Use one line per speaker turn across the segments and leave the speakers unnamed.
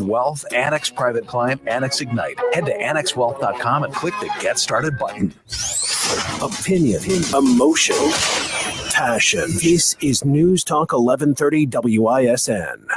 Wealth, Annex Private Client, Annex Ignite. Head to annexwealth.com and click the Get Started button.
Opinion, emotion, passion. This is News Talk 1130 WISN.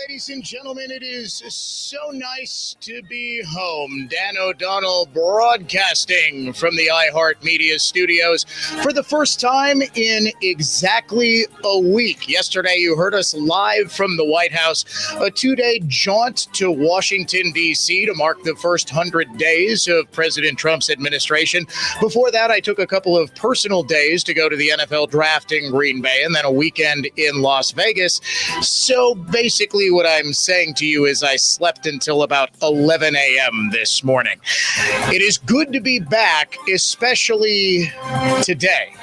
Ladies and gentlemen, it is so nice to be home. Dan O'Donnell broadcasting from the iHeartMedia studios for the first time in exactly a week. Yesterday, you heard us live from the White House, a 2-day jaunt to Washington, D.C. to mark the first 100 days of President Trump's administration. Before that, I took a couple of personal days to go to the NFL draft in Green Bay and then a weekend in Las Vegas. So basically, what I'm saying to you is I slept until about 11 a.m. this morning. It is good to be back, especially today,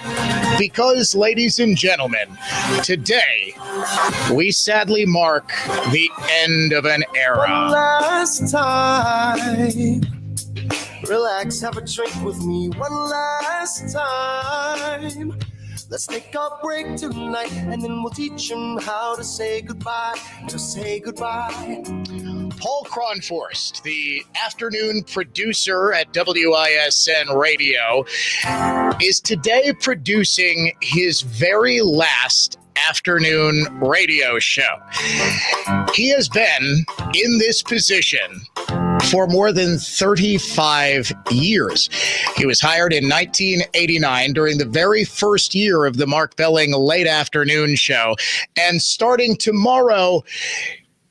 because, ladies and gentlemen, today we sadly mark the end of an era.
One last time, relax, have a drink with me. One last time. Let's take a break tonight, and then we'll teach them how to say goodbye,
Paul Kronforst, the afternoon producer at WISN Radio, is today producing his very last afternoon radio show. He has been in this position for more than 35 years. He was hired in 1989 during the very first year of the Mark Belling late afternoon show. And starting tomorrow,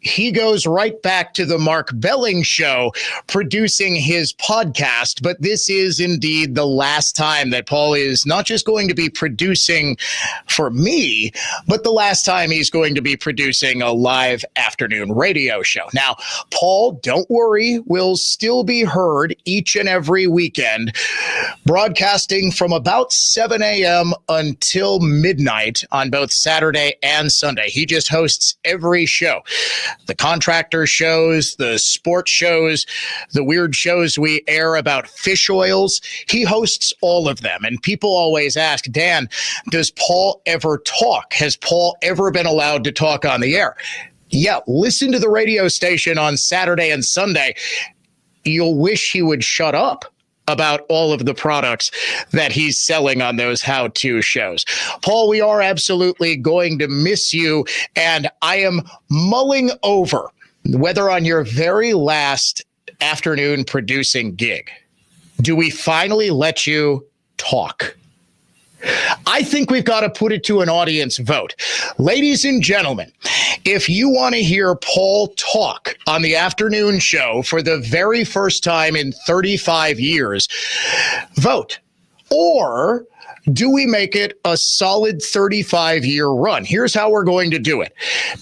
he goes right back to the Mark Belling show, producing his podcast. But this is indeed the last time that Paul is not just going to be producing for me, but the last time he's going to be producing a live afternoon radio show. Now, Paul, don't worry, will still be heard each and every weekend, broadcasting from about 7 a.m. until midnight on both Saturday and Sunday. He just hosts every show. The contractor shows, the sports shows, the weird shows we air about fish oils. He hosts all of them. And people always ask, Dan, does Paul ever talk? Has Paul ever been allowed to talk on the air? Yeah, listen to the radio station on Saturday and Sunday. You'll wish he would shut up about all of the products that he's selling on those how-to shows. Paul, we are absolutely going to miss you, and I am mulling over whether on your very last afternoon producing gig, do we finally let you talk? I think we've got to put it to an audience vote. Ladies and gentlemen, if you want to hear Paul talk on the afternoon show for the very first time in 35 years, vote. Or do we make it a solid 35-year run? Here's how we're going to do it.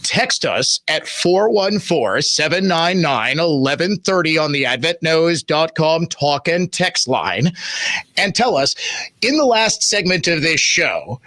Text us at 414-799-1130 on the adventknows.com talk and text line and tell us, in the last segment of this show,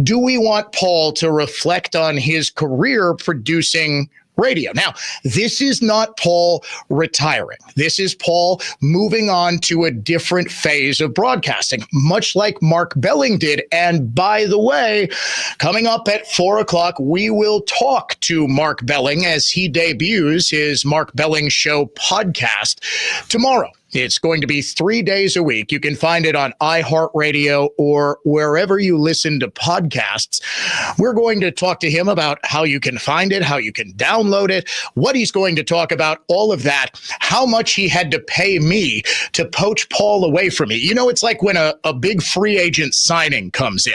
do we want Paul to reflect on his career producing radio? Now, this is not Paul retiring. This is Paul moving on to a different phase of broadcasting, much like Mark Belling did. And by the way, coming up at 4 o'clock, we will talk to Mark Belling as he debuts his Mark Belling Show podcast tomorrow. It's going to be 3 days a week. You can find it on iHeartRadio or wherever you listen to podcasts. We're going to talk to him about how you can find it, how you can download it, what he's going to talk about, all of that, how much he had to pay me to poach Paul away from me. You know, it's like when a big free agent signing comes in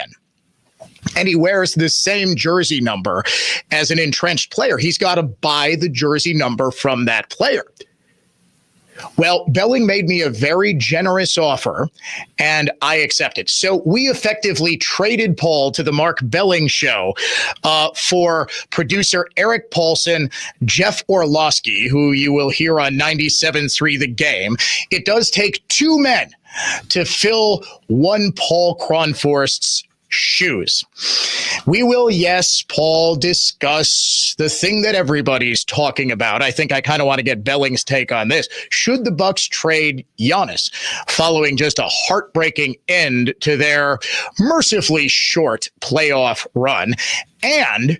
and he wears the same jersey number as an entrenched player. He's got to buy the jersey number from that player. Well, Belling made me a very generous offer, and I accepted. So we effectively traded Paul to the Mark Belling show for producer Eric Paulson, Jeff Orlowski, who you will hear on 97.3 The Game. It does take two men to fill one Paul Kronforst's shoes. We will, yes, Paul, discuss the thing that everybody's talking about. I think I kind of want to get Belling's take on this. Should the Bucks trade Giannis following just a heartbreaking end to their mercifully short playoff run? And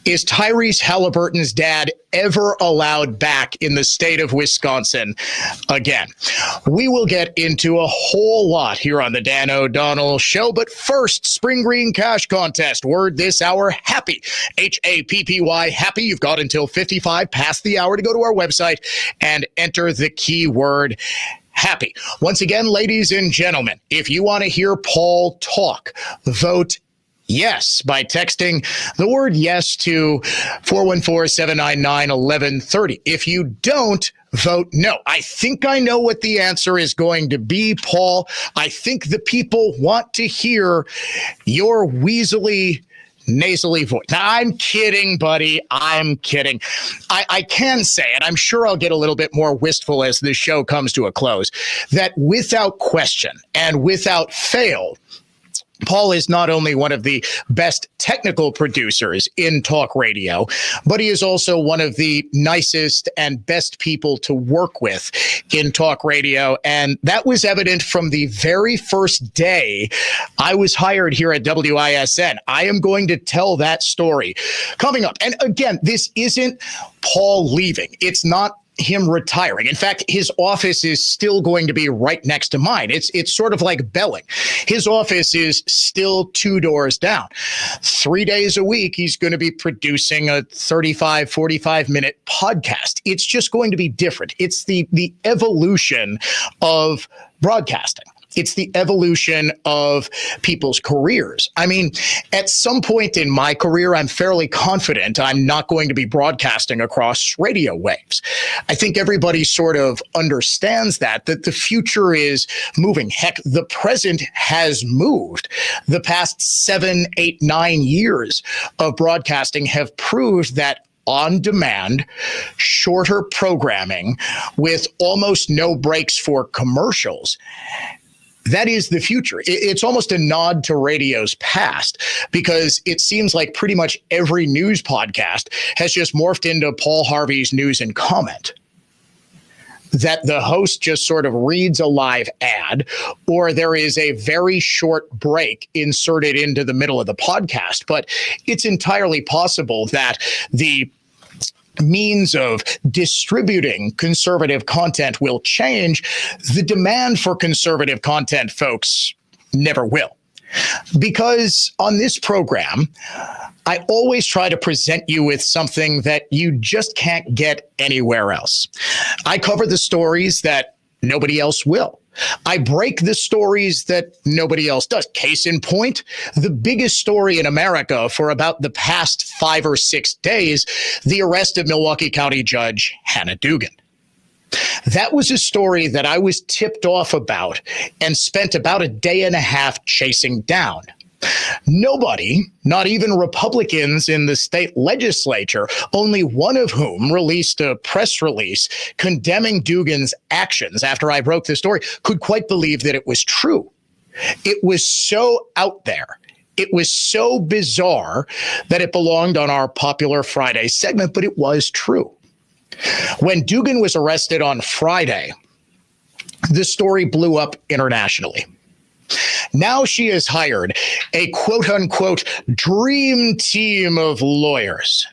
is Tyrese Halliburton's dad ever allowed back in the state of Wisconsin again? We will get into a whole lot here on the Dan O'Donnell Show. But first, Spring Green Cash Contest. Word this hour, happy. Happy. Happy. You've got until 55 past the hour to go to our website and enter the keyword happy. Once again, ladies and gentlemen, if you want to hear Paul talk, vote yes by texting the word yes to 414-799-1130. If you don't, vote no. I think I know what the answer is going to be, Paul. I think the people want to hear your weaselly, nasally voice. Now, I'm kidding, buddy. I'm kidding. I can say, and I'm sure I'll get a little bit more wistful as this show comes to a close, that without question and without fail, Paul is not only one of the best technical producers in talk radio, but he is also one of the nicest and best people to work with in talk radio. And that was evident from the very first day I was hired here at WISN. I am going to tell that story coming up. And again, this isn't Paul leaving. It's not him retiring. In fact, his office is still going to be right next to mine. It's sort of like Belling. His office is still 2 doors down. 3 days a week, he's going to be producing a 35, 45-minute podcast. It's just going to be different. It's the evolution of broadcasting. It's the evolution of people's careers. I mean, at some point in my career, I'm fairly confident I'm not going to be broadcasting across radio waves. I think everybody sort of understands that the future is moving. Heck, the present has moved. The past 7, 8, 9 years of broadcasting have proved that on-demand, shorter programming with almost no breaks for commercials, that is the future. It's almost a nod to radio's past, because it seems like pretty much every news podcast has just morphed into Paul Harvey's news and comment. That the host just sort of reads a live ad, or there is a very short break inserted into the middle of the podcast. But it's entirely possible that the means of distributing conservative content will change. The demand for conservative content, folks, never will. Because on this program, I always try to present you with something that you just can't get anywhere else. I cover the stories that nobody else will. I break the stories that nobody else does. Case in point, the biggest story in America for about the past 5 or 6 days, the arrest of Milwaukee County Judge Hannah Dugan. That was a story that I was tipped off about and spent about a day and a half chasing down. Nobody, not even Republicans in the state legislature, only one of whom released a press release condemning Dugan's actions after I broke the story, could quite believe that it was true. It was so out there. It was so bizarre that it belonged on our popular Friday segment, but it was true. When Dugan was arrested on Friday, the story blew up internationally. Now she has hired a quote-unquote dream team of lawyers,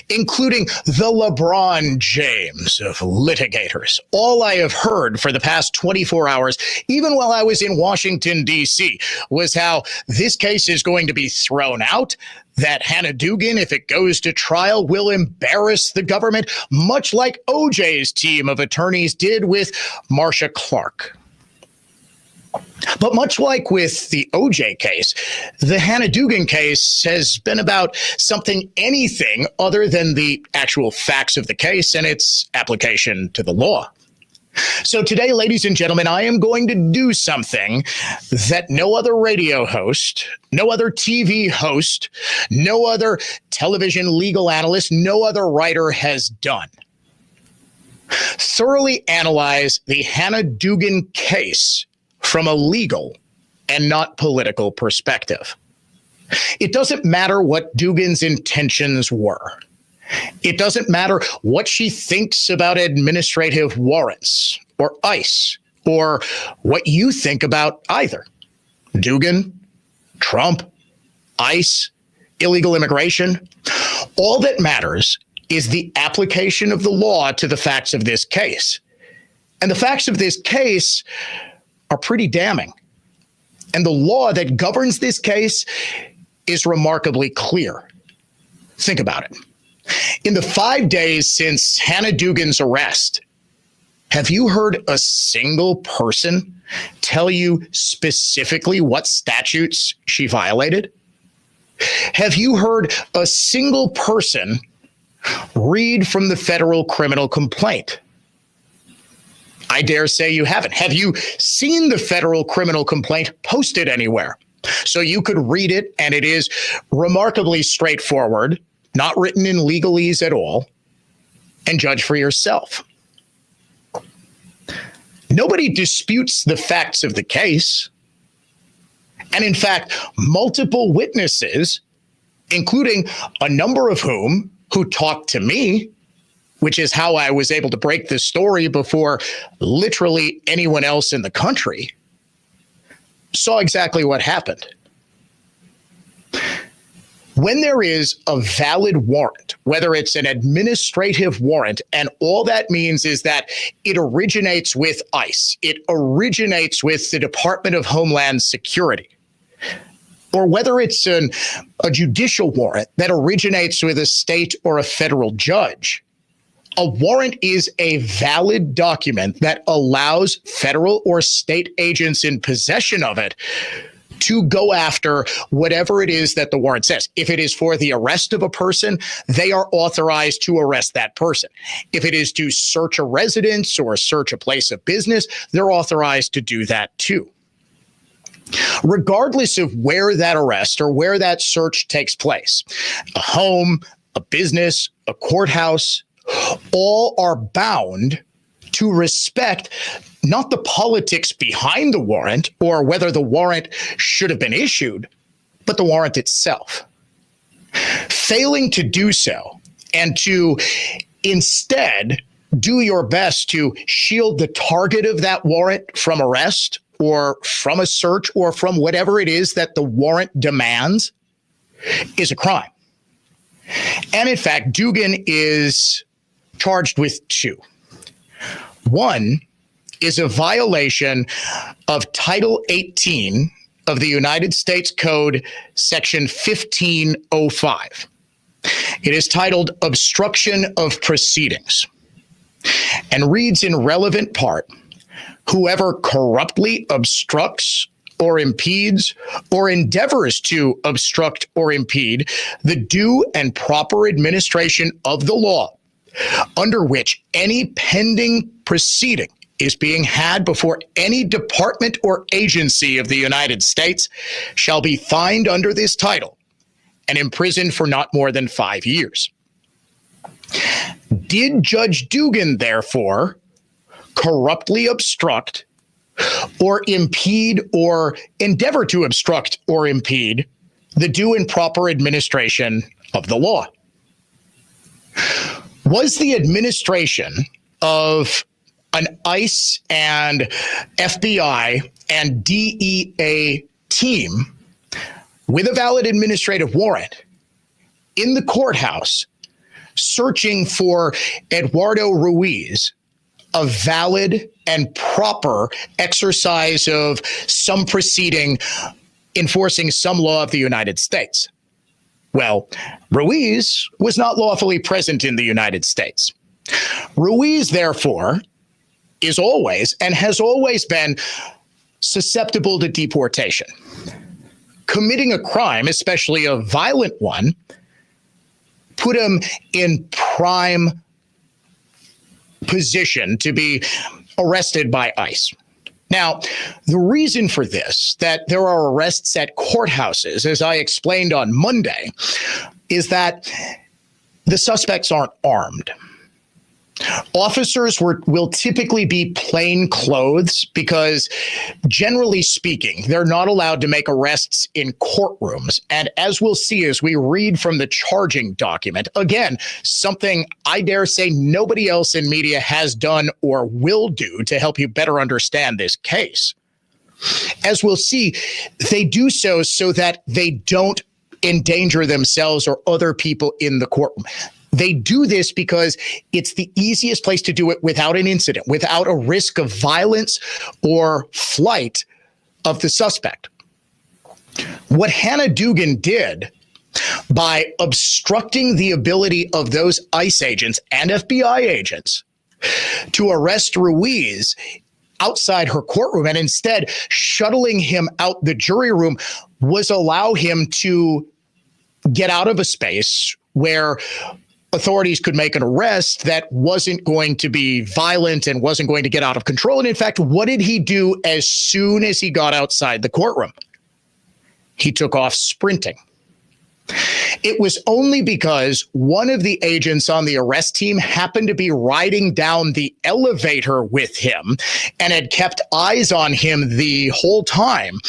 including the LeBron James of litigators. All I have heard for the past 24 hours, even while I was in Washington, D.C., was how this case is going to be thrown out, that Hannah Dugan, if it goes to trial, will embarrass the government, much like OJ's team of attorneys did with Marcia Clark. But much like with the OJ case, the Hannah Dugan case has been about anything other than the actual facts of the case and its application to the law. So today, ladies and gentlemen, I am going to do something that no other radio host, no other TV host, no other television legal analyst, no other writer has done. Thoroughly analyze the Hannah Dugan case from a legal and not political perspective. It doesn't matter what Dugan's intentions were. It doesn't matter what she thinks about administrative warrants or ICE or what you think about either. Dugan, Trump, ICE, illegal immigration. All that matters is the application of the law to the facts of this case. And the facts of this case are pretty damning. And the law that governs this case is remarkably clear. Think about it. In the 5 days since Hannah Dugan's arrest, have you heard a single person tell you specifically what statutes she violated? Have you heard a single person read from the federal criminal complaint? I dare say you haven't. Have you seen the federal criminal complaint posted anywhere? So you could read it, and it is remarkably straightforward, not written in legalese at all, and judge for yourself. Nobody disputes the facts of the case. And in fact, multiple witnesses, including a number of whom who talked to me, which is how I was able to break this story before literally anyone else in the country, saw exactly what happened. When there is a valid warrant, whether it's an administrative warrant, and all that means is that it originates with ICE, it originates with the Department of Homeland Security, or whether it's a judicial warrant that originates with a state or a federal judge, a warrant is a valid document that allows federal or state agents in possession of it to go after whatever it is that the warrant says. If it is for the arrest of a person, they are authorized to arrest that person. If it is to search a residence or search a place of business, they're authorized to do that too. Regardless of where that arrest or where that search takes place, a home, a business, a courthouse, all are bound to respect not the politics behind the warrant or whether the warrant should have been issued, but the warrant itself. Failing to do so and to instead do your best to shield the target of that warrant from arrest or from a search or from whatever it is that the warrant demands is a crime. And in fact, Dugan is charged with two. One is a violation of Title 18 of the United States Code, Section 1505. It is titled Obstruction of Proceedings and reads in relevant part, whoever corruptly obstructs or impedes or endeavors to obstruct or impede the due and proper administration of the law under which any pending proceeding is being had before any department or agency of the United States shall be fined under this title and imprisoned for not more than 5 years. Did Judge Dugan, therefore, corruptly obstruct or impede or endeavor to obstruct or impede the due and proper administration of the law? Was the administration of an ICE and FBI and DEA team with a valid administrative warrant in the courthouse searching for Eduardo Ruiz a valid and proper exercise of some proceeding enforcing some law of the United States? Well, Ruiz was not lawfully present in the United States. Ruiz, therefore, is always and has always been susceptible to deportation. Committing a crime, especially a violent one, put him in prime position to be arrested by ICE. Now, the reason for this, that there are arrests at courthouses, as I explained on Monday, is that the suspects aren't armed. Officers will typically be plain clothes because, generally speaking, they're not allowed to make arrests in courtrooms. And as we'll see as we read from the charging document, again, something I dare say nobody else in media has done or will do to help you better understand this case. As we'll see, they do so that they don't endanger themselves or other people in the courtroom. They do this because it's the easiest place to do it without an incident, without a risk of violence or flight of the suspect. What Hannah Dugan did by obstructing the ability of those ICE agents and FBI agents to arrest Ruiz outside her courtroom and instead shuttling him out the jury room was allow him to get out of a space where authorities could make an arrest that wasn't going to be violent and wasn't going to get out of control. And in fact, what did he do as soon as he got outside the courtroom? He took off sprinting. It was only because one of the agents on the arrest team happened to be riding down the elevator with him and had kept eyes on him the whole time.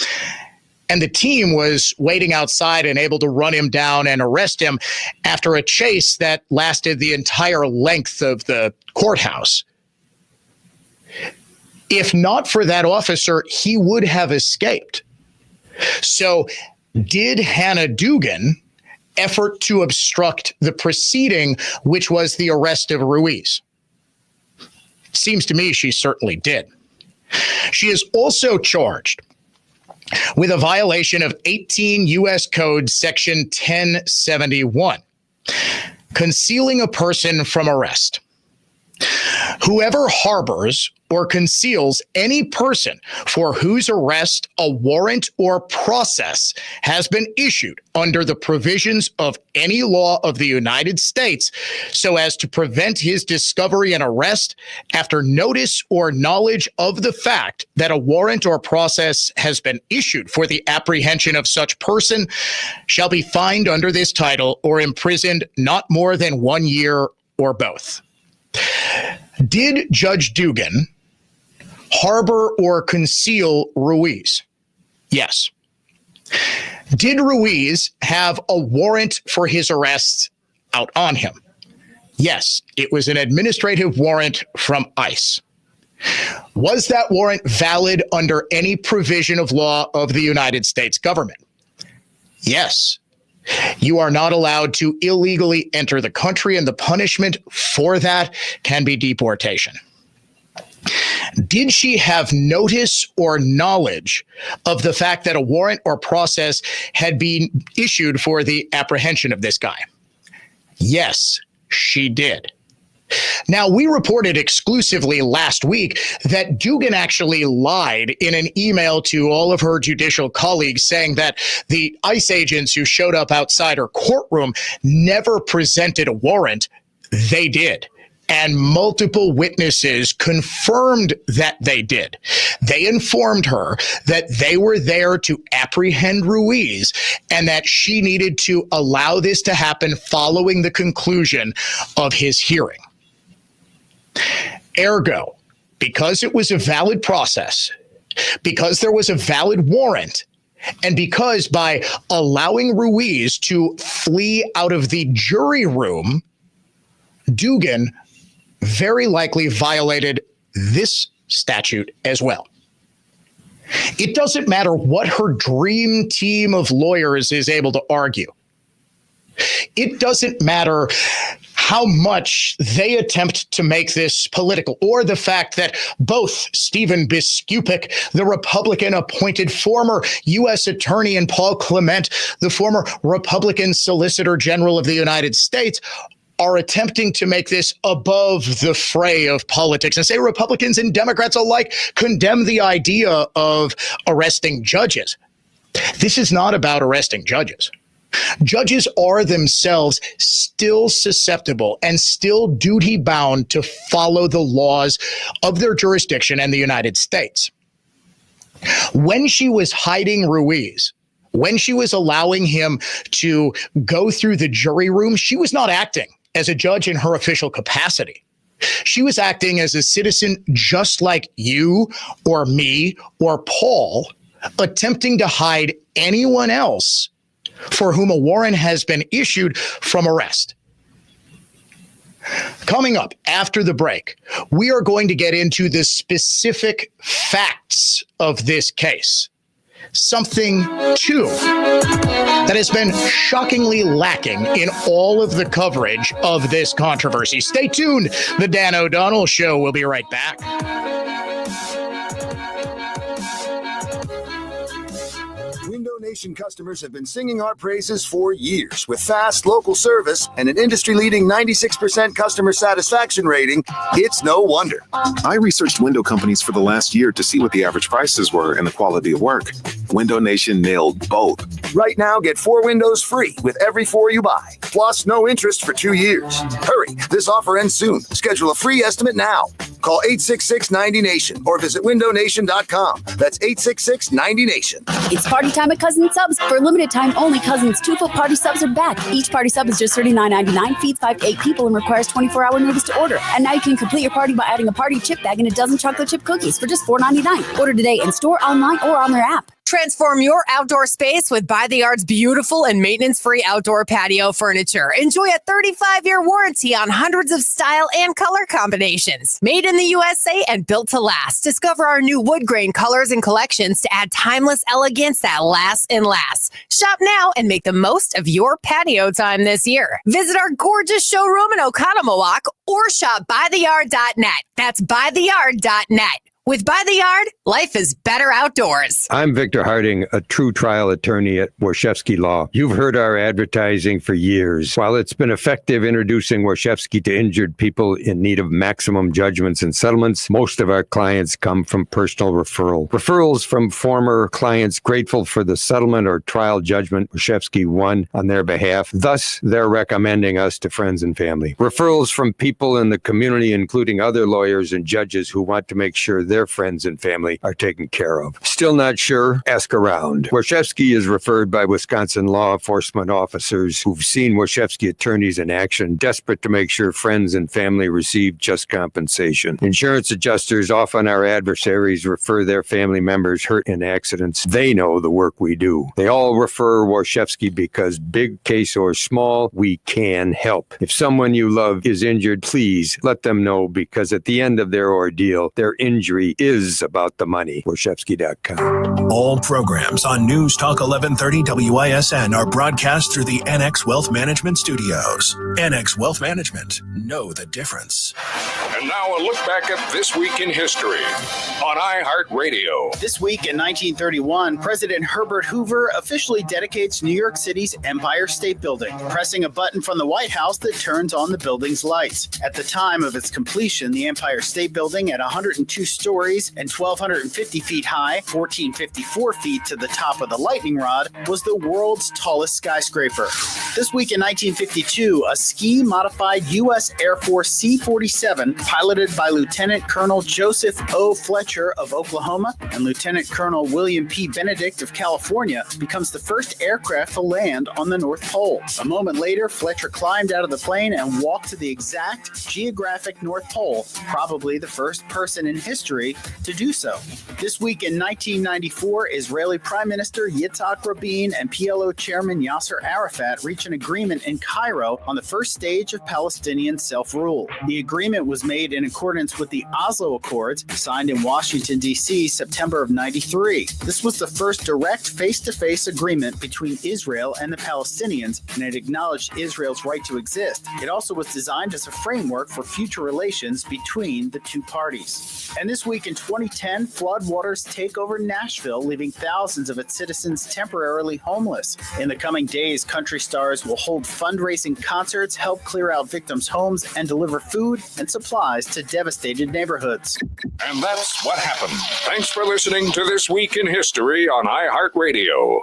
And the team was waiting outside and able to run him down and arrest him after a chase that lasted the entire length of the courthouse. If not for that officer, he would have escaped. So did Hannah Dugan effort to obstruct the proceeding, which was the arrest of Ruiz? Seems to me she certainly did. She is also charged with a violation of 18 U.S. Code Section 1071, concealing a person from arrest. Whoever harbors or conceals any person for whose arrest a warrant or process has been issued under the provisions of any law of the United States so as to prevent his discovery and arrest after notice or knowledge of the fact that a warrant or process has been issued for the apprehension of such person shall be fined under this title or imprisoned not more than 1 year or both. Did Judge Dugan harbor or conceal Ruiz? Yes. Did Ruiz have a warrant for his arrest out on him? Yes, it was an administrative warrant from ICE. Was that warrant valid under any provision of law of the United States government? Yes. You are not allowed to illegally enter the country, and the punishment for that can be deportation. Did she have notice or knowledge of the fact that a warrant or process had been issued for the apprehension of this guy? Yes, she did. Now, we reported exclusively last week that Dugan actually lied in an email to all of her judicial colleagues saying that the ICE agents who showed up outside her courtroom never presented a warrant. They did. And multiple witnesses confirmed that they did. They informed her that they were there to apprehend Ruiz and that she needed to allow this to happen following the conclusion of his hearing. Ergo, because it was a valid process, because there was a valid warrant, and because by allowing Ruiz to flee out of the jury room, Dugan very likely violated this statute as well. It doesn't matter what her dream team of lawyers is able to argue. It doesn't matter how much they attempt to make this political, or the fact that both Stephen Biskupik, the Republican-appointed former U.S. attorney, and Paul Clement, the former Republican Solicitor General of the United States, are attempting to make this above the fray of politics and say Republicans and Democrats alike condemn the idea of arresting judges. This is not about arresting judges. Judges are themselves still susceptible and still duty bound to follow the laws of their jurisdiction and the United States. When she was hiding Ruiz, when she was allowing him to go through the jury room, she was not acting as a judge in her official capacity. She was acting as a citizen just like you or me or Paul, attempting to hide anyone else for whom a warrant has been issued from arrest. Coming up after the break, we are going to get into the specific facts of this case. Something, too, that has been shockingly lacking in all of the coverage of this controversy. Stay tuned. The Dan O'Donnell Show. We'll be right back.
Window Nation customers have been singing our praises for years. With fast local service and an industry-leading 96% customer satisfaction rating, it's no wonder.
I researched window companies for the last year to see what the average prices were and the quality of work. Window Nation nailed both.
Right now, get 4 windows free with every 4 you buy, plus no interest for 2 years. Hurry, this offer ends soon. Schedule a free estimate now. Call 866-90-NATION or visit windownation.com. That's 866-90-NATION.
It's party time at Cousins Subs. For a limited time only, Cousins 2-foot party subs are back. Each party sub is just $39.99, feeds 5 to 8 people, and requires 24-hour notice to order. And now you can complete your party by adding a party chip bag and a dozen chocolate chip cookies for just $4.99. Order today in store, online, or on their app.
Transform your outdoor space with By the Yard's beautiful and maintenance-free outdoor patio furniture. Enjoy a 35-year warranty on hundreds of style and color combinations. Made in the USA and built to last. Discover our new wood grain colors and collections to add timeless elegance that lasts and lasts. Shop now and make the most of your patio time this year. Visit our gorgeous showroom in Oconomowoc or shop bytheyard.net. That's bytheyard.net. With By the Yard, life is better outdoors.
I'm Victor Harding, a true trial attorney at Warshevsky Law. You've heard our advertising for years. While it's been effective introducing Warshevsky to injured people in need of maximum judgments and settlements, most of our clients come from personal referral. Referrals from former clients grateful for the settlement or trial judgment Warshevsky won on their behalf. Thus, they're recommending us to friends and family. Referrals from people in the community, including other lawyers and judges who want to make sure their friends and family are taken care of. Still not sure? Ask around. Warshevsky is referred by Wisconsin law enforcement officers who've seen Warshevsky attorneys in action, desperate to make sure friends and family receive just compensation. Insurance adjusters, often our adversaries, refer their family members hurt in accidents. They know the work we do. They all refer Warshevsky because, big case or small, we can help. If someone you love is injured, please let them know, because at the end of their ordeal, their injury is about the money. Warshevsky.com.
All programs on News Talk 1130 WISN are broadcast through the NX Wealth Management Studios. NX Wealth Management. Know the difference.
And now a look back at This Week in History on iHeartRadio.
This week in 1931, President Herbert Hoover officially dedicates New York City's Empire State Building, pressing a button from the White House that turns on the building's lights. At the time of its completion, the Empire State Building, at 102 stories and 1,250 feet high, 1,454 feet to the top of the lightning rod, was the world's tallest skyscraper. This week in 1952, a ski-modified U.S. Air Force C-47, piloted by Lieutenant Colonel Joseph O. Fletcher of Oklahoma and Lieutenant Colonel William P. Benedict of California, becomes the first aircraft to land on the North Pole. A moment later, Fletcher climbed out of the plane and walked to the exact geographic North Pole, probably the first person in history to do so. This week in 1994, Israeli Prime Minister Yitzhak Rabin and PLO Chairman Yasser Arafat reach an agreement in Cairo on the first stage of Palestinian self-rule. The agreement was made in accordance with the Oslo Accords, signed in Washington, D.C., September of 93. This was the first direct face-to-face agreement between Israel and the Palestinians, and it acknowledged Israel's right to exist. It also was designed as a framework for future relations between the two parties. And this week in 2010, floodwaters take over Nashville, leaving thousands of its citizens temporarily homeless. In the coming days, country stars will hold fundraising concerts, help clear out victims' homes, and deliver food and supplies to devastated neighborhoods.
And that's what happened. Thanks for listening to This Week in History on iHeartRadio.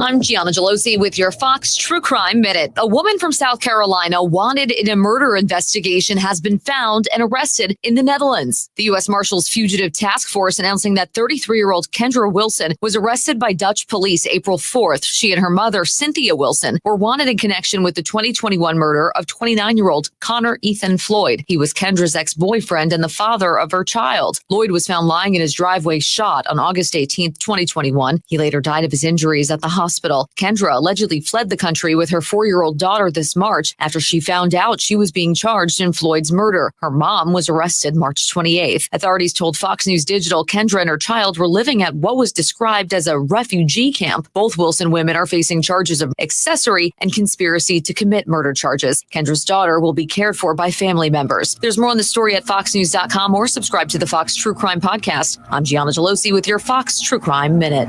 I'm Gianna Gelosi with your Fox True Crime Minute. A woman from South Carolina wanted in a murder investigation has been found and arrested in the Netherlands. The U.S. Marshals Fugitive Task Force announcing that 33-year-old Kendra Wilson was arrested by Dutch police April 4th. She and her mother, Cynthia Wilson, were wanted in connection with the 2021 murder of 29-year-old Connor Ethan Floyd. He was Kendra's ex-boyfriend and the father of her child. Lloyd was found lying in his driveway shot on August 18th, 2021. He later died of his injuries at the hospital. Kendra allegedly fled the country with her 4-year-old daughter this March after she found out she was being charged in Floyd's murder. Her mom was arrested March 28th. Authorities told Fox News Digital Kendra and her child were living at what was described as a refugee camp. Both Wilson women are facing charges of accessory and conspiracy to commit murder charges. Kendra's daughter will be cared for by family members. There's more on the story at foxnews.com or subscribe to the Fox True Crime Podcast. I'm Gianna Gelosi with your Fox True Crime Minute.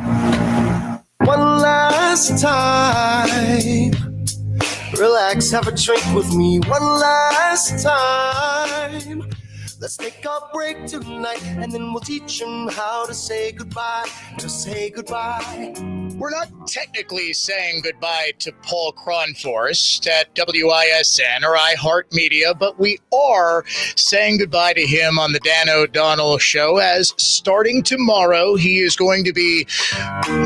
One last time. Relax, have a drink with me one last time. Let's take a break tonight, and then we'll teach them how to say goodbye. To say goodbye.
We're not technically saying goodbye to Paul Kronforst at WISN or iHeartMedia, but we are saying goodbye to him on the Dan O'Donnell Show, as starting tomorrow, he is going to be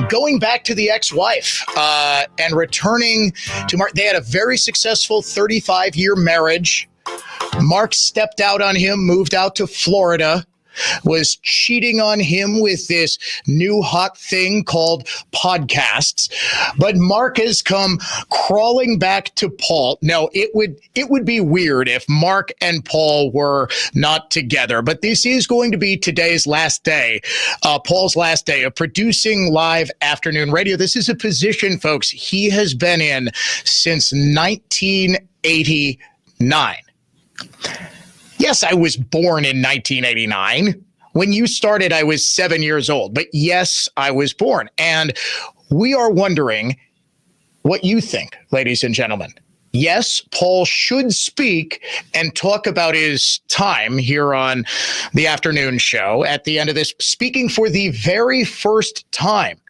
going back to the ex-wife and returning to Mark. They had a very successful 35-year marriage. Mark stepped out on him, moved out to Florida, was cheating on him with this new hot thing called podcasts. But Mark has come crawling back to Paul. No, it would be weird if Mark and Paul were not together. But this is going to be today's last day, Paul's last day of producing live afternoon radio. This is a position, folks, he has been in since 1989. Yes, I was born in 1989. When you started, I was 7 years old. But yes, I was born. And we are wondering what you think, ladies and gentlemen. Yes, Paul should speak and talk about his time here on the afternoon show at the end of this, speaking for the very first time.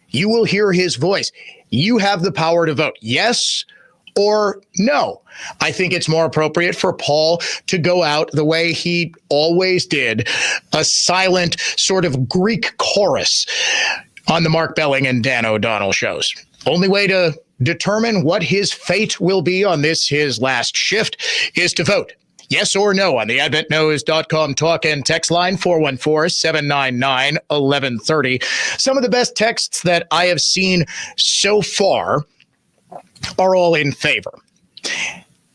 You will hear his voice. You have the power to vote yes or no. I think it's more appropriate for Paul to go out the way he always did, a silent sort of Greek chorus on the Mark Belling and Dan O'Donnell shows. Only way to determine what his fate will be on this, his last shift, is to vote yes or no on the adventknows.com talk and text line 414-799-1130. Some of the best texts that I have seen so far are all in favor.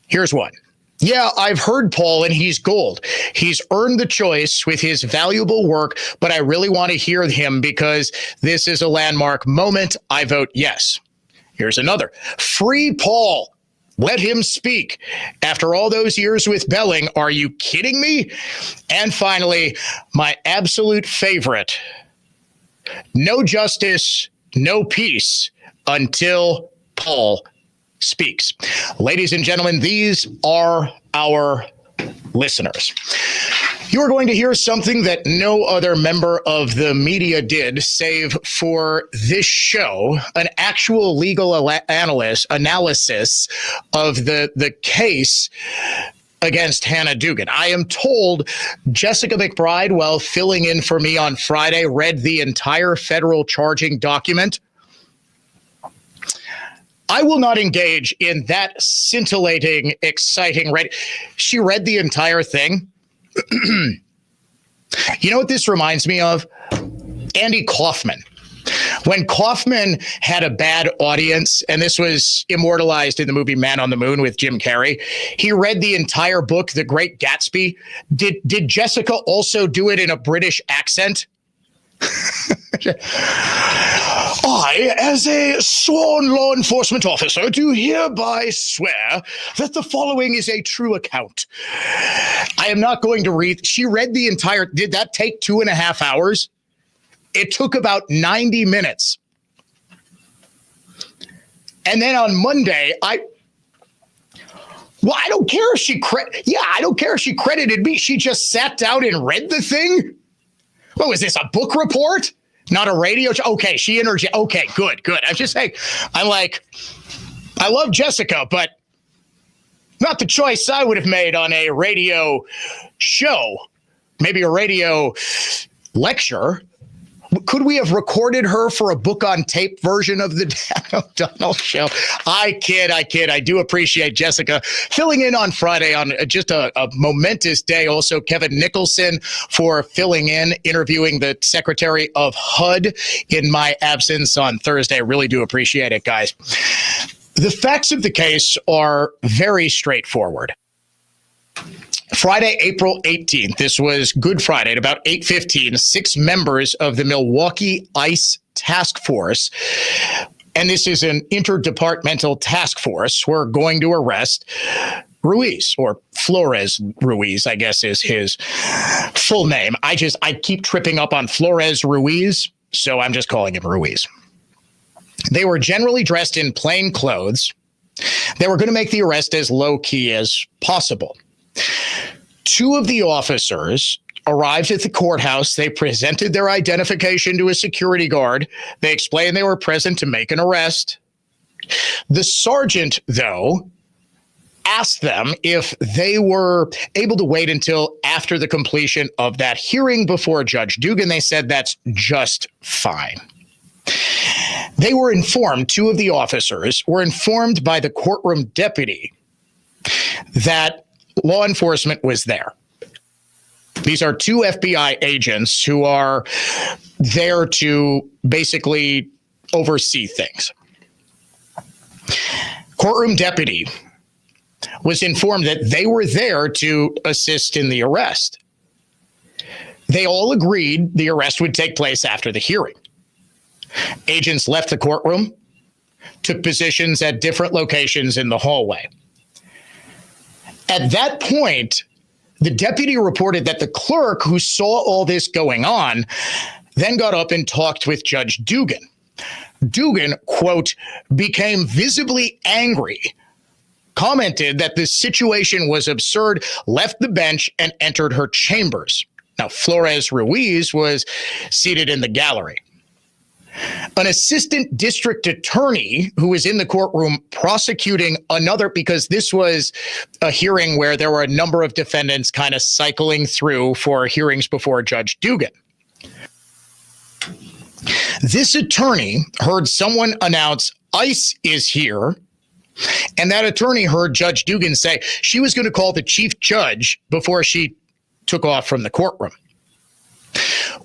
Here's one. Yeah, I've heard Paul and he's gold. He's earned the choice with his valuable work, but I really want to hear him because this is a landmark moment. I vote yes. Here's another. Free Paul. Let him speak. After all those years with Belling, are you kidding me? And finally, my absolute favorite. No justice, no peace until Paul speaks. Ladies and gentlemen, these are our listeners. You are going to hear something that no other member of the media did, save for this show, an actual legal analysis of the case against Hannah Dugan. I am told Jessica McBride, while filling in for me on Friday, read the entire federal charging document. I will not engage in that scintillating, exciting read. She read the entire thing. You know what this reminds me of? Andy Kaufman. When Kaufman had a bad audience, and this was immortalized in the movie Man on the Moon with Jim Carrey, he read the entire book, The Great Gatsby. Did Jessica also do it in a British accent? I, as a sworn law enforcement officer, do hereby swear that the following is a true account. I am not going to read. She read the entire. Did that take 2.5 hours? It took about 90 minutes. And then on Monday, I don't care if she I don't care if she credited me. She just sat down and read the thing. What was this, a book report? Not a radio show? Okay, she interjected. Okay, good. I'm just saying, I'm like, I love Jessica, but not the choice I would have made on a radio show. Maybe a radio lecture. Could we have recorded her for a book on tape version of the Dan O'Donnell show? I kid. I do appreciate Jessica filling in on Friday on just a momentous day. Also, Kevin Nicholson for filling in, interviewing the Secretary of HUD in my absence on Thursday. I really do appreciate it, guys. The facts of the case are very straightforward. Friday, April 18th, this was Good Friday at about 8:15, 6 members of the Milwaukee ICE task force, and this is an interdepartmental task force, were going to arrest Ruiz, or Flores Ruiz, I guess is his full name. I keep tripping up on Flores Ruiz, so I'm just calling him Ruiz. They were generally dressed in plain clothes. They were going to make the arrest as low-key as possible. 2 of the officers arrived at the courthouse. They presented their identification to a security guard. They explained they were present to make an arrest. The sergeant, though, asked them if they were able to wait until after the completion of that hearing before Judge Dugan. They said that's just fine. They were informed, 2 of the officers were informed by the courtroom deputy that law enforcement was there. These are 2 FBI agents who are there to basically oversee things. Courtroom deputy was informed that they were there to assist in the arrest. They all agreed the arrest would take place after the hearing. Agents left the courtroom, took positions at different locations in the hallway. At that point, the deputy reported that the clerk who saw all this going on then got up and talked with Judge Dugan. Dugan, quote, became visibly angry, commented that the situation was absurd, left the bench, and entered her chambers. Now, Flores Ruiz was seated in the gallery. An assistant district attorney who was in the courtroom prosecuting another, because this was a hearing where there were a number of defendants kind of cycling through for hearings before Judge Dugan. This attorney heard someone announce ICE is here, and that attorney heard Judge Dugan say she was going to call the chief judge before she took off from the courtroom.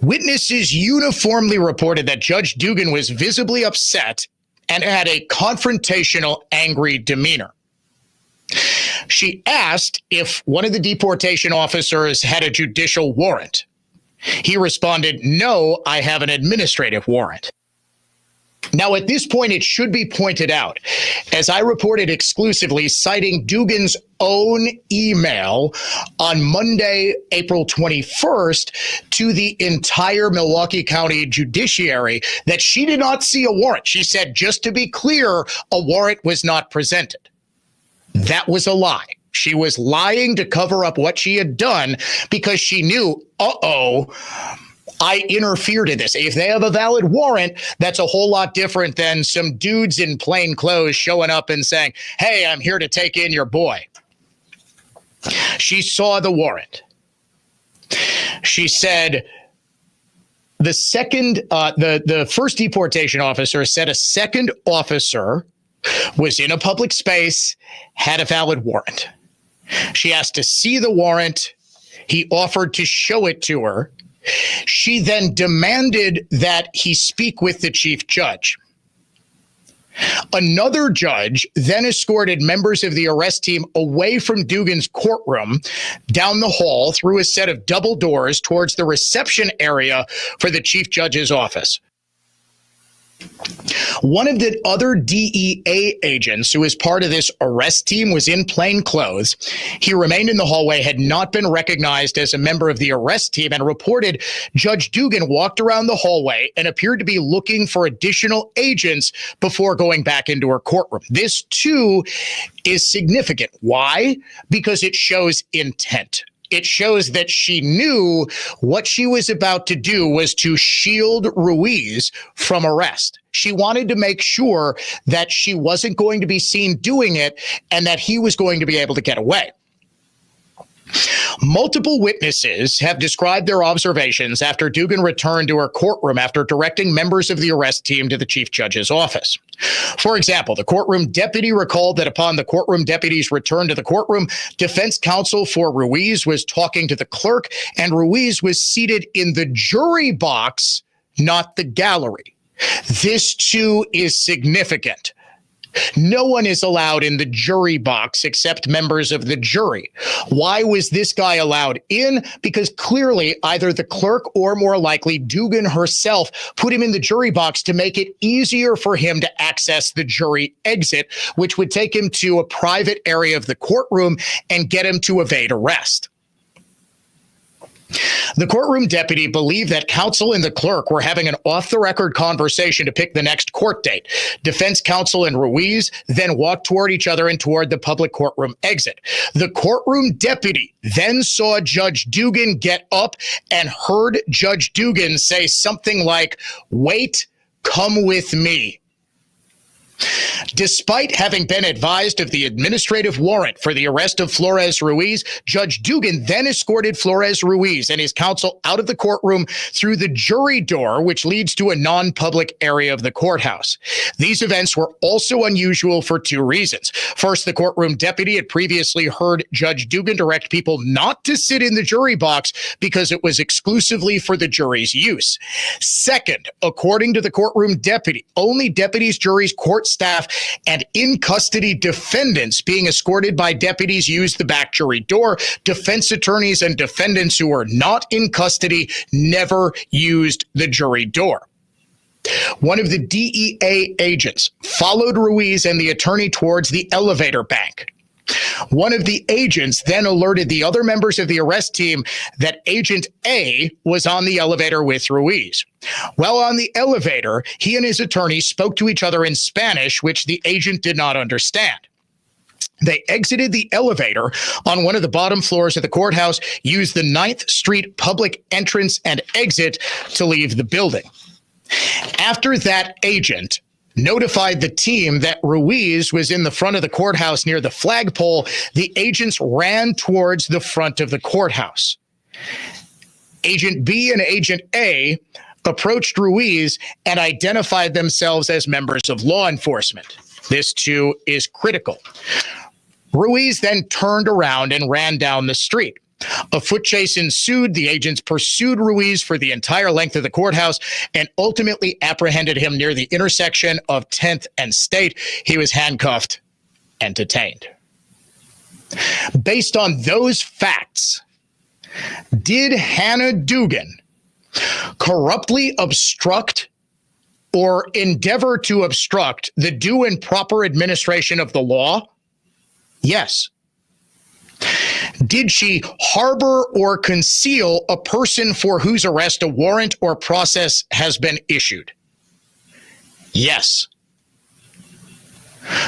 Witnesses uniformly reported that Judge Dugan was visibly upset and had a confrontational, angry demeanor. She asked if one of the deportation officers had a judicial warrant. He responded, "No, I have an administrative warrant." Now, at this point, it should be pointed out, as I reported exclusively, citing Dugan's own email on Monday, April 21st, to the entire Milwaukee County Judiciary, that she did not see a warrant. She said, just to be clear, a warrant was not presented. That was a lie. She was lying to cover up what she had done because she knew, I interfered in this. If they have a valid warrant, that's a whole lot different than some dudes in plain clothes showing up and saying, "Hey, I'm here to take in your boy." She saw the warrant. She said the first deportation officer said a second officer was in a public space, had a valid warrant. She asked to see the warrant. He offered to show it to her. She then demanded that he speak with the chief judge. Another judge then escorted members of the arrest team away from Dugan's courtroom, down the hall through a set of double doors towards the reception area for the chief judge's office. One of the other DEA agents who was part of this arrest team was in plain clothes. He remained in the hallway, had not been recognized as a member of the arrest team, and reported Judge Dugan walked around the hallway and appeared to be looking for additional agents before going back into her courtroom. This, too, is significant. Why? Because it shows intent. it shows that she knew what she was about to do was to shield Ruiz from arrest. She wanted to make sure that she wasn't going to be seen doing it and that he was going to be able to get away. Multiple witnesses have described their observations after Dugan returned to her courtroom after directing members of the arrest team to the chief judge's office. For example, the courtroom deputy recalled that upon the courtroom deputy's return to the courtroom, defense counsel for Ruiz was talking to the clerk, and Ruiz was seated in the jury box, not the gallery. This, too, is significant. No one is allowed in the jury box except members of the jury. Why was this guy allowed in? Because clearly either the clerk or more likely Dugan herself put him in the jury box to make it easier for him to access the jury exit, which would take him to a private area of the courtroom and get him to evade arrest. The courtroom deputy believed that counsel and the clerk were having an off-the-record conversation to pick the next court date. Defense counsel and Ruiz then walked toward each other and toward the public courtroom exit. The courtroom deputy then saw Judge Dugan get up and heard Judge Dugan say something like, "Wait, come with me." Despite having been advised of the administrative warrant for the arrest of Flores Ruiz, Judge Dugan then escorted Flores Ruiz and his counsel out of the courtroom through the jury door, which leads to a non-public area of the courthouse. These events were also unusual for two reasons. First, the courtroom deputy had previously heard Judge Dugan direct people not to sit in the jury box because it was exclusively for the jury's use. Second, according to the courtroom deputy, only deputies, juries, court staff, and in-custody defendants being escorted by deputies used the back jury door. Defense attorneys and defendants who were not in custody never used the jury door. One of the DEA agents followed Ruiz and the attorney towards the elevator bank. One of the agents then alerted the other members of the arrest team that Agent A was on the elevator with Ruiz. While on the elevator, he and his attorney spoke to each other in Spanish, which the agent did not understand. They exited the elevator on one of the bottom floors of the courthouse, used the 9th Street public entrance and exit to leave the building. After that agent notified the team that Ruiz was in the front of the courthouse near the flagpole, the agents ran towards the front of the courthouse. Agent B and Agent A approached Ruiz and identified themselves as members of law enforcement. This, too, is critical. Ruiz then turned around and ran down the street. A foot chase ensued. The agents pursued Ruiz for the entire length of the courthouse and ultimately apprehended him near the intersection of 10th and State. He was handcuffed and detained. Based on those facts, did Hannah Dugan corruptly obstruct or endeavor to obstruct the due and proper administration of the law? Yes. Did she harbor or conceal a person for whose arrest a warrant or process has been issued? Yes.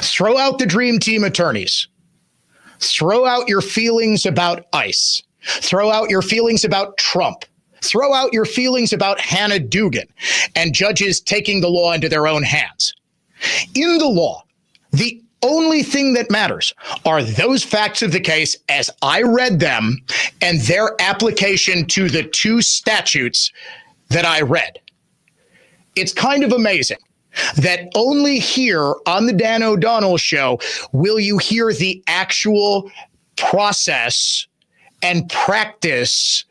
Throw out the Dream Team attorneys. Throw out your feelings about ICE. Throw out your feelings about Trump. Throw out your feelings about Hannah Dugan and judges taking the law into their own hands. In the law, the only thing that matters are those facts of the case as I read them and their application to the two statutes that I read. It's kind of amazing that only here on the Dan O'Donnell Show will you hear the actual process and practice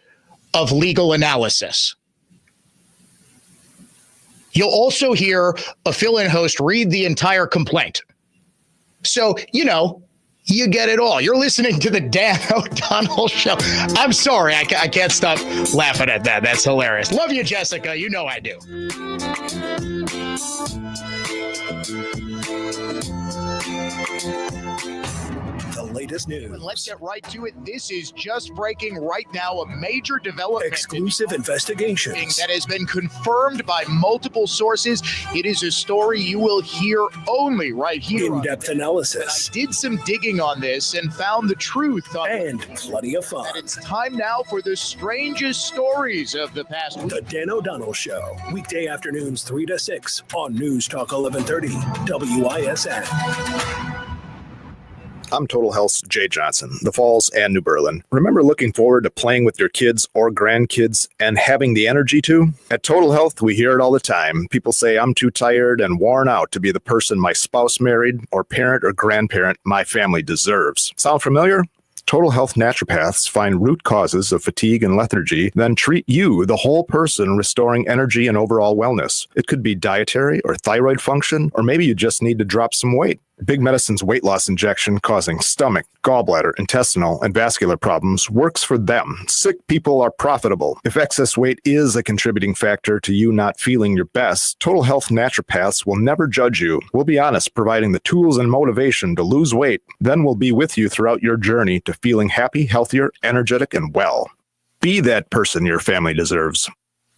of legal analysis. You'll also hear a fill-in host read the entire complaint. So, you get it all. You're listening to the Dan O'Donnell Show. I'm sorry. I can't stop laughing at that. That's hilarious. Love you, Jessica. You know I do.
The latest news.
And let's get right to it. This is just breaking right now, a major development.
Exclusive investigations.
That has been confirmed by multiple sources. It is a story you will hear only right here.
In-depth analysis.
I did some digging on this and found the truth.
And plenty of fun.
And it's time now for the strangest stories of the past week.
The Dan O'Donnell Show. Weekday afternoons 3 to 6 on News Talk 1130 WISN.
I'm Total Health's Jay Johnson, the Falls and New Berlin. Remember looking forward to playing with your kids or grandkids and having the energy to? At Total Health, we hear it all the time. People say I'm too tired and worn out to be the person my spouse married or parent or grandparent my family deserves. Sound familiar? Total Health naturopaths find root causes of fatigue and lethargy, then treat you, the whole person, restoring energy and overall wellness. It could be dietary or thyroid function, or maybe you just need to drop some weight. Big Medicine's weight loss injection causing stomach, gallbladder, intestinal, and vascular problems works for them. Sick people are profitable. If excess weight is a contributing factor to you not feeling your best, Total Health naturopaths will never judge you. We'll be honest, providing the tools and motivation to lose weight. Then we'll be with you throughout your journey to feeling happy, healthier, energetic, and well. Be that person your family deserves.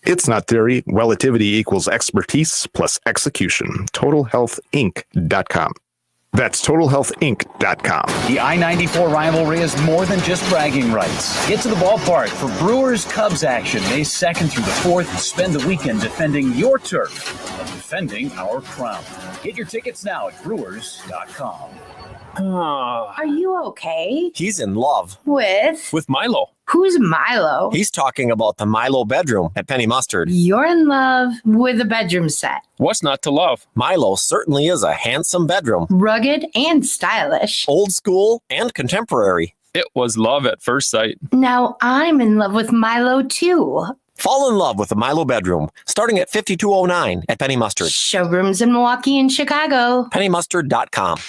It's not theory. Relativity equals expertise plus execution. TotalHealthInc.com. That's TotalHealthInc.com.
The I-94 rivalry is more than just bragging rights. Get to the ballpark for Brewers-Cubs action May 2nd through the 4th. Spend the weekend defending your turf and defending our crown. Get your tickets now at Brewers.com.
Are you okay?
He's in love.
With
Milo.
Who's Milo?
He's talking about the Milo bedroom at Penny Mustard.
You're in love with a bedroom set.
What's not to love? Milo certainly is a handsome bedroom.
Rugged and stylish.
Old school and contemporary. It was love at first sight.
Now I'm in love with Milo too.
Fall in love with the Milo bedroom, starting at $52.09 at Penny Mustard.
Showrooms in Milwaukee and Chicago.
PennyMustard.com.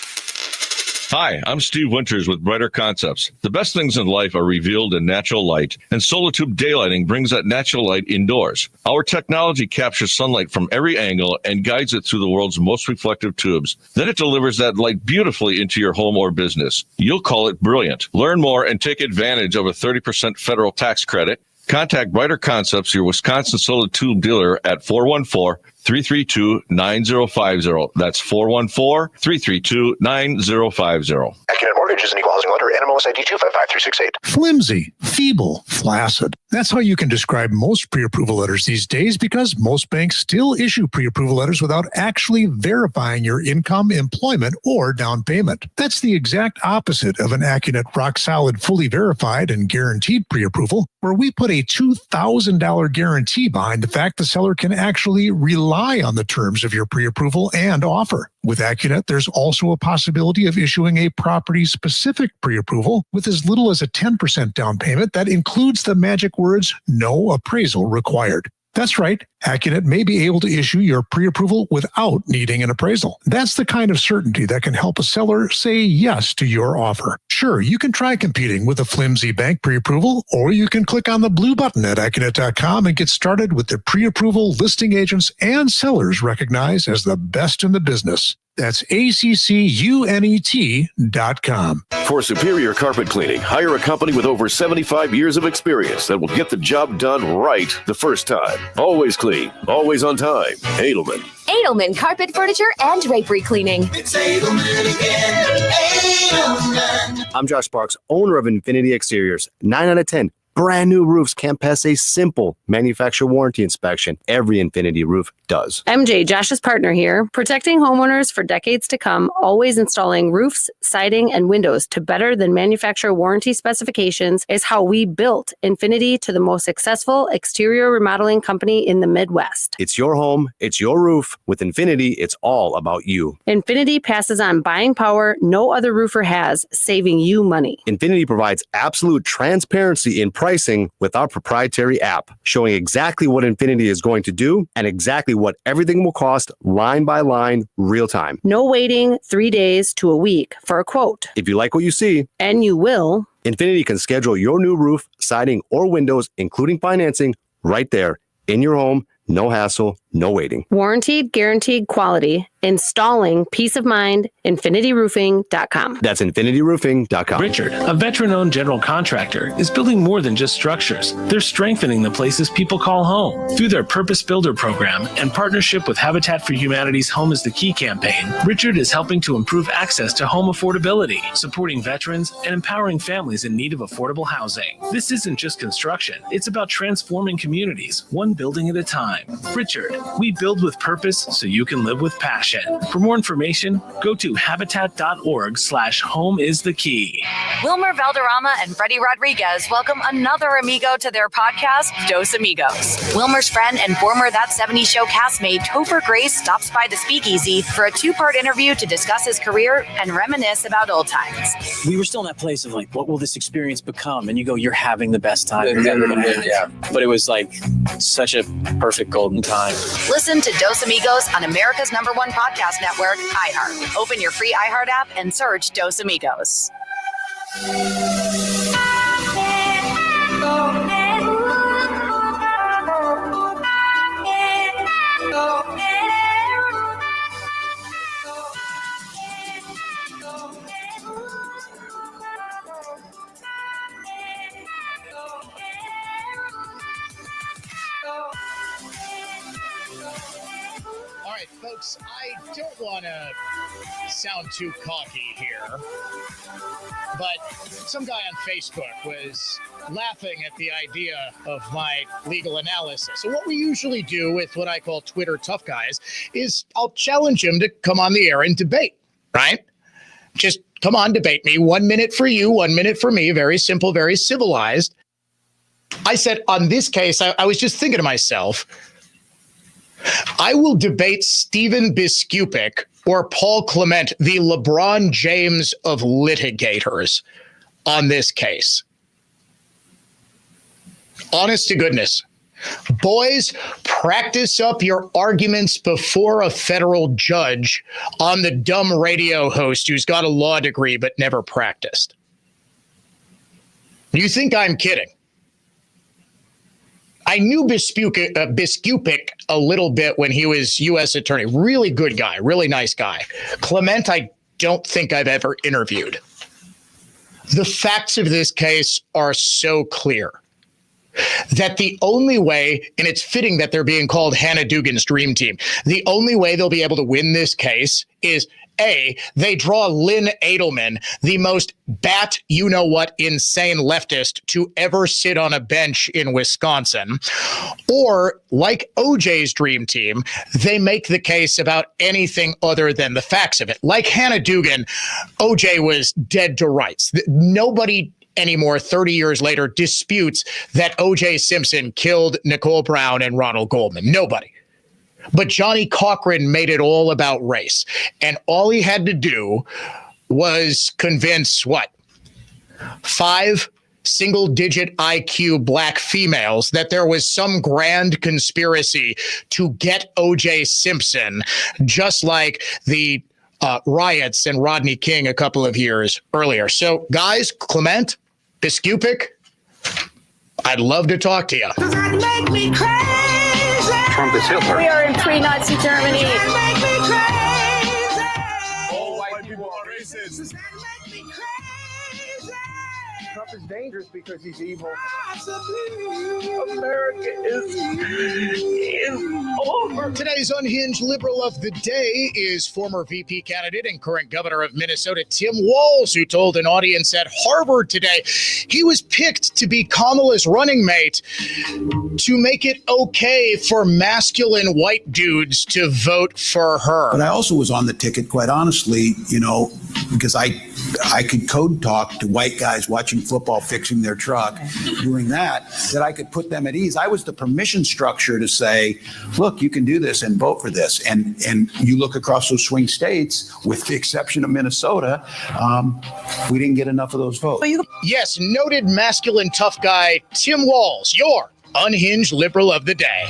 Hi, I'm Steve Winters with Brighter Concepts. The best things in life are revealed in natural light, and Solitube daylighting brings that natural light indoors. Our technology captures sunlight from every angle and guides it through the world's most reflective tubes. Then it delivers that light beautifully into your home or business. You'll call it brilliant. Learn more and take advantage of a 30% federal tax credit. Contact Brighter Concepts, your Wisconsin Solitube dealer, at 414-332-9050. That's 414-332-9050.
Accurate Mortgage is an equal housing lender. NMLS ID 255368.
Flimsy, feeble, flaccid. That's how you can describe most pre-approval letters these days, because most banks still issue pre-approval letters without actually verifying your income, employment, or down payment. That's the exact opposite of an Accunet rock-solid, fully verified and guaranteed pre-approval, where we put a $2,000 guarantee behind the fact the seller can actually rely on the terms of your pre-approval and offer. With Accunet, there's also a possibility of issuing a property-specific pre-approval with as little as a 10% down payment that includes the magic words, "no appraisal required." That's right, Accunet may be able to issue your pre-approval without needing an appraisal. That's the kind of certainty that can help a seller say yes to your offer. Sure, you can try competing with a flimsy bank pre-approval, or you can click on the blue button at Accunet.com and get started with the pre-approval listing agents and sellers recognized as the best in the business. That's ACCUNET.com.
For superior carpet cleaning, hire a company with over 75 years of experience that will get the job done right the first time. Always clean, always on time. Edelman.
Edelman Carpet, Furniture, and Drapery Cleaning.
It's Edelman again. Edelman.
I'm Josh Sparks, owner of Infinity Exteriors. 9 out of 10. Brand new roofs can't pass a simple manufacturer warranty inspection. Every Infinity roof does.
MJ, Josh's partner here, protecting homeowners for decades to come, always installing roofs, siding, and windows to better than manufacturer warranty specifications is how we built Infinity to the most successful exterior remodeling company in the Midwest.
It's your home, it's your roof. With Infinity, it's all about you.
Infinity passes on buying power no other roofer has, saving you money.
Infinity provides absolute transparency in pricing with our proprietary app, showing exactly what Infinity is going to do and exactly what everything will cost line by line, real time.
No waiting 3 days to a week for a quote.
If you like what you see,
and you will,
Infinity can schedule your new roof, siding, or windows, including financing, right there in your home. No hassle, no waiting.
Warranted, guaranteed quality Installing peace of mind, infinityroofing.com.
That's infinityroofing.com.
Richard, a veteran-owned general contractor, is building more than just structures. They're strengthening the places people call home. Through their Purpose Builder program and partnership with Habitat for Humanity's Home is the Key campaign, Richard is helping to improve access to home affordability, supporting veterans, and empowering families in need of affordable housing. This isn't just construction. It's about transforming communities, one building at a time. Richard, we build with purpose so you can live with passion. For more information, go to habitat.org/home is the key.
Wilmer Valderrama and Freddie Rodriguez welcome another amigo to their podcast, Dos Amigos. Wilmer's friend and former That 70s Show castmate Topher Grace stops by the Speakeasy for a 2-part interview to discuss his career and reminisce about old times.
We were still in that place of like, what will this experience become? And you go, you're having the best time.
Yeah.
But it was like such a perfect golden time.
Listen to Dos Amigos on America's #1 podcast network, iHeart. Open your free iHeart app and search Dos Amigos.
All right, folks, I don't want to sound too cocky here, but some guy on Facebook was laughing at the idea of my legal analysis. So what we usually do with what I call Twitter tough guys is I'll challenge him to come on the air and debate, right? Just come on, debate me. 1 minute for you, 1 minute for me. Very simple, very civilized. I said, on this case, I was just thinking to myself, I will debate Stephen Biskupik or Paul Clement, the LeBron James of litigators, on this case. Honest to goodness. Boys, practice up your arguments before a federal judge on the dumb radio host who's got a law degree but never practiced. You think I'm kidding? I knew Biskupik a little bit when he was U.S. attorney. Really good guy, really nice guy. Clement, I don't think I've ever interviewed. The facts of this case are so clear that the only way, and it's fitting that they're being called Hannah Dugan's dream team, the only way they'll be able to win this case is A, they draw Lynn Edelman, the most bat-you-know-what insane leftist to ever sit on a bench in Wisconsin, or, like OJ's dream team, they make the case about anything other than the facts of it. Like Hannah Dugan, OJ was dead to rights. Nobody anymore, 30 years later, disputes that O.J. Simpson killed Nicole Brown and Ronald Goldman. Nobody. But Johnny Cochran made it all about race. And all he had to do was convince, 5 single-digit IQ black females that there was some grand conspiracy to get O.J. Simpson, just like the riots and Rodney King a couple of years earlier. So, guys, Clement, Biskupik, I'd love to talk to you.
Make me crazy.
Trump is Hitler.
We are in pre-Nazi Germany. Make me crazy.
All white people are racist.
Trump is dangerous because he's evil.
America is over. Today's unhinged liberal of the day is former VP candidate and current governor of Minnesota, Tim Walz, who told an audience at Harvard today he was picked to be Kamala's running mate to make it okay for masculine white dudes to vote for her.
But I also was on the ticket, quite honestly, because I could code talk to white guys watching football, fixing their truck, doing that I could put them at ease. I was the permission structure to say, look, you can do this and vote for this. And you look across those swing states, with the exception of Minnesota, we didn't get enough of those votes.
Yes, noted masculine tough guy, Tim Walz, your unhinged liberal of the day.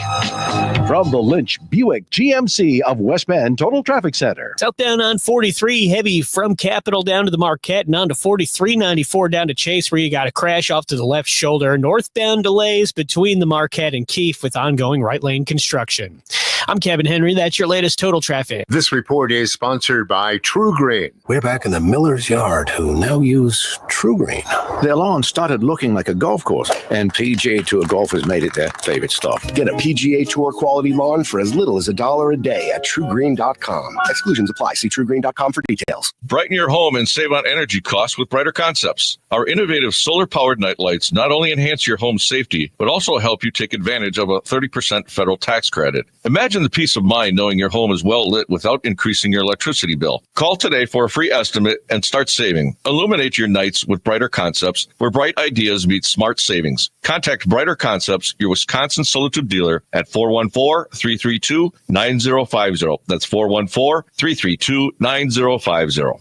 From the Lynch Buick GMC of West Bend Total Traffic Center.
Southbound on 43, heavy from Capitol down to the Marquette and on to 4394 down to Chase, where you got a crash off to the left shoulder. Northbound delays between the Marquette and Keefe with ongoing right lane construction. I'm Kevin Henry. That's your latest total traffic.
This report is sponsored by True Green.
We're back in the miller's yard, who now use True Green.
Their lawn started looking like a golf course, and PGA Tour golfers made it their favorite stuff.
Get a PGA Tour quality lawn for as little as $1 a day at TrueGreen.com. Exclusions apply. See TrueGreen.com for details.
Brighten your home and save on energy costs with Brighter Concepts. Our innovative solar-powered night lights not only enhance your home's safety, but also help you take advantage of a 30% federal tax credit. Imagine the peace of mind knowing your home is well lit without increasing your electricity bill. Call today for a free estimate and start saving. Illuminate your nights with Brighter Concepts, where bright ideas meet smart savings. Contact Brighter Concepts, your Wisconsin solar tube dealer, at 414-332-9050. That's 414-332-9050.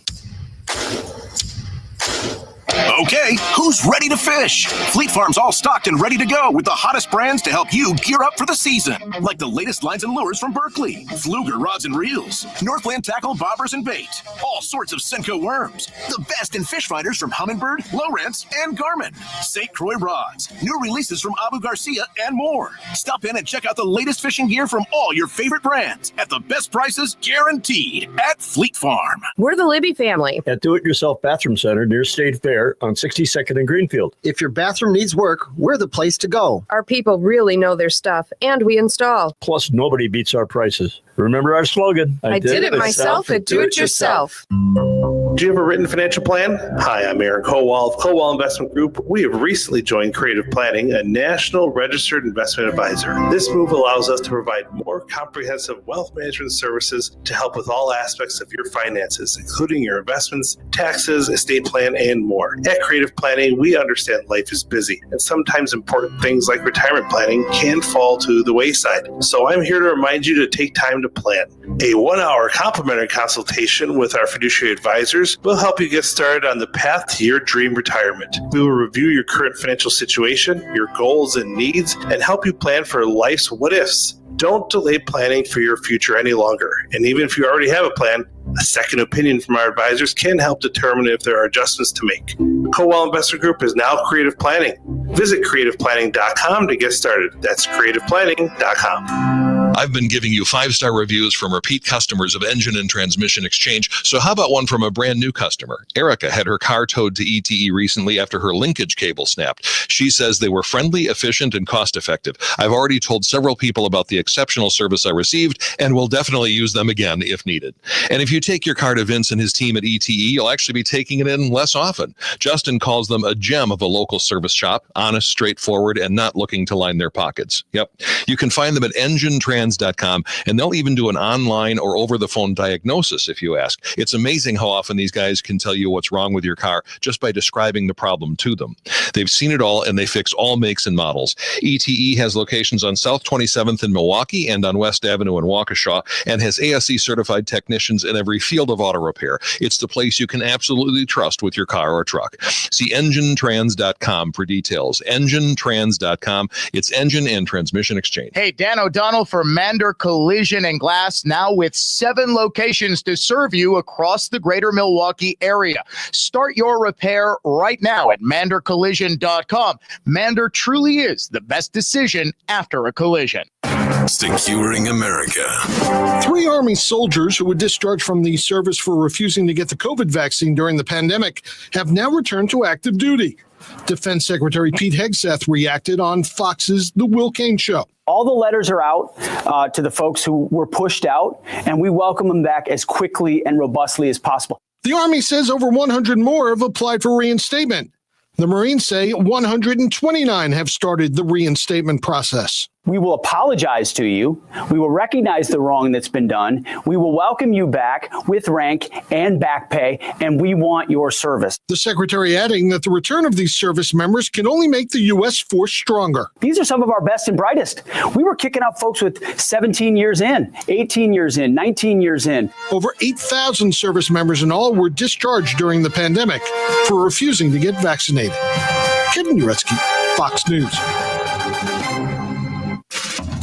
Okay, who's ready to fish? Fleet Farm's all stocked and ready to go with the hottest brands to help you gear up for the season. Like the latest lines and lures from Berkley, Fluger rods and reels, Northland tackle, bobbers, and bait, all sorts of Senko worms, the best in fish finders from Humminbird, Lowrance, and Garmin, St. Croix rods, new releases from Abu Garcia, and more. Stop in and check out the latest fishing gear from all your favorite brands at the best prices guaranteed at Fleet Farm.
We're the Libby family
at Do-It-Yourself Bathroom Center near State Fair on 62nd and Greenfield.
If your bathroom needs work, we're the place to go.
Our people really know their stuff, and we install.
Plus, nobody beats our prices. Remember our slogan,
I did it myself at Do-It-Yourself.
Do you have a written financial plan? Hi, I'm Aaron Kowal of Kowal Investment Group. We have recently joined Creative Planning, a national registered investment advisor. This move allows us to provide more comprehensive wealth management services to help with all aspects of your finances, including your investments, taxes, estate plan, and more. At Creative Planning, we understand life is busy, and sometimes important things like retirement planning can fall to the wayside. So I'm here to remind you to take time to plan. A 1-hour complimentary consultation with our fiduciary advisors will help you get started on the path to your dream retirement. We will review your current financial situation, your goals and needs, and help you plan for life's what-ifs. Don't delay planning for your future any longer. And even if you already have a plan, a second opinion from our advisors can help determine if there are adjustments to make. Kowal Investment Group is now Creative Planning. Visit creativeplanning.com to get started. That's creativeplanning.com.
I've been giving you 5-star reviews from repeat customers of Engine and Transmission Exchange, so how about one from a brand new customer? Erica had her car towed to ETE recently after her linkage cable snapped. She says they were friendly, efficient, and cost-effective. I've already told several people about the exceptional service I received and will definitely use them again if needed. And if you take your car to Vince and his team at ETE, you'll actually be taking it in less often. Justin calls them a gem of a local service shop, honest, straightforward, and not looking to line their pockets. Yep. You can find them at EngineTrans.com, and they'll even do an online or over-the-phone diagnosis if you ask. It's amazing how often these guys can tell you what's wrong with your car just by describing the problem to them. They've seen it all, and they fix all makes and models. ETE has locations on South 27th in Milwaukee and on West Avenue in Waukesha, and has ASE-certified technicians in every field of auto repair. It's the place you can absolutely trust with your car or truck. See EngineTrans.com for details. EngineTrans.com. It's Engine and Transmission Exchange.
Hey, Dan O'Donnell for Mander Collision and Glass, now with 7 locations to serve you across the greater Milwaukee area. Start your repair right now at mandercollision.com. Mander truly is the best decision after a collision.
Securing America.
3 Army soldiers who were discharged from the service for refusing to get the COVID vaccine during the pandemic have now returned to active duty. Defense Secretary Pete Hegseth reacted on Fox's The Will Cain Show.
All the letters are out to the folks who were pushed out, and we welcome them back as quickly and robustly as possible.
The Army says over 100 more have applied for reinstatement. The Marines say 129 have started the reinstatement process.
We will apologize to you. We will recognize the wrong that's been done. We will welcome you back with rank and back pay, and we want your service.
The Secretary adding that the return of these service members can only make the U.S. force stronger.
These are some of our best and brightest. We were kicking out folks with 17 years in, 18 years in, 19 years in.
Over 8,000 service members in all were discharged during the pandemic for refusing to get vaccinated. Kevin Uretsky, Fox News.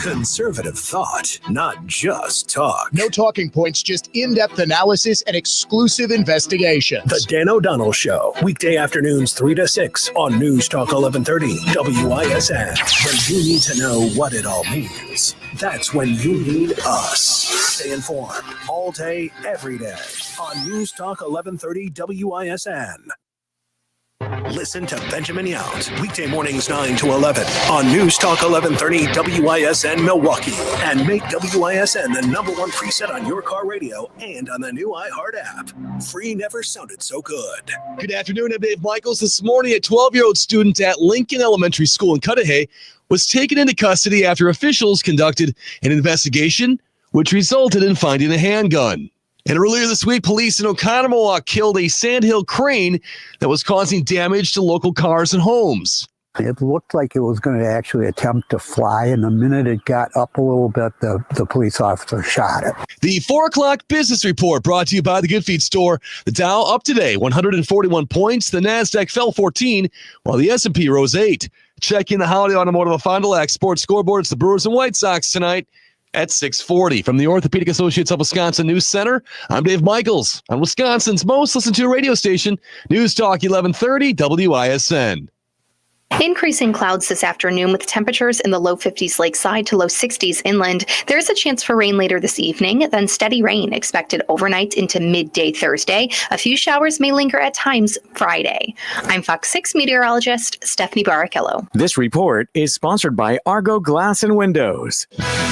Conservative thought, not just talk.
No talking points, just in-depth analysis and exclusive investigations.
The Dan O'Donnell Show, weekday afternoons 3 to 6 on News Talk 1130 WISN. When you need to know what it all means, that's when you need us. Stay informed all day, every day on News Talk 1130 WISN. Listen to Benjamin Yount, weekday mornings 9 to 11 on News Talk 1130 WISN Milwaukee. And make WISN the #1 preset on your car radio and on the new iHeart app. Free never sounded so good.
Good afternoon, I'm Dave Michaels. This morning, a 12-year-old student at Lincoln Elementary School in Cudahy was taken into custody after officials conducted an investigation, which resulted in finding a handgun. And earlier this week, police in Oconomowoc killed a sandhill crane that was causing damage to local cars and homes.
It looked like it was going to actually attempt to fly, and the minute it got up a little bit, the police officer shot it.
The 4 o'clock business report brought to you by the Good Feet store. The Dow up today, 141 points. The NASDAQ fell 14, while the S&P rose 8. Checking the Holiday Automotive of Fond du Lac Sports Scoreboard. It's the Brewers and White Sox tonight at 6:40. From the Orthopedic Associates of Wisconsin News Center, I'm Dave Michaels on Wisconsin's most listened to radio station, News Talk 1130 WISN.
Increasing clouds this afternoon with temperatures in the low 50s lakeside to low 60s inland. There is a chance for rain later this evening, then steady rain expected overnight into midday Thursday. A few showers may linger at times Friday. I'm Fox 6 meteorologist Stephanie Barrichello.
This report is sponsored by Argo Glass and Windows.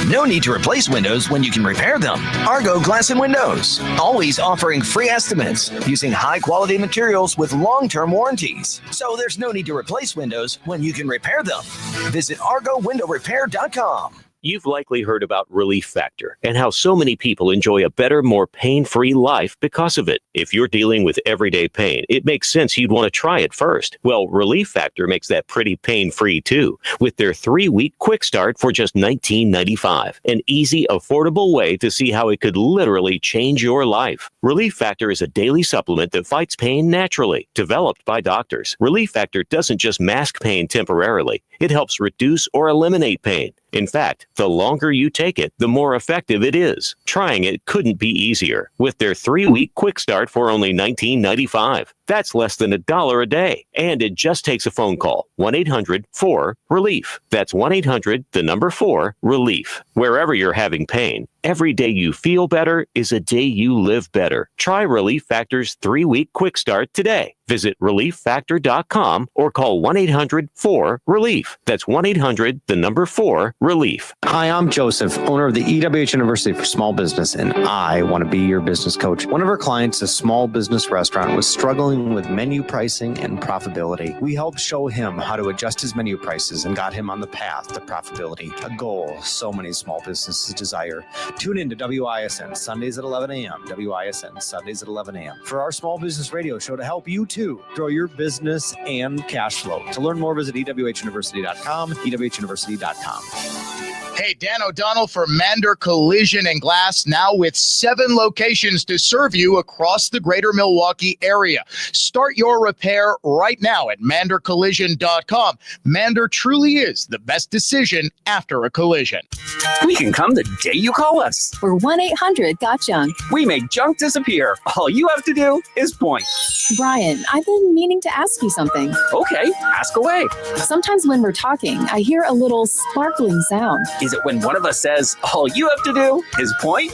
No need to replace windows when you can repair them. Argo Glass and Windows, always offering free estimates using high-quality materials with long-term warranties. So there's no need to replace windows when you can repair them. Visit ArgoWindowRepair.com.
You've likely heard about Relief Factor and how so many people enjoy a better, more pain-free life because of it. If you're dealing with everyday pain, it makes sense you'd want to try it first. Well, Relief Factor makes that pretty pain-free too, with their 3-week quick start for just $19.95. An easy, affordable way to see how it could literally change your life. Relief Factor is a daily supplement that fights pain naturally, developed by doctors. Relief Factor doesn't just mask pain temporarily. It helps reduce or eliminate pain. In fact, the longer you take it, the more effective it is. Trying it couldn't be easier with their 3-week quick start for only $19.95. That's less than $1 a day. And it just takes a phone call. 1-800-4-RELIEF. That's 1-800-4-RELIEF. Wherever you're having pain, every day you feel better is a day you live better. Try Relief Factor's 3-week quick start today. Visit ReliefFactor.com or call 1-800-4-RELIEF. That's 1-800-4-RELIEF.
Hi, I'm Joseph, owner of the EWH University for Small Business, and I want to be your business coach. One of our clients, a small business restaurant, was struggling with menu pricing and profitability. We helped show him how to adjust his menu prices and got him on the path to profitability, a goal so many small businesses desire. Tune in to WISN Sundays at 11 a.m., WISN Sundays at 11 a.m. for our small business radio show to help you too grow your business and cash flow. To learn more, visit EWHUniversity.com, EWHUniversity.com.
Hey, Dan O'Donnell for Mander Collision and Glass, now with 7 locations to serve you across the greater Milwaukee area. Start your repair right now at mandercollision.com. Mander truly is the best decision after a collision.
We can come the day you call us.
We're 1-800-GOT-JUNK.
We make junk disappear. All you have to do is point.
Brian, I've been meaning to ask you something.
Okay, ask away.
Sometimes when we're talking, I hear a little sparkling sound.
Is it when one of us says, all you have to do is point?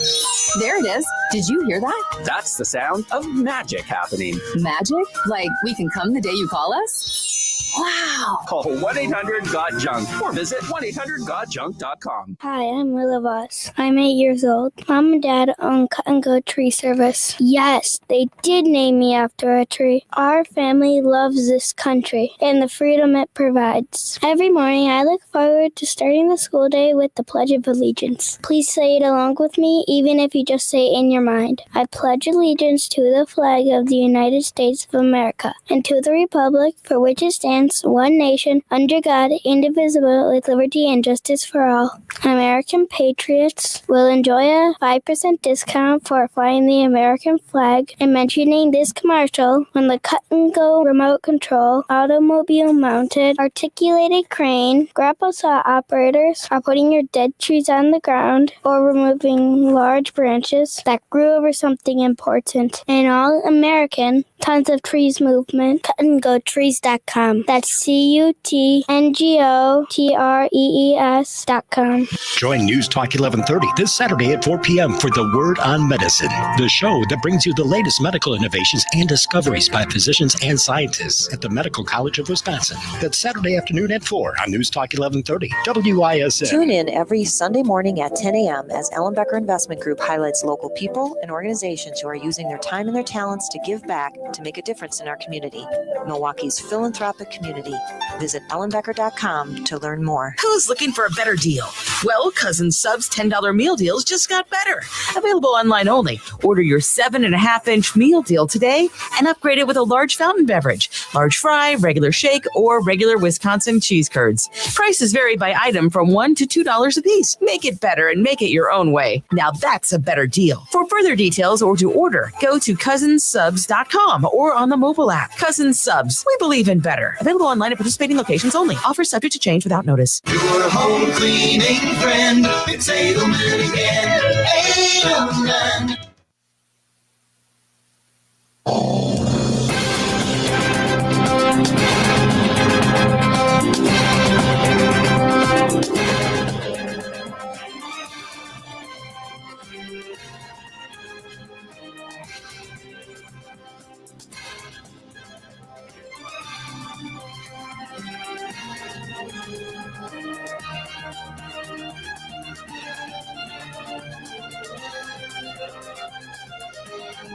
There it is. Did you hear that?
That's the sound of magic happening.
Magic? Like we can come the day you call us? Wow.
Call 1-800-GOT-JUNK or visit 1-800-GOT-JUNK.com.
Hi, I'm Willa Voss. I'm 8 years old. Mom and Dad own Cut and Go Tree Service. Yes, they did name me after a tree. Our family loves this country and the freedom it provides. Every morning, I look forward to starting the school day with the Pledge of Allegiance. Please say it along with me, even if you just say it in your mind. I pledge allegiance to the flag of the United States of America and to the republic for which it stands, stands one nation, under God, indivisible, with liberty and justice for all. American patriots will enjoy a 5% discount for flying the American flag and mentioning this commercial when the cut-and-go remote control, automobile-mounted, articulated crane, grapple saw operators are putting your dead trees on the ground or removing large branches that grew over something important. An all-American, tons of trees movement, cutandgotrees.com. That's CUTNGOTREES.com.
Join News Talk 1130 this Saturday at 4 p.m. for The Word on Medicine, the show that brings you the latest medical innovations and discoveries by physicians and scientists at the Medical College of Wisconsin. That's Saturday afternoon at 4 on News Talk 1130, WISN.
Tune in every Sunday morning at 10 a.m. as Ellen Becker Investment Group highlights local people and organizations who are using their time and their talents to give back to make a difference in our community. Milwaukee's philanthropic community. Visit ellenbecker.com to learn more.
Who's looking for a better deal? Well, Cousin Sub's $10 meal deals just got better. Available online only. Order your 7.5-inch meal deal today and upgrade it with a large fountain beverage, large fry, regular shake, or regular Wisconsin cheese curds. Prices vary by item from $1 to $2 a piece. Make it better and make it your own way. Now that's a better deal. For further details or to order, go to cousinsubs.com or on the mobile app. Cousin Subs. We believe in better. Available online at participating locations only. Offer subject to change without notice.
Your home cleaning friend. It's Edelman again. Edelman.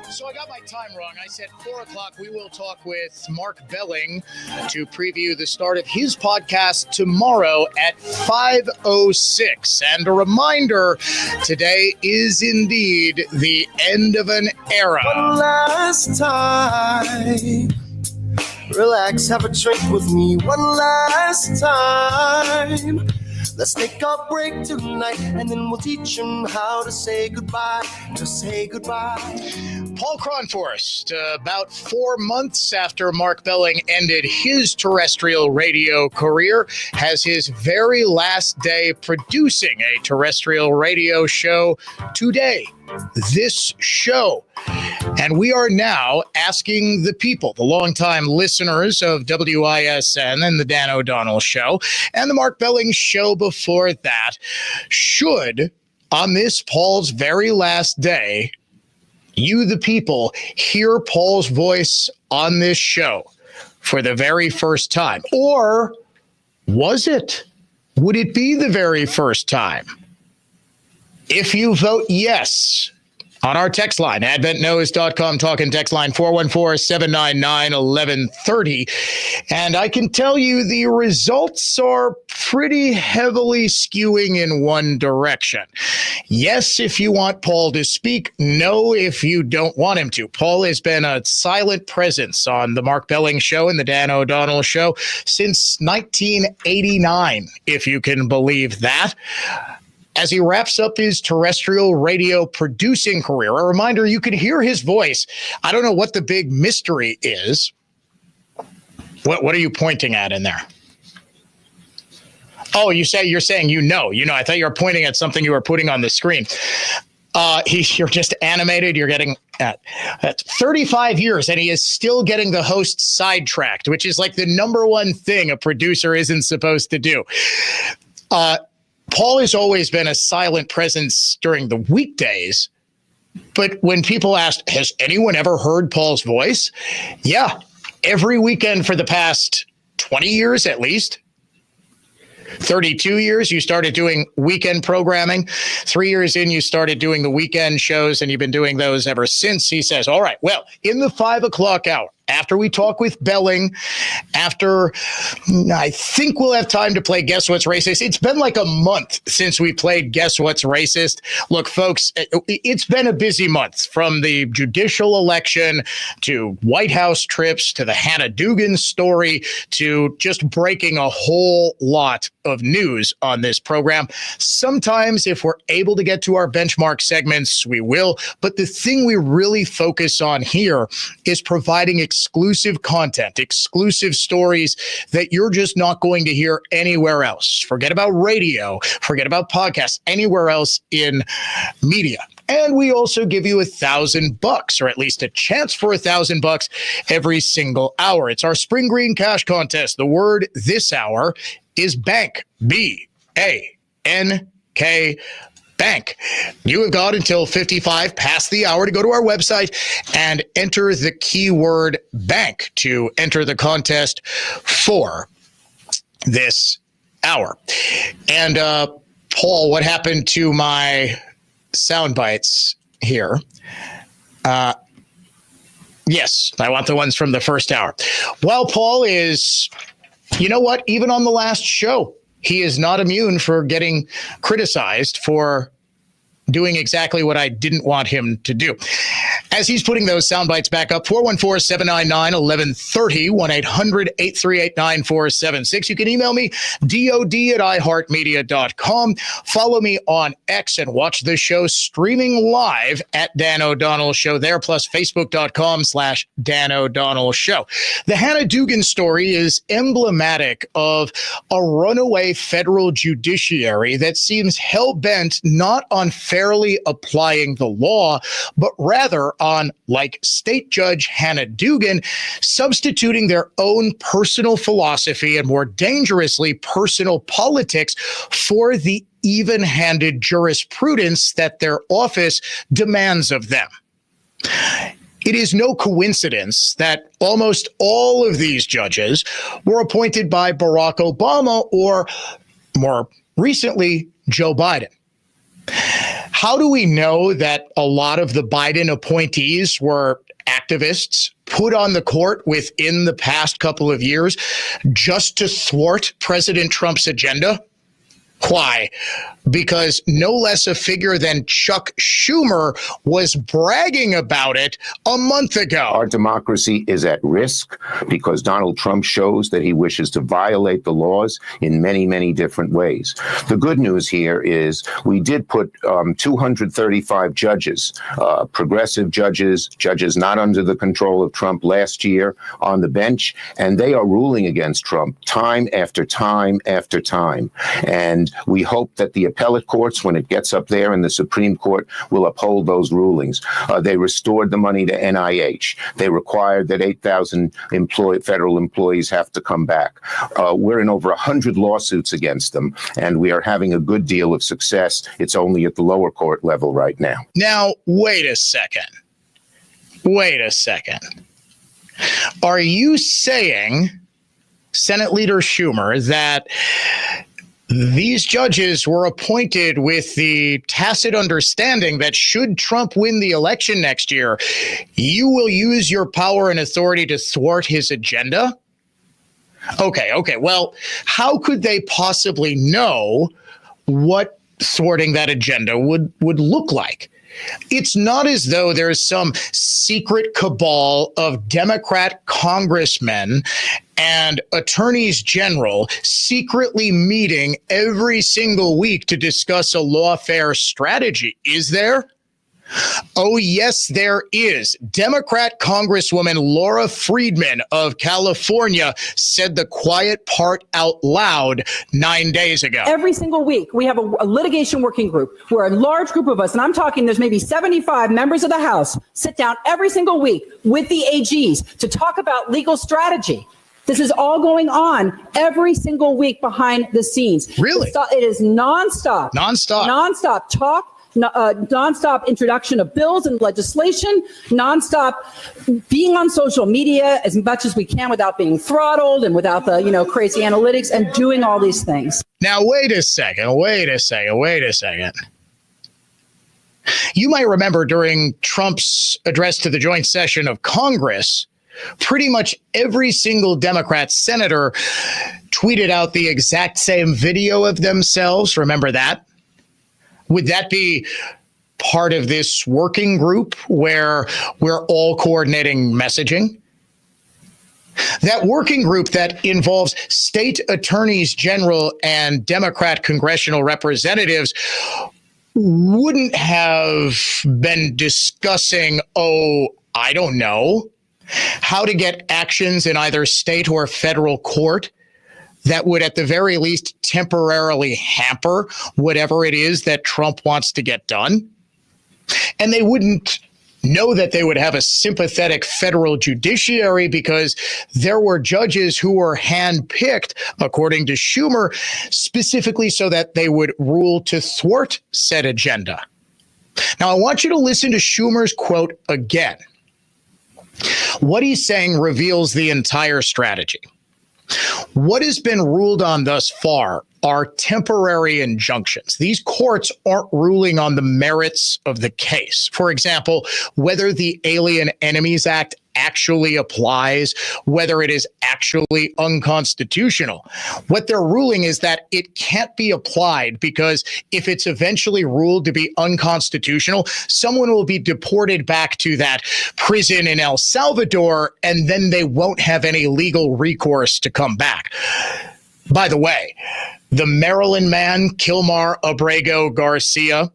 So I got my time wrong. I said 4 o'clock. We will talk with Mark Belling to preview the start of his podcast tomorrow at 5:06. And a reminder, today is indeed the end of an era.
One last time. Relax, have a drink with me. One last time. Let's take a break tonight, and then we'll teach them how to say goodbye. Just say goodbye.
Paul Kronforst, about 4 months after Mark Belling ended his terrestrial radio career, has his very last day producing a terrestrial radio show today. This show. And we are now asking the people, the longtime listeners of WISN and the Dan O'Donnell Show and the Mark Belling Show before that, should, on this Paul's very last day, you, the people, hear Paul's voice on this show for the very first time? Or was it? Would it be the very first time? If you vote yes on our text line, adventknows.com, talking text line 414-799-1130. And I can tell you the results are pretty heavily skewing in one direction. Yes, if you want Paul to speak. No, if you don't want him to. Paul has been a silent presence on the Mark Belling Show and the Dan O'Donnell Show since 1989, if you can believe that. As he wraps up his terrestrial radio producing career, a reminder, you can hear his voice. I don't know what the big mystery is. What are you pointing at in there? Oh, you're saying you know. I thought you were pointing at something you were putting on the screen. You're just animated. You're getting at 35 years, and he is still getting the host sidetracked, which is like the number one thing a producer isn't supposed to do. Paul has always been a silent presence during the weekdays, but when people asked, has anyone ever heard Paul's voice? Yeah, every weekend for the past 20 years at least. 32 years, you started doing weekend programming. 3 years in, you started doing the weekend shows, and you've been doing those ever since. He says, all right, well, in the 5 o'clock hour, after we talk with Belling, after I think we'll have time to play Guess What's Racist. It's been like a month since we played Guess What's Racist. Look, folks, it's been a busy month, from the judicial election to White House trips to the Hannah Dugan story to just breaking a whole lot of news on this program. Sometimes if we're able to get to our benchmark segments, we will. But the thing we really focus on here is providing exclusive content, exclusive stories that you're just not going to hear anywhere else. Forget about radio, forget about podcasts, anywhere else in media. And we also give you $1,000, or at least a chance for $1,000 every single hour. It's our Spring Green Cash Contest. The word this hour is bank, B-A-N-K, bank. You have got until 55 past the hour to go to our website and enter the keyword bank to enter the contest for this hour. And Paul, what happened to my sound bites here? Yes, I want the ones from the first hour. Well, Paul is, you know what? Even on the last show, he is not immune for getting criticized for doing exactly what I didn't want him to do. As he's putting those sound bites back up, 414-799-1130, 1-800-838-9476. You can email me, dod@iheartmedia.com. Follow me on X and watch the show streaming live at Dan O'Donnell Show there, plus facebook.com/Dan O'Donnell Show. The Hannah Dugan story is emblematic of a runaway federal judiciary that seems hell-bent not on fairly applying the law, but rather on, like State Judge Hannah Dugan, substituting their own personal philosophy and, more dangerously, personal politics for the even-handed jurisprudence that their office demands of them. It is no coincidence that almost all of these judges were appointed by Barack Obama or, more recently, Joe Biden. How do we know that a lot of the Biden appointees were activists put on the court within the past couple of years just to thwart President Trump's agenda? Why? Because no less a figure than Chuck Schumer was bragging about it a month ago.
Our democracy is at risk because Donald Trump shows that he wishes to violate the laws in many, many different ways. The good news here is we did put 235 judges, progressive judges, judges not under the control of Trump last year on the bench, and they are ruling against Trump time after time after time. And we hope that the appellate courts, when it gets up there, and the Supreme Court will uphold those rulings. They restored the money to NIH. They required that 8,000 federal employees have to come back. We're in over 100 lawsuits against them, and we are having a good deal of success. It's only at the lower court level right now.
Now, wait a second. Are you saying, Senate Leader Schumer, that these judges were appointed with the tacit understanding that should Trump win the election next year, you will use your power and authority to thwart his agenda? Okay. Well, how could they possibly know what thwarting that agenda would look like? It's not as though there's some secret cabal of Democrat congressmen and attorneys general secretly meeting every single week to discuss a lawfare strategy, is there? Oh, yes, there is. Democrat Congresswoman Laura Friedman of California said the quiet part out loud 9 days ago.
Every single week, we have a litigation working group where a large group of us, and I'm talking there's maybe 75 members of the House, sit down every single week with the AGs to talk about legal strategy. This is all going on every single week behind the scenes.
Really?
It is nonstop.
Nonstop
talk. Nonstop introduction of bills and legislation, nonstop being on social media as much as we can without being throttled and without the, crazy analytics, and doing all these things.
Now, wait a second. You might remember during Trump's address to the joint session of Congress pretty much every single Democrat senator tweeted out the exact same video of themselves. Remember that? Would that be part of this working group where we're all coordinating messaging? That working group that involves state attorneys general and Democrat congressional representatives wouldn't have been discussing, I don't know, how to get actions in either state or federal court that would at the very least temporarily hamper whatever it is that Trump wants to get done. And they wouldn't know that they would have a sympathetic federal judiciary because there were judges who were handpicked, according to Schumer, specifically so that they would rule to thwart said agenda. Now, I want you to listen to Schumer's quote again. What he's saying reveals the entire strategy. What has been ruled on thus far are temporary injunctions. These courts aren't ruling on the merits of the case. For example, whether the Alien Enemies Act actually applies, whether it is actually unconstitutional. What they're ruling is that it can't be applied because if it's eventually ruled to be unconstitutional, someone will be deported back to that prison in El Salvador, and then they won't have any legal recourse to come back. By the way, the Maryland man, Kilmar Abrego Garcia,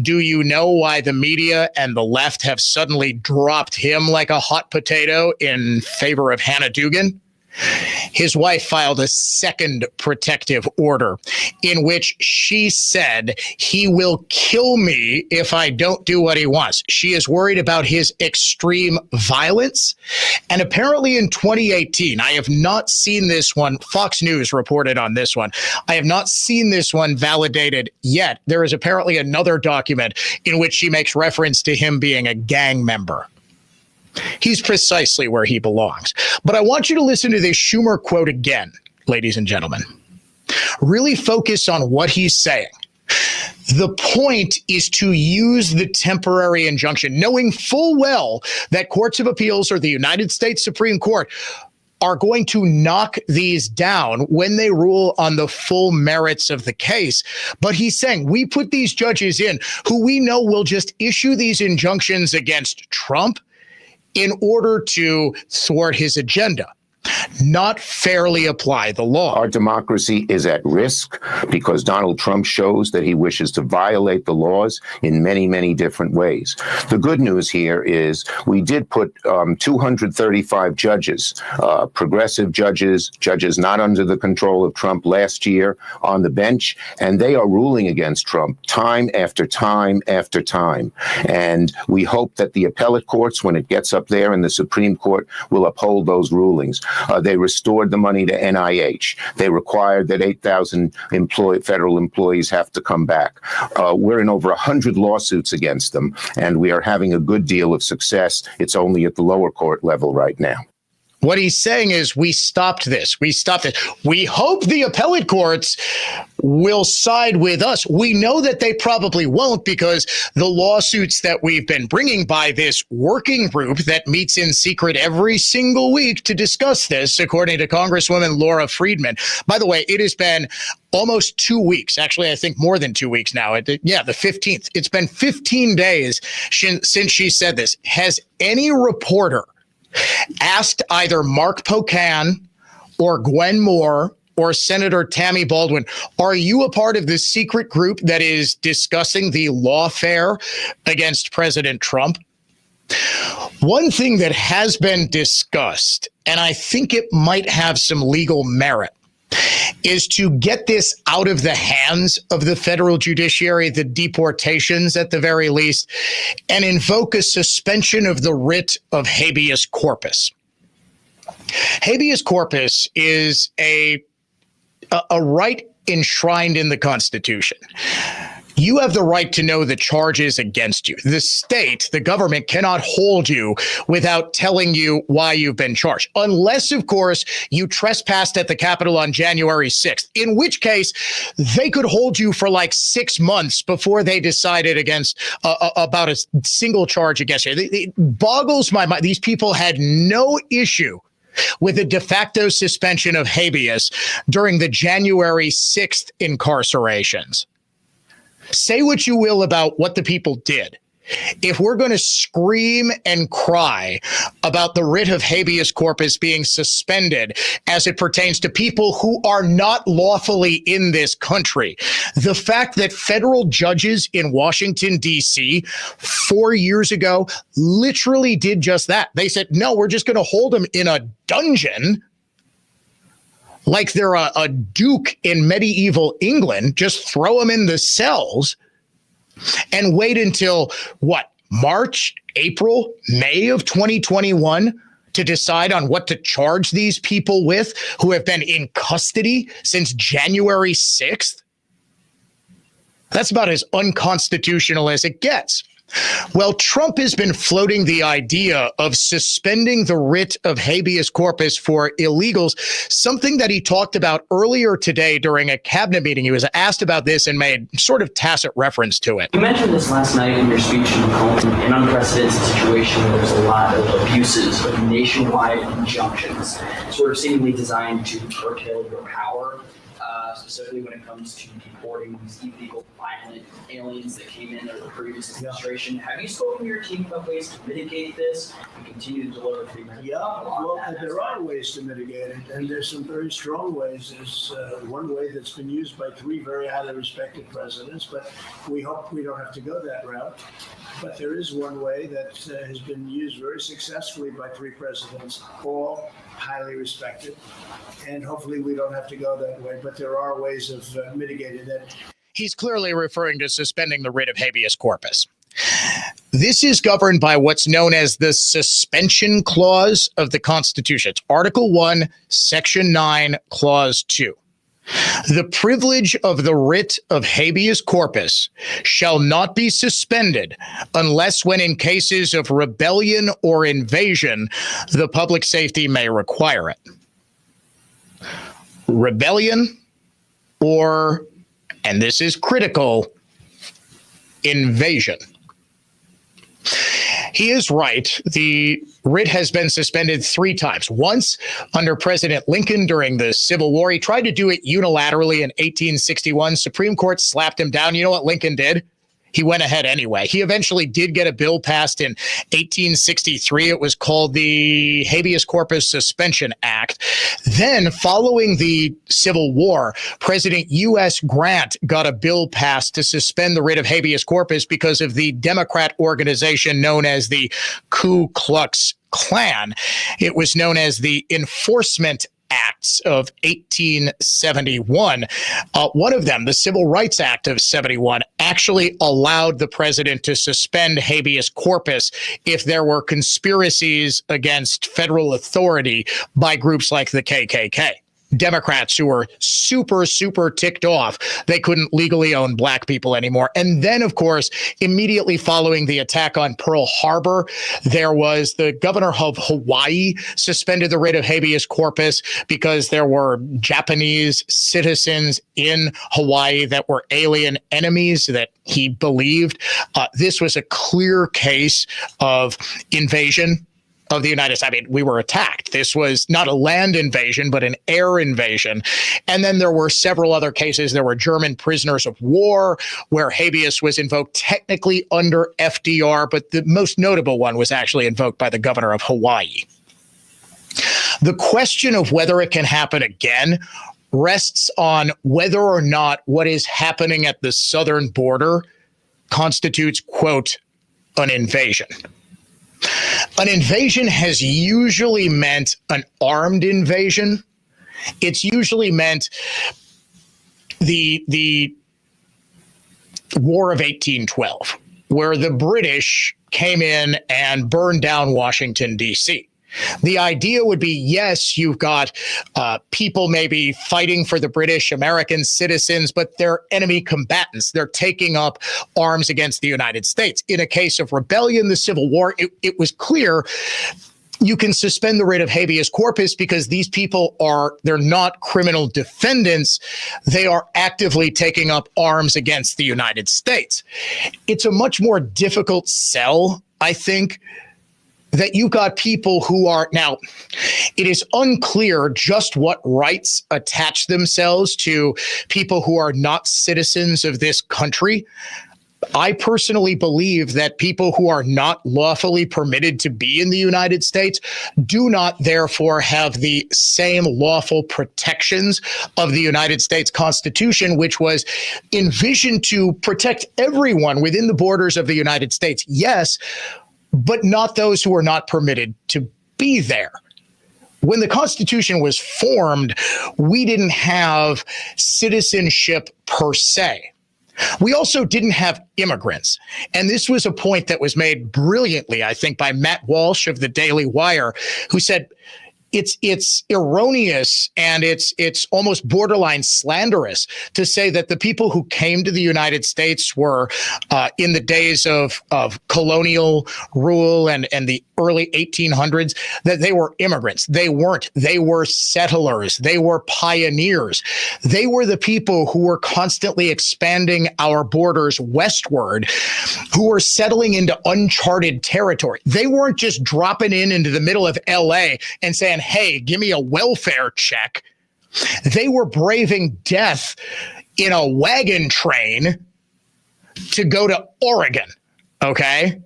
do you know why the media and the left have suddenly dropped him like a hot potato in favor of Hannah Dugan? His wife filed a second protective order in which she said he will kill me if I don't do what he wants. She is worried about his extreme violence. And apparently in 2018, I have not seen this one. Fox News reported on this one. I have not seen this one validated yet. There is apparently another document in which she makes reference to him being a gang member. He's precisely where he belongs. But I want you to listen to this Schumer quote again, ladies and gentlemen. Really focus on what he's saying. The point is to use the temporary injunction, knowing full well that courts of appeals or the United States Supreme Court are going to knock these down when they rule on the full merits of the case. But he's saying we put these judges in who we know will just issue these injunctions against Trump in order to thwart his agenda, not fairly apply the law.
Our democracy is at risk because Donald Trump shows that he wishes to violate the laws in many, many different ways. The good news here is we did put 235 judges, progressive judges not under the control of Trump last year on the bench, and they are ruling against Trump time after time after time. And we hope that the appellate courts, when it gets up there in the Supreme Court, will uphold those rulings. They restored the money to NIH. They required that 8,000 federal employees have to come back. We're in over 100 lawsuits against them, and we are having a good deal of success. It's only at the lower court level right now.
What he's saying is we stopped this. We stopped it. We hope the appellate courts will side with us. We know that they probably won't because the lawsuits that we've been bringing by this working group that meets in secret every single week to discuss this, according to Congresswoman Laura Friedman. By the way, it has been almost 2 weeks. Actually, I think more than 2 weeks now. The 15th. It's been 15 days since she said this. Has any reporter asked either Mark Pocan or Gwen Moore or Senator Tammy Baldwin, are you a part of this secret group that is discussing the lawfare against President Trump? One thing that has been discussed, and I think it might have some legal merit, is to get this out of the hands of the federal judiciary, the deportations at the very least, and invoke a suspension of the writ of habeas corpus. Habeas corpus is a right enshrined in the Constitution. You have the right to know the charges against you. The state, the government, cannot hold you without telling you why you've been charged. Unless, of course, you trespassed at the Capitol on January 6th, in which case they could hold you for like 6 months before they decided about a single charge against you. It boggles my mind. These people had no issue with a de facto suspension of habeas during the January 6th incarcerations. Say what you will about what the people did. If we're going to scream and cry about the writ of habeas corpus being suspended as it pertains to people who are not lawfully in this country, the fact that federal judges in Washington, D.C. 4 years ago literally did just that. They said, no, we're just going to hold them in a dungeon like they're a duke in medieval England, just throw them in the cells and wait until, March, April, May of 2021 to decide on what to charge these people with who have been in custody since January 6th? That's about as unconstitutional as it gets. Well, Trump has been floating the idea of suspending the writ of habeas corpus for illegals, something that he talked about earlier today during a cabinet meeting. He was asked about this and made sort of tacit reference to it.
You mentioned this last night in your speech in Macomb, an unprecedented situation where there's a lot of abuses of nationwide injunctions, sort of seemingly designed to curtail your power. Specifically when it comes to deporting these illegal, violent aliens that came in under the previous administration. Have you spoken to your team about ways to mitigate this and continue to deliver free medical?
Yeah, well, there are ways to mitigate it, and there's some very strong ways. There's one way that's been used by 3 very highly respected presidents, but we hope we don't have to go that route. But there is one way that has been used very successfully by 3 presidents, all highly respected, and hopefully we don't have to go that way, but there are ways of mitigating that.
He's clearly referring to suspending the writ of habeas corpus. This is governed by what's known as the suspension clause of the Constitution. It's Article 1, Section 9, Clause 2. The privilege of the writ of habeas corpus shall not be suspended unless when in cases of rebellion or invasion, the public safety may require it. Rebellion or, and this is critical, invasion. He is right. The writ has been suspended 3 times. Once under President Lincoln during the Civil War. He tried to do it unilaterally in 1861. Supreme Court slapped him down. You know what Lincoln did? He went ahead anyway. He eventually did get a bill passed in 1863. It was called the Habeas Corpus Suspension Act. Then, following the Civil War, President U.S. Grant got a bill passed to suspend the writ of habeas corpus because of the Democrat organization known as the Ku Klux Klan. It was known as the Enforcement Acts of 1871. One of them, the Civil Rights Act of 71, actually allowed the president to suspend habeas corpus if there were conspiracies against federal authority by groups like the KKK. Democrats who were super, super ticked off they couldn't legally own black people anymore. And then, of course, immediately following the attack on Pearl Harbor, there was the governor of Hawaii suspended the writ of habeas corpus because there were Japanese citizens in Hawaii that were alien enemies that he believed. This was a clear case of invasion of the United States. I mean, we were attacked. This was not a land invasion, but an air invasion. And then there were several other cases. There were German prisoners of war where habeas was invoked technically under FDR, but the most notable one was actually invoked by the governor of Hawaii. The question of whether it can happen again rests on whether or not what is happening at the southern border constitutes, quote, an invasion. An invasion has usually meant an armed invasion. It's usually meant the War of 1812, where the British came in and burned down Washington, D.C. The idea would be, yes, you've got people maybe fighting for the British, American citizens, but they're enemy combatants. They're taking up arms against the United States. In a case of rebellion, the Civil War, it was clear you can suspend the writ of habeas corpus because these people they're not criminal defendants. They are actively taking up arms against the United States. It's a much more difficult sell, I think, that you've got people who are now, it is unclear just what rights attach themselves to people who are not citizens of this country. I personally believe that people who are not lawfully permitted to be in the United States do not therefore have the same lawful protections of the United States Constitution, which was envisioned to protect everyone within the borders of the United States. Yes, but not those who are not permitted to be there. When the Constitution was formed, we didn't have citizenship per se. We also didn't have immigrants. And this was a point that was made brilliantly, I think, by Matt Walsh of the Daily Wire, who said, it's erroneous and it's almost borderline slanderous to say that the people who came to the United States were in the days of colonial rule and the early 1800s, that they were immigrants. They weren't. They were settlers. They were pioneers. They were the people who were constantly expanding our borders westward, who were settling into uncharted territory. They weren't just dropping into the middle of LA and saying, hey, give me a welfare check. They were braving death in a wagon train to go to Oregon, okay?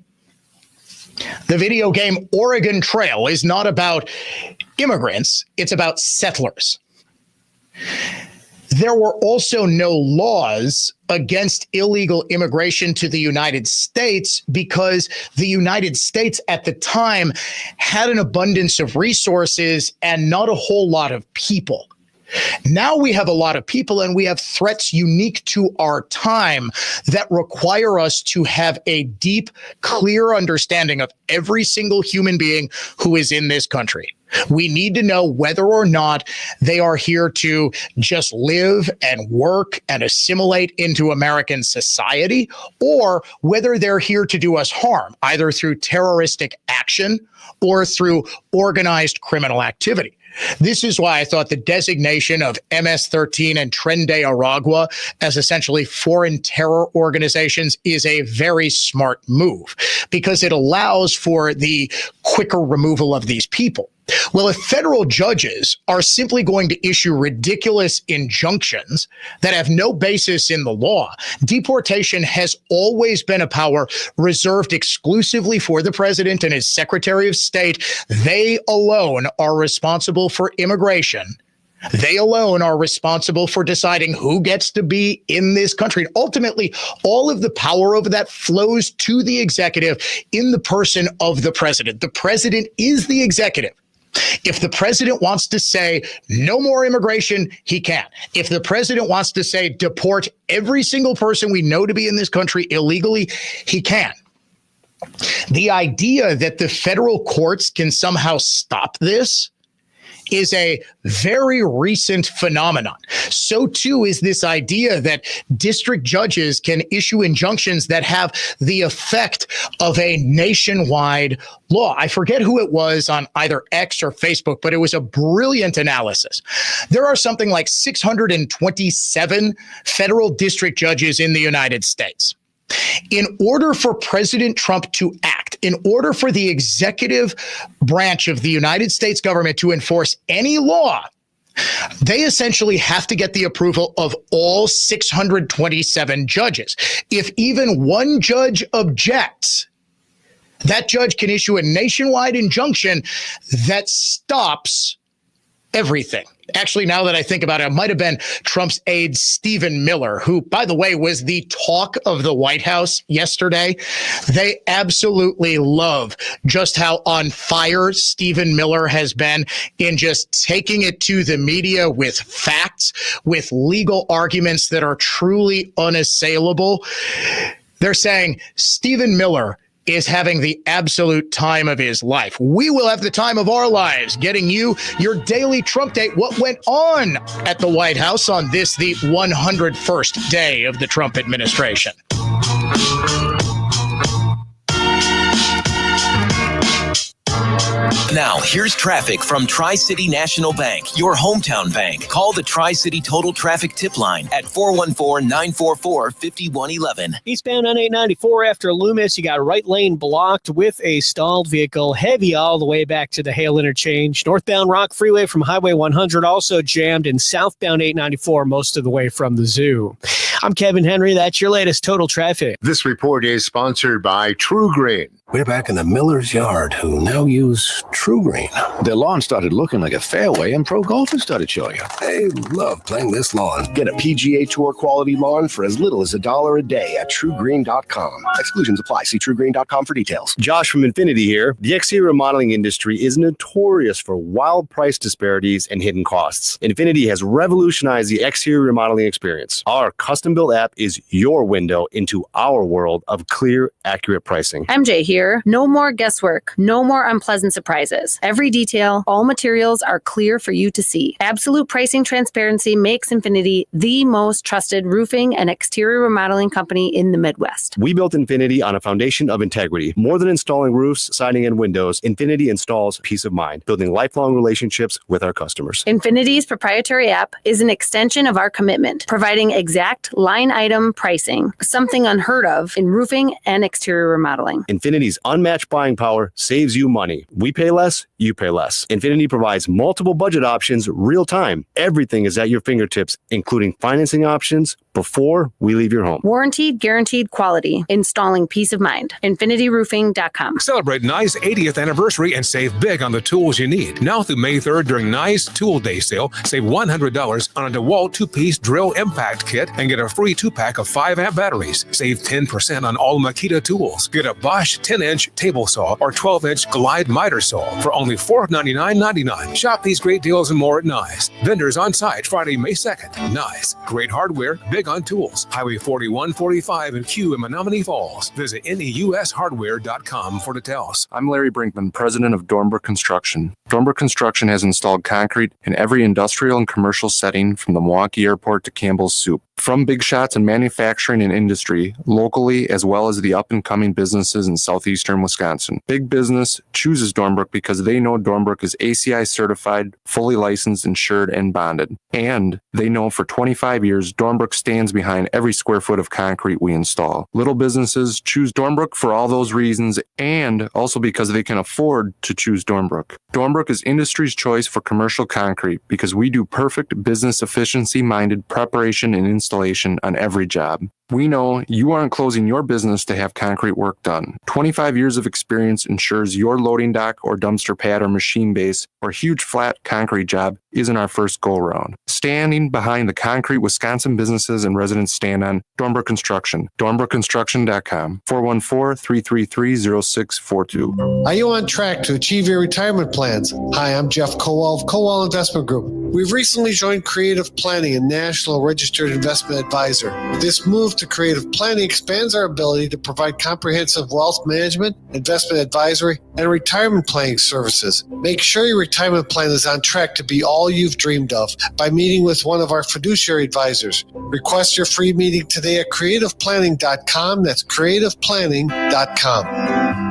The video game Oregon Trail is not about immigrants, it's about settlers. There were also no laws against illegal immigration to the United States because the United States at the time had an abundance of resources and not a whole lot of people. Now we have a lot of people and we have threats unique to our time that require us to have a deep, clear understanding of every single human being who is in this country. We need to know whether or not they are here to just live and work and assimilate into American society, or whether they're here to do us harm, either through terroristic action or through organized criminal activity. This is why I thought the designation of MS-13 and Tren de Aragua as essentially foreign terror organizations is a very smart move, because it allows for the quicker removal of these people. Well, if federal judges are simply going to issue ridiculous injunctions that have no basis in the law, deportation has always been a power reserved exclusively for the president and his Secretary of State. They alone are responsible for immigration. They alone are responsible for deciding who gets to be in this country. And ultimately, all of the power over that flows to the executive in the person of the president. The president is the executive. If the president wants to say no more immigration, he can. If the president wants to say deport every single person we know to be in this country illegally, he can. The idea that the federal courts can somehow stop this is a very recent phenomenon. So too is this idea that district judges can issue injunctions that have the effect of a nationwide law. I forget who it was on either X or Facebook, but it was a brilliant analysis. There are something like 627 federal district judges in the United States. In order for President Trump to act, in order for the executive branch of the United States government to enforce any law, they essentially have to get the approval of all 627 judges. If even one judge objects, that judge can issue a nationwide injunction that stops everything. Actually, now that I think about it, it might have been Trump's aide, Stephen Miller, who, by the way, was the talk of the White House yesterday. They absolutely love just how on fire Stephen Miller has been in just taking it to the media with facts, with legal arguments that are truly unassailable. They're saying Stephen Miller is having the absolute time of his life. We will have the time of our lives getting you your daily Trump date. What went on at the White House on this, the 101st day of the Trump administration?
Now, here's traffic from Tri-City National Bank, your hometown bank. Call the Tri-City Total Traffic Tip Line at 414-944-5111.
Eastbound on 894 after Loomis, you got right lane blocked with a stalled vehicle, heavy all the way back to the Hale interchange. Northbound Rock Freeway from Highway 100 also jammed, and southbound 894 most of the way from the zoo. I'm Kevin Henry. That's your latest Total Traffic.
This report is sponsored by True Green. We're back in the miller's yard, who now use True Green. Their lawn started looking like a fairway, and pro golfers started showing up. They love playing this lawn. Get a PGA Tour quality lawn for as little as $1 a day at TrueGreen.com. Exclusions apply. See TrueGreen.com for details.
Josh from Infinity here. The exterior remodeling industry is notorious for wild price disparities and hidden costs. Infinity has revolutionized the exterior remodeling experience. Our custom-built app is your window into our world of clear, accurate pricing.
MJ here. No more guesswork. No more unpleasant surprises. Every detail, all materials are clear for you to see. Absolute pricing transparency makes Infinity the most trusted roofing and exterior remodeling company in the Midwest.
We built Infinity on a foundation of integrity. More than installing roofs, siding, and windows, Infinity installs peace of mind, building lifelong relationships with our customers.
Infinity's proprietary app is an extension of our commitment, providing exact line item pricing, something unheard of in roofing and exterior remodeling.
Infinity's unmatched buying power saves you money. We pay less, you pay less. Infinity provides multiple budget options real time. Everything is at your fingertips, including financing options before we leave your home.
Warranted, guaranteed quality. Installing peace of mind. InfinityRoofing.com.
Celebrate NICE 80th anniversary and save big on the tools you need. Now through May 3rd during NICE Tool Day sale, save $100 on a DeWalt 2-piece drill impact kit and get a free 2-pack of 5-amp batteries. Save 10% on all Makita tools. Get a Bosch 10-inch table saw or 12-inch Glide miter saw for only $499.99. Shop these great deals and more at NICE. Vendors on site Friday, May 2nd. NICE. Great hardware, big on tools. Highway 41, 45, and Q in Menominee Falls. Visit NEUShardware.com for details.
I'm Larry Brinkman, president of Dornbrook Construction. Dornbrook Construction has installed concrete in every industrial and commercial setting from the Milwaukee Airport to Campbell's Soup. From big shots in manufacturing and industry, locally as well as the up-and-coming businesses in southeastern Wisconsin. Big business chooses Dornbrook because they know Dornbrook is ACI certified, fully licensed, insured, and bonded. And they know for 25 years, Dornbrook stands behind every square foot of concrete we install. Little businesses choose Dornbrook for all those reasons, and also because they can afford to choose Dornbrook. Dornbrook is industry's choice for commercial concrete because we do perfect business efficiency-minded preparation and installation on every job. We know you aren't closing your business to have concrete work done. 25 years of experience ensures your loading dock or dumpster pad or machine base or huge flat concrete job isn't our first go-around. Standing behind the concrete Wisconsin businesses and residents stand on Dornbrook Construction. DornbrookConstruction.com. 414-333-0642.
Are you on track to achieve your retirement plans? Hi, I'm Jeff Kowal of Kowal Investment Group. We've recently joined Creative Planning, a national registered investment advisor. This move to Creative Planning expands our ability to provide comprehensive wealth management, investment advisory, and retirement planning services. Make sure your retirement plan is on track to be all you've dreamed of by meeting with one of our fiduciary advisors. Request your free meeting today at creativeplanning.com. That's creativeplanning.com.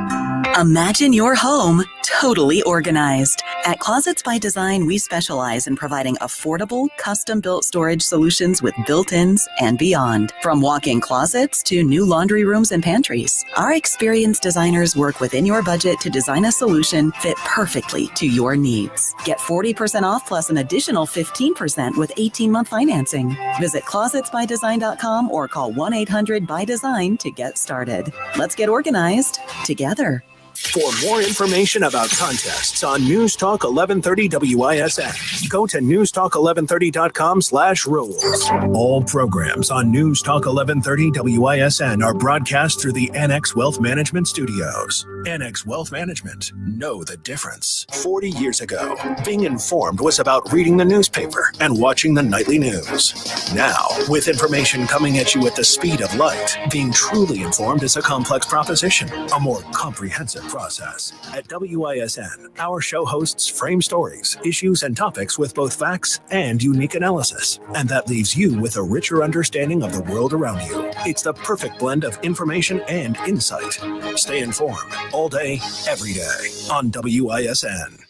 Imagine your home totally organized. At Closets by Design, we specialize in providing affordable, custom-built storage solutions with built-ins and beyond. From walk-in closets to new laundry rooms and pantries, our experienced designers work within your budget to design a solution fit perfectly to your needs. Get 40% off plus an additional 15% with 18-month financing. Visit closetsbydesign.com or call 1-800-BY-DESIGN to get started. Let's get organized together.
For more information about contests on News Talk 1130 WISN, go to newstalk1130.com/rules. All programs on News Talk 1130 WISN are broadcast through the NX Wealth Management Studios. NX Wealth Management. Know the difference. 40 years ago, being informed was about reading the newspaper and watching the nightly news. Now, with information coming at you at the speed of light, being truly informed is a complex proposition, a more comprehensive process. At WISN, our show hosts frame stories, issues, and topics with both facts and unique analysis, and that leaves you with a richer understanding of the world around you. It's the perfect blend of information and insight. Stay informed all day, every day on WISN.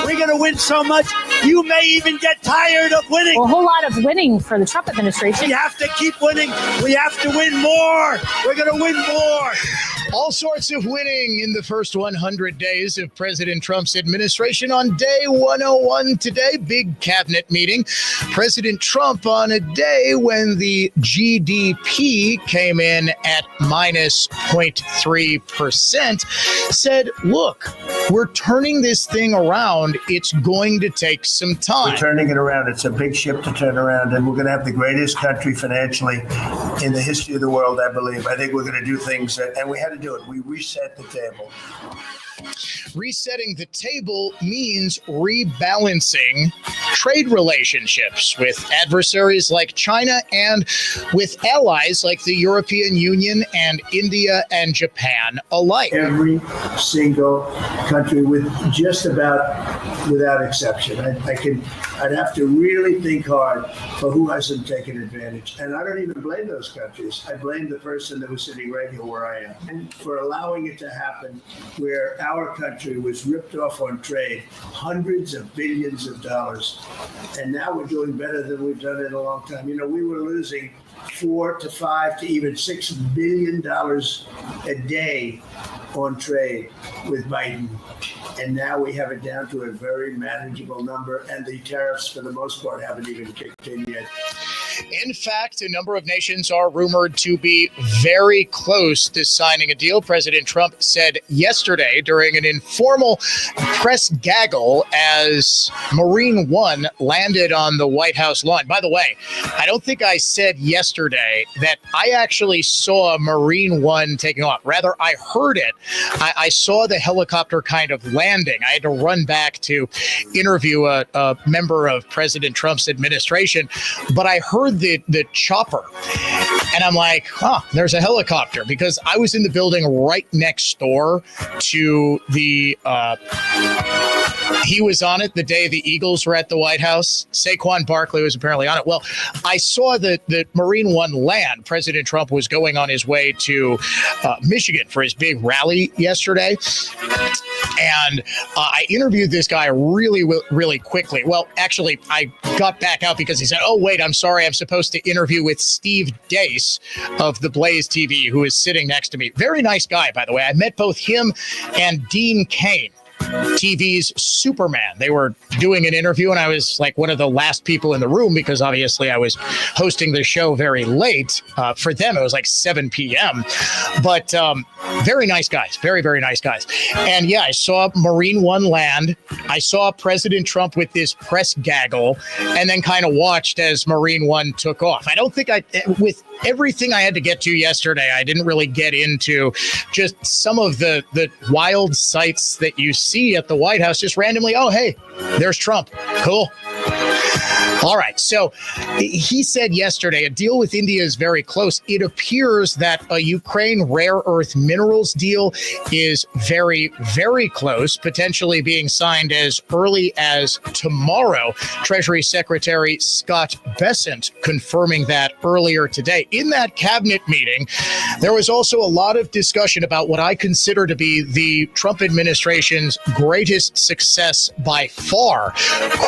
We're going to win so much, you may even get tired of winning.
Well, a whole lot of winning for the Trump administration.
We have to keep winning. We have to win more. We're going to win more.
All sorts of winning in the first 100 days of President Trump's administration. On day 101 today, big cabinet meeting. President Trump, on a day when the GDP came in at minus 0.3%, said, look, we're turning this thing around. It's going to take some time.
We're turning it around. It's a big ship to turn around, and we're going to have the greatest country financially in the history of the world, I believe. I think we're going to do things and we had to do it. We reset the table.
Resetting the table means rebalancing trade relationships with adversaries like China and with allies like the European Union and India and Japan alike.
Every single country, with just about without exception. I'd have to really think hard for who hasn't taken advantage. And I don't even blame those countries. I blame the person that was sitting right here where I am, and for allowing it to happen where our country was ripped off on trade, hundreds of billions of dollars. And now we're doing better than we've done in a long time. You know, we were losing $4 to $5 to even $6 billion a day on trade with Biden. And now we have it down to a very manageable number, and the tariffs, for the most part, haven't even kicked in yet.
In fact, a number of nations are rumored to be very close to signing a deal. President Trump said yesterday during an informal press gaggle as Marine One landed on the White House lawn. By the way, I don't think I said yesterday that I actually saw Marine One taking off. Rather, I heard it. I saw the helicopter kind of landing. I had to run back to interview a member of President Trump's administration, but I heard the chopper, and I'm like, there's a helicopter, because I was in the building right next door to the he was on it the day the Eagles were at the White House. Saquon Barkley was apparently on it. Well, I saw the Marine One land. President Trump was going on his way to Michigan for his big rally yesterday. And I interviewed this guy really quickly. Well, actually, I got back out because he said, oh, wait, I'm sorry. I'm supposed to interview with Steve Deace of the Blaze TV, who is sitting next to me. Very nice guy, by the way. I met both him and Dean Cain, TV's Superman. They were doing an interview, and I was like one of the last people in the room because obviously I was hosting the show very late. For them, it was like 7 p.m. But very nice guys, very, very nice guys. And yeah, I saw Marine One land. I saw President Trump with this press gaggle, and then kind of watched as Marine One took off. I don't think with everything I had to get to yesterday, I didn't really get into just some of the wild sights that you see at the White House, just randomly. Oh, hey, there's Trump. Cool. All right. So he said yesterday a deal with India is very close. It appears that a Ukraine rare earth minerals deal is very, very close, potentially being signed as early as tomorrow. Treasury Secretary Scott Bessent confirming that earlier today. In that cabinet meeting, there was also a lot of discussion about what I consider to be the Trump administration's greatest success by far,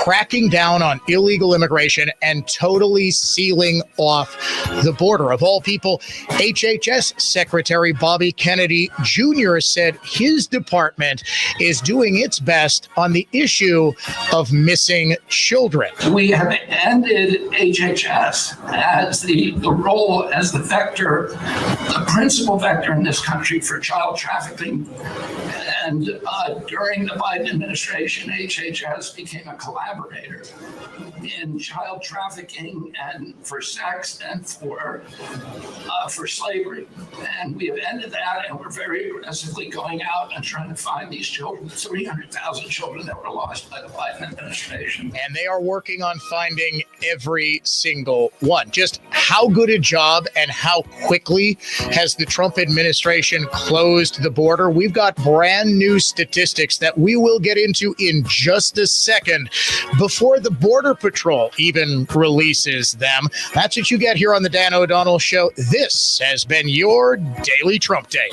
cracking down on illegal immigration and totally sealing off the border. Of all people, HHS Secretary Bobby Kennedy Jr. said his department is doing its best on the issue of missing children.
We have ended HHS as the role as the vector, the principal vector in this country for child trafficking. And during the Biden administration, HHS became a collaborator in child trafficking and for sex and for slavery. And we have ended that, and we're very aggressively going out and trying to find these children, 300,000 children that were lost by the Biden administration.
And they are working on finding every single one. Just how good a job and how quickly has the Trump administration closed the border? We've got brand new statistics that we will get into in just a second before the Border Patrol even releases them. That's what you get here on the Dan O'Donnell Show. This has been your Daily Trump Day.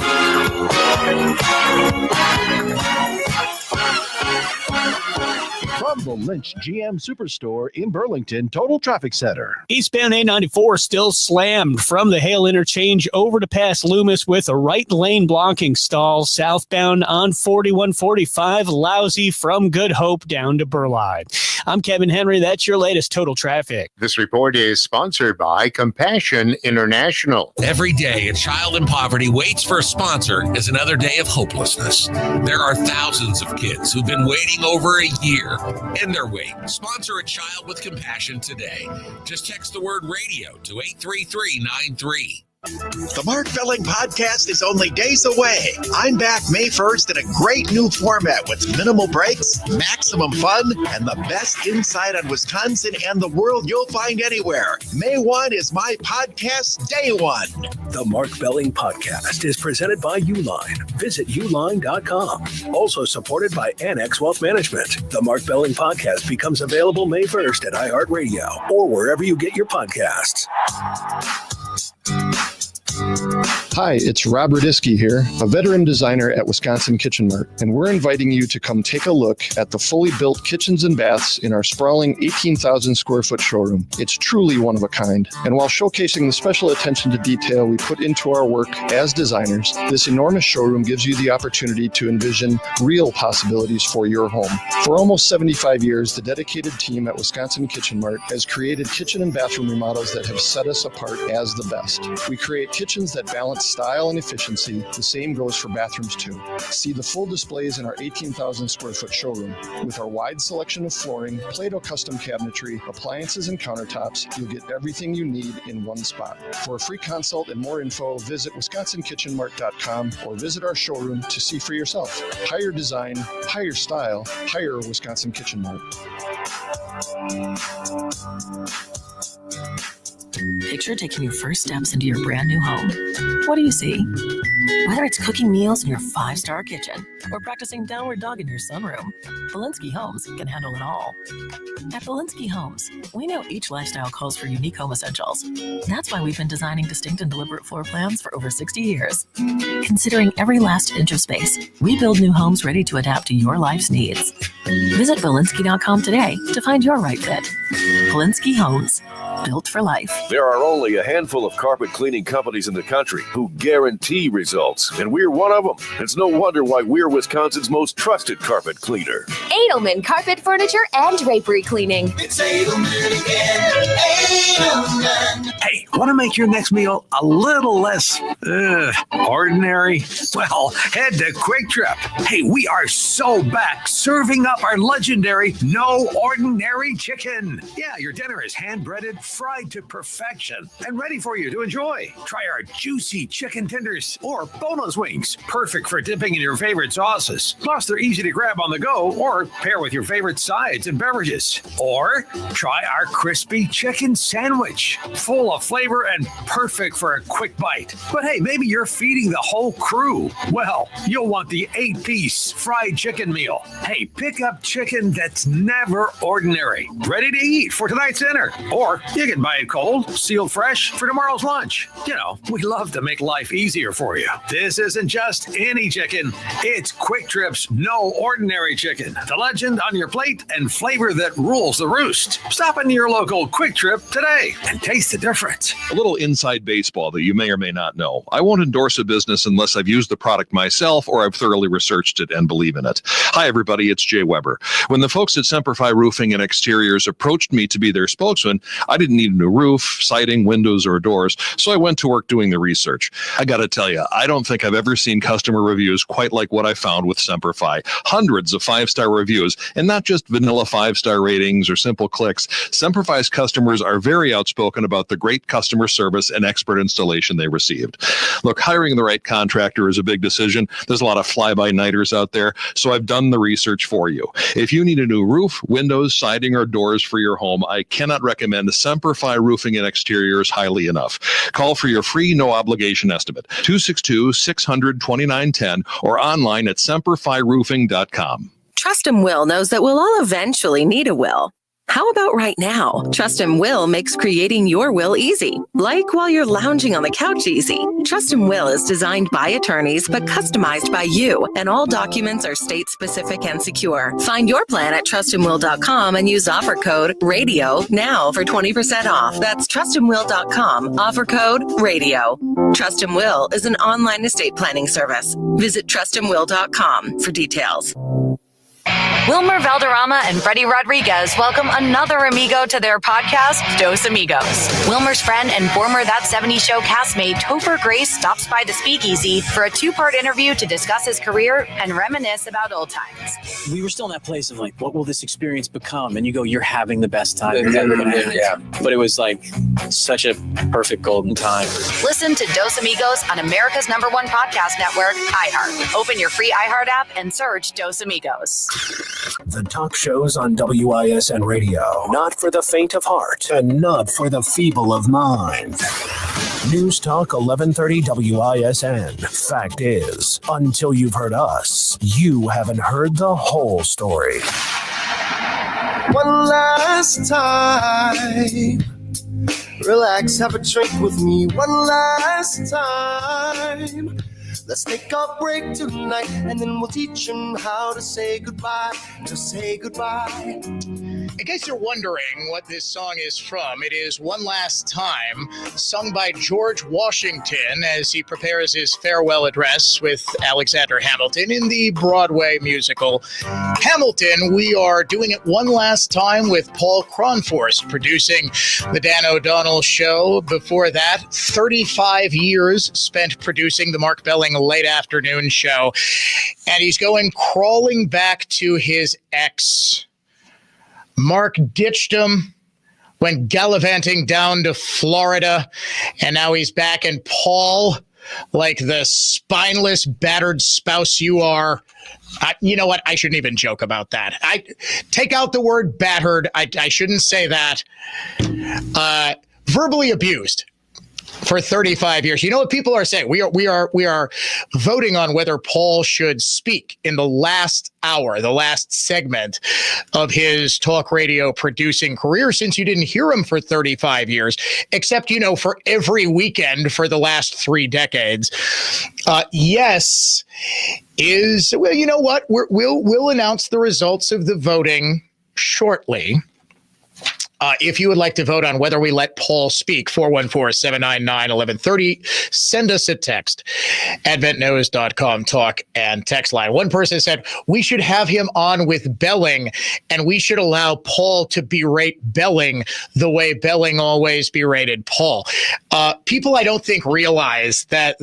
From the Lynch GM Superstore in Burlington Total Traffic Center.
Eastbound 894 still slammed from the Hale interchange over to past Loomis with a right lane blocking stall. Southbound on 4145, lousy from Good Hope down to Burleigh. I'm Kevin Henry. That's your latest Total Traffic.
This report is sponsored by Compassion International.
Every day, a child in poverty waits for a sponsor is another day of hopelessness. There are thousands of kids who've been waiting over a year. End their wait. Sponsor a child with compassion today. Just text the word radio to 83393.
The Mark Belling podcast is only days away. I'm back May 1st in a great new format with minimal breaks, maximum fun, and the best insight on Wisconsin and the world you'll find anywhere. May 1 is my podcast day one.
The Mark Belling podcast is presented by Uline. Visit uline.com. Also supported by Annex Wealth Management. The Mark Belling podcast becomes available May 1st at iHeartRadio or wherever you get your podcasts.
Hi, it's Rob Radisky here, a veteran designer at Wisconsin Kitchen Mart, and we're inviting you to come take a look at the fully built kitchens and baths in our sprawling 18,000 square foot showroom. It's truly one of a kind, and while showcasing the special attention to detail we put into our work as designers, this enormous showroom gives you the opportunity to envision real possibilities for your home. For almost 75 years, the dedicated team at Wisconsin Kitchen Mart has created kitchen and bathroom remodels that have set us apart as the best. We create kitchens that balance style and efficiency. The same goes for bathrooms too. See the full displays in our 18,000 square foot showroom. With our wide selection of flooring, Play-Doh custom cabinetry, appliances, and countertops, you'll get everything you need in one spot. For a free consult and more info, visit wisconsinkitchenmart.com or visit our showroom to see for yourself. Higher design, higher style, higher Wisconsin Kitchen Mart.
Picture taking your first steps into your brand new home. What do you see? Whether it's cooking meals in your 5-star kitchen or practicing downward dog in your sunroom, Valinsky Homes can handle it all. At Valinsky Homes, we know each lifestyle calls for unique home essentials. That's why we've been designing distinct and deliberate floor plans for over 60 years. Considering every last inch of space, we build new homes ready to adapt to your life's needs. Visit Valinsky.com today to find your right fit. Valinsky Homes, built for life.
There are only a handful of carpet cleaning companies in the country who guarantee results, and we're one of them. It's no wonder why we're Wisconsin's most trusted carpet cleaner.
Edelman Carpet, Furniture, and Drapery Cleaning.
It's Edelman again. Edelman.
Hey, want to make your next meal a little less ordinary? Well, head to Quick Trip. Hey, we are so back serving up our legendary No Ordinary Chicken. Yeah, your dinner is hand-breaded, fried to perfection, and ready for you to enjoy. Try our juicy chicken tenders or boneless wings, perfect for dipping in your favorite sauces. Plus, they're easy to grab on the go or pair with your favorite sides and beverages. Or try our crispy chicken sandwich, full of flavor and perfect for a quick bite. But hey, maybe you're feeding the whole crew. Well, you'll want the 8-piece fried chicken meal. Hey, pick up chicken that's never ordinary, ready to eat for tonight's dinner. Or You can buy it cold, sealed fresh for tomorrow's lunch. You know, we love to make life easier for you. This isn't just any chicken. It's Quick Trip's No Ordinary Chicken. The legend on your plate and flavor that rules the roost. Stop into your local Quick Trip today and taste the difference.
A little inside baseball that you may or may not know. I won't endorse a business unless I've used the product myself or I've thoroughly researched it and believe in it. Hi, everybody. It's Jay Weber. When the folks at Semperfi Roofing and Exteriors approached me to be their spokesman, I didn't need a new roof, siding, windows, or doors, so I went to work doing the research. I got to tell you, I don't think I've ever seen customer reviews quite like what I found with Semperfi. Hundreds of 5-star reviews, and not just vanilla 5-star ratings or simple clicks. Semperfi's customers are very outspoken about the great customer service and expert installation they received. Look, hiring the right contractor is a big decision. There's a lot of fly-by-nighters out there, so I've done the research for you. If you need a new roof, windows, siding, or doors for your home, I cannot recommend Semperfi Roofing and Exteriors highly enough. Call for your free no-obligation estimate, 262-600-2910, or online at semperfiroofing.com.
Trust Will knows that we'll all eventually need a will. How about right now? Trust Will makes creating your will easy, like while you're lounging on the couch easy. Trust Will is designed by attorneys but customized by you, and all documents are state-specific and secure. Find your plan at trustandwill.com and use offer code RADIO now for 20% off. That's trustandwill.com, offer code RADIO. Trust Will is an online estate planning service. Visit trustandwill.com for details.
Wilmer Valderrama and Freddie Rodriguez welcome another amigo to their podcast, Dos Amigos. Wilmer's friend and former That 70s Show castmate Topher Grace stops by the Speakeasy for a 2-part interview to discuss his career and reminisce about old times.
We were still in that place of like, what will this experience become? And you go, you're having the best time you're ever going to have. Yeah. But it was like such a perfect golden time.
Listen to Dos Amigos on America's #1 podcast network, iHeart. Open your free iHeart app and search Dos Amigos.
The talk shows on WISN Radio. Not for the faint of heart and not for the feeble of mind. News Talk 1130 WISN. Fact is, until you've heard us, you haven't heard the whole story.
One last time. Relax, have a drink with me. One last time. Let's take a break tonight, and then we'll teach them how to say goodbye. To say goodbye.
In case you're wondering what this song is from, it is One Last Time, sung by George Washington as he prepares his farewell address with Alexander Hamilton in the Broadway musical Hamilton. We are doing it one last time with Paul Kronforst producing The Dan O'Donnell Show. Before that, 35 years spent producing the Mark Belling late afternoon show. And he's going crawling back to his ex. Mark ditched him, went gallivanting down to Florida, and now he's back. And Paul, like the spineless, battered spouse you are, you know what? I shouldn't even joke about that. I take out the word battered. I shouldn't say that. Verbally abused for 35 years. You know what people are saying? We are voting on whether Paul should speak in the last hour, the last segment of his talk radio producing career, since you didn't hear him for 35 years, except, you know, for every weekend for the last 3 decades. Yes is, well, you know what? We'll announce the results of the voting shortly. If you would like to vote on whether we let Paul speak, 414-799-1130, send us a text, adventknows.com, talk and text line. One person said, we should have him on with Belling, and we should allow Paul to berate Belling the way Belling always berated Paul. People, I don't think, realize that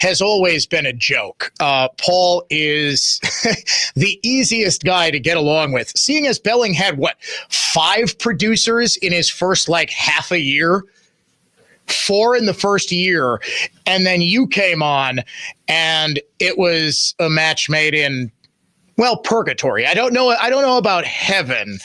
has always been a joke. Paul is the easiest guy to get along with. Seeing as Belling had, 5 producers in his first half a year, 4 in the first year, and then you came on and it was a match made in, purgatory. I don't know about heaven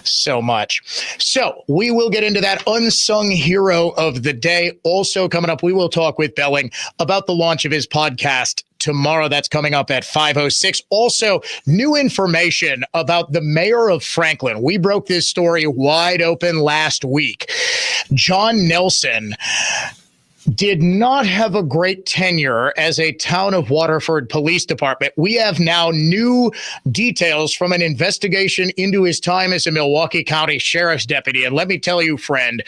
so much. So we will get into that unsung hero of the day. Also coming up, we will talk with Belling about the launch of his podcast tomorrow. That's coming up at 5:06. Also, new information about the mayor of Franklin. We broke this story wide open last week. John Nelson did not have a great tenure as a Town of Waterford Police Department. We have now new details from an investigation into his time as a Milwaukee County Sheriff's Deputy. And let me tell you, friend,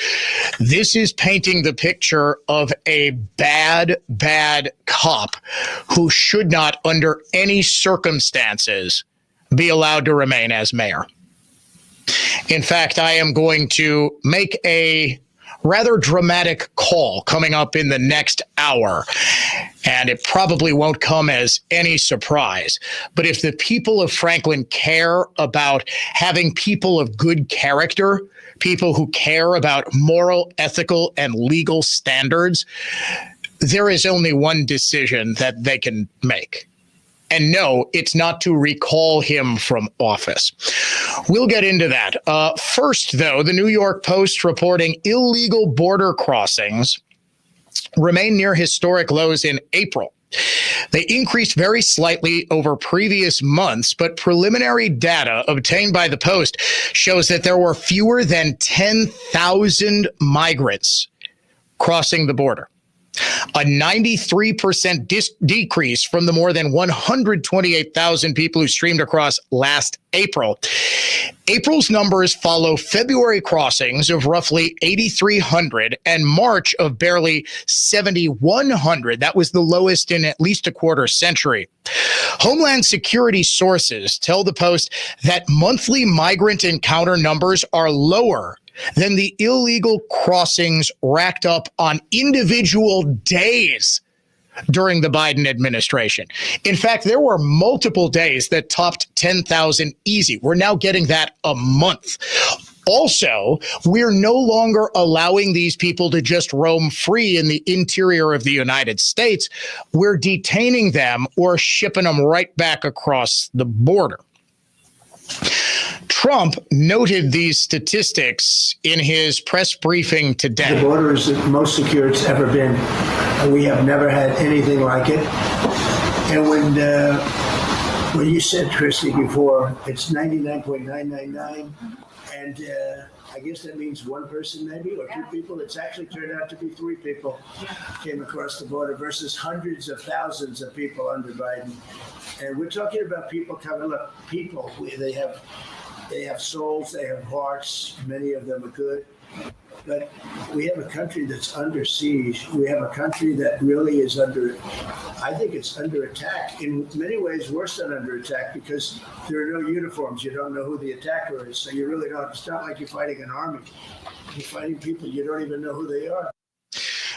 this is painting the picture of a bad, bad cop who should not, under any circumstances, be allowed to remain as mayor. In fact, I am going to make a rather dramatic call coming up in the next hour, and it probably won't come as any surprise. But if the people of Franklin care about having people of good character, people who care about moral, ethical, and legal standards, there is only one decision that they can make. And no, it's not to recall him from office. We'll get into that. First, though, the New York Post reporting illegal border crossings remain near historic lows in April. They increased very slightly over previous months, but preliminary data obtained by the Post shows that there were fewer than 10,000 migrants crossing the border. A 93% decrease from the more than 128,000 people who streamed across last April. April's numbers follow February crossings of roughly 8,300 and March of barely 7,100. That was the lowest in at least a quarter century. Homeland Security sources tell the Post that monthly migrant encounter numbers are lower than the illegal crossings racked up on individual days during the Biden administration. In fact, there were multiple days that topped 10,000 easy. We're now getting that a month. Also, we're no longer allowing these people to just roam free in the interior of the United States. We're detaining them or shipping them right back across the border. Trump noted these statistics in his press briefing today.
The border is the most secure it's ever been. We have never had anything like it. And when you said, Christy, before, it's 99.999, and I guess that means one person maybe, or two people. It's actually turned out to be three people came across the border versus hundreds of thousands of people under Biden. And we're talking about people coming up, people, they have souls, they have hearts, many of them are good. But we have a country that's under siege. We have a country that really is I think it's under attack. In many ways, worse than under attack because there are no uniforms. You don't know who the attacker is. So you really don't, it's not like you're fighting an army. You're fighting people, you don't even know who they are.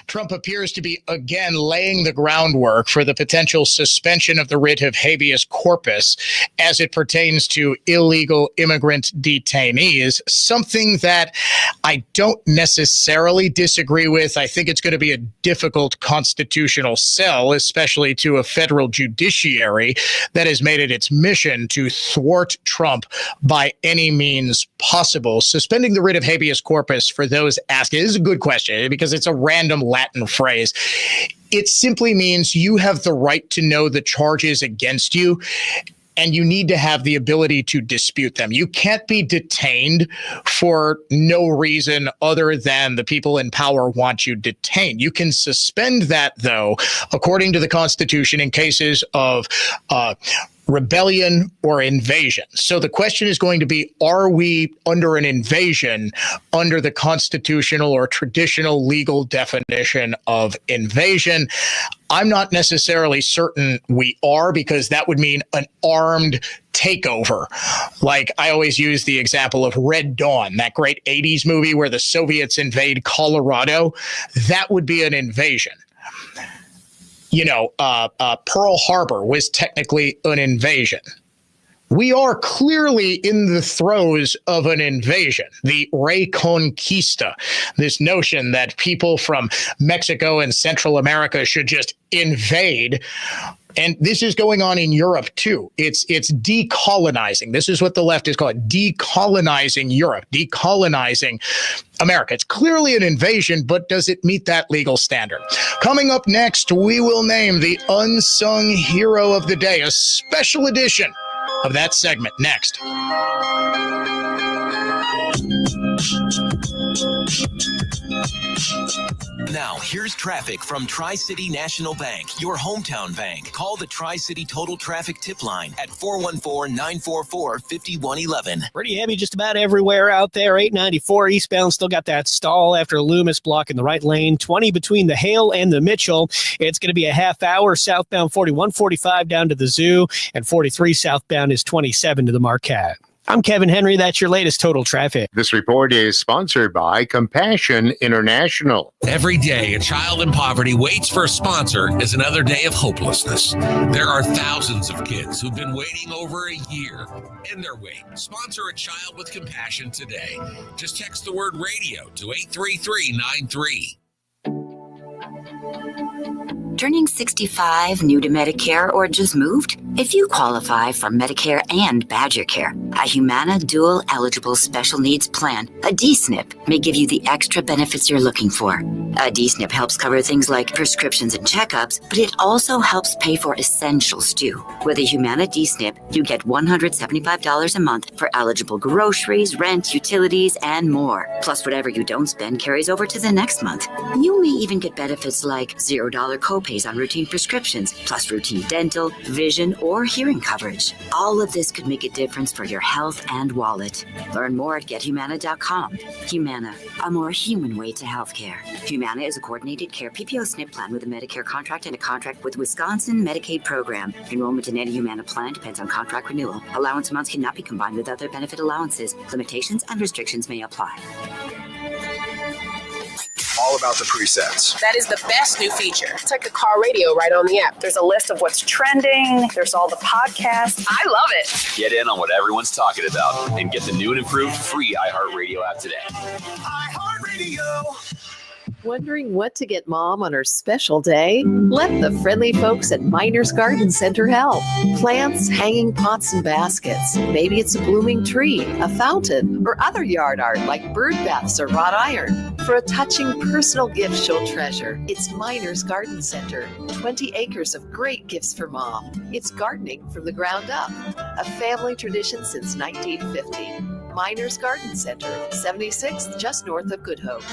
Trump appears to be again laying the groundwork for the potential suspension of the writ of habeas corpus as it pertains to illegal immigrant detainees, something that I don't necessarily disagree with. I think it's going to be a difficult constitutional sell, especially to a federal judiciary that has made it its mission to thwart Trump by any means possible. Suspending the writ of habeas corpus, for those asking, is a good question because it's a random Latin phrase. It simply means you have the right to know the charges against you, and you need to have the ability to dispute them. You can't be detained for no reason other than the people in power want you detained. You can suspend that, though, according to the Constitution, in cases of rebellion or invasion. So the question is going to be, are we under an invasion under the constitutional or traditional legal definition of invasion? I'm not necessarily certain we are, because that would mean an armed takeover. Like I always use the example of Red Dawn, that great 80s movie where the Soviets invade Colorado. That would be an invasion. You know, Pearl Harbor was technically an invasion. We are clearly in the throes of an invasion, the Reconquista, this notion that people from Mexico and Central America should just invade And this is going on in Europe too. It's decolonizing. This is what the left is calling decolonizing Europe, decolonizing America. It's clearly an invasion, but does it meet that legal standard? Coming up next, we will name the unsung hero of the day, a special edition of that segment next.
Now, here's traffic from Tri-City National Bank, your hometown bank. Call the Tri-City Total Traffic Tip Line at 414-944-5111.
Pretty heavy just about everywhere out there. 894 eastbound still got that stall after Loomis blocking the right lane. 20 between the Hale and the Mitchell. It's going to be a half hour southbound 4145 down to the Zoo, and 43 southbound is 27 to the Marquette. I'm Kevin Henry. That's your latest Total Traffic.
This report is sponsored by Compassion International.
Every day, a child in poverty waits for a sponsor is another day of hopelessness. There are thousands of kids who've been waiting over a year. End their wait. Sponsor a child with compassion today. Just text the word radio to 83393.
Turning 65, new to Medicare, or just moved? If you qualify for Medicare and Badger Care, a Humana dual eligible special needs plan, a D-SNP may give you the extra benefits you're looking for. A D-SNP helps cover things like prescriptions and checkups, but it also helps pay for essentials too. With a Humana D-SNP, you get $175 a month for eligible groceries, rent, utilities, and more. Plus, whatever you don't spend carries over to the next month. You may even get benefits like $0 copays on routine prescriptions, plus routine dental, vision, or hearing coverage. All of this could make a difference for your health and wallet. Learn more at gethumana.com. Humana, a more human way to healthcare. Humana is a coordinated care PPO SNP plan with a Medicare contract and a contract with Wisconsin Medicaid program. Enrollment in any Humana plan depends on contract renewal. Allowance amounts cannot be combined with other benefit allowances. Limitations and restrictions may apply.
All about the presets.
That is the best new feature. It's like a car radio right on the app. There's a list of what's trending. There's all the podcasts. I love it.
Get in on what everyone's talking about and get the new and improved free iHeartRadio app today.
iHeartRadio.
Wondering what to get mom on her special day? Let the friendly folks at Miners Garden Center help. Plants, hanging pots and baskets. Maybe it's a blooming tree, a fountain, or other yard art like bird baths or wrought iron. For a touching personal gift she'll treasure, it's Miners Garden Center. 20 acres of great gifts for mom. It's gardening from the ground up. A family tradition since 1950. Miners Garden Center, 76th, just north of Good Hope.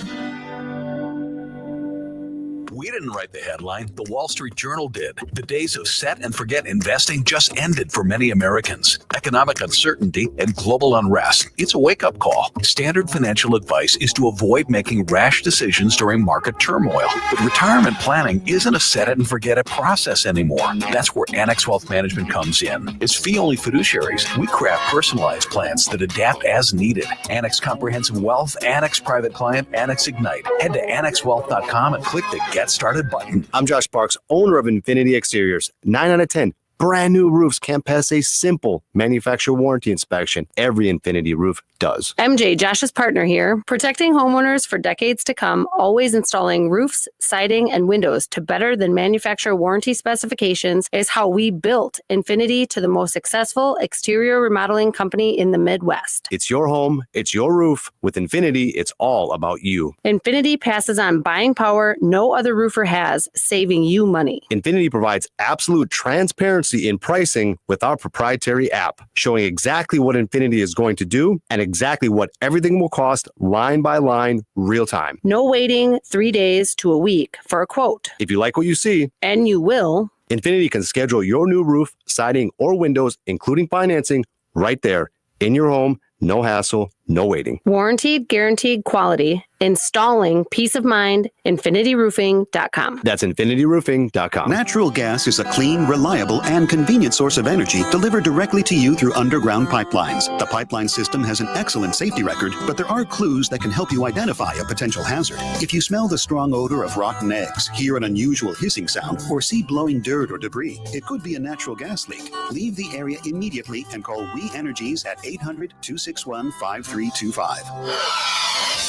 We didn't write the headline. The Wall Street Journal did. The days of set and forget investing just ended for many Americans. Economic uncertainty and global unrest. It's a wake-up call. Standard financial advice is to avoid making rash decisions during market turmoil. But retirement planning isn't a set it and forget it process anymore. That's where Annex Wealth Management comes in. As fee-only fiduciaries, we craft personalized plans that adapt as needed. Annex Comprehensive Wealth, Annex Private Client, Annex Ignite. Head to annexwealth.com and click the Get Started button.
I'm Josh Parks, owner of Infinity Exteriors. 9 out of 10 brand new roofs can't pass a simple manufacturer warranty inspection. Every Infinity roof does.
MJ, Josh's partner here, protecting homeowners for decades to come, always installing roofs, siding, and windows to better than manufacturer warranty specifications is how we built Infinity to the most successful exterior remodeling company in the Midwest.
It's your home, it's your roof. With Infinity, it's all about you.
Infinity passes on buying power no other roofer has, saving you money.
Infinity provides absolute transparency in pricing with our proprietary app, showing exactly what Infinity is going to do and exactly what everything will cost line by line, real time.
No waiting 3 days to a week for a quote.
If you like what you see,
and you will,
Infinity can schedule your new roof, siding, or windows, including financing, right there in your home. No hassle, no waiting.
Warranted, guaranteed quality. Installing peace of mind. InfinityRoofing.com.
That's InfinityRoofing.com.
Natural gas is a clean, reliable, and convenient source of energy delivered directly to you through underground pipelines. The pipeline system has an excellent safety record, but there are clues that can help you identify a potential hazard. If you smell the strong odor of rotten eggs, hear an unusual hissing sound, or see blowing dirt or debris, it could be a natural gas leak. Leave the area immediately and call We Energies at 800-261-5325.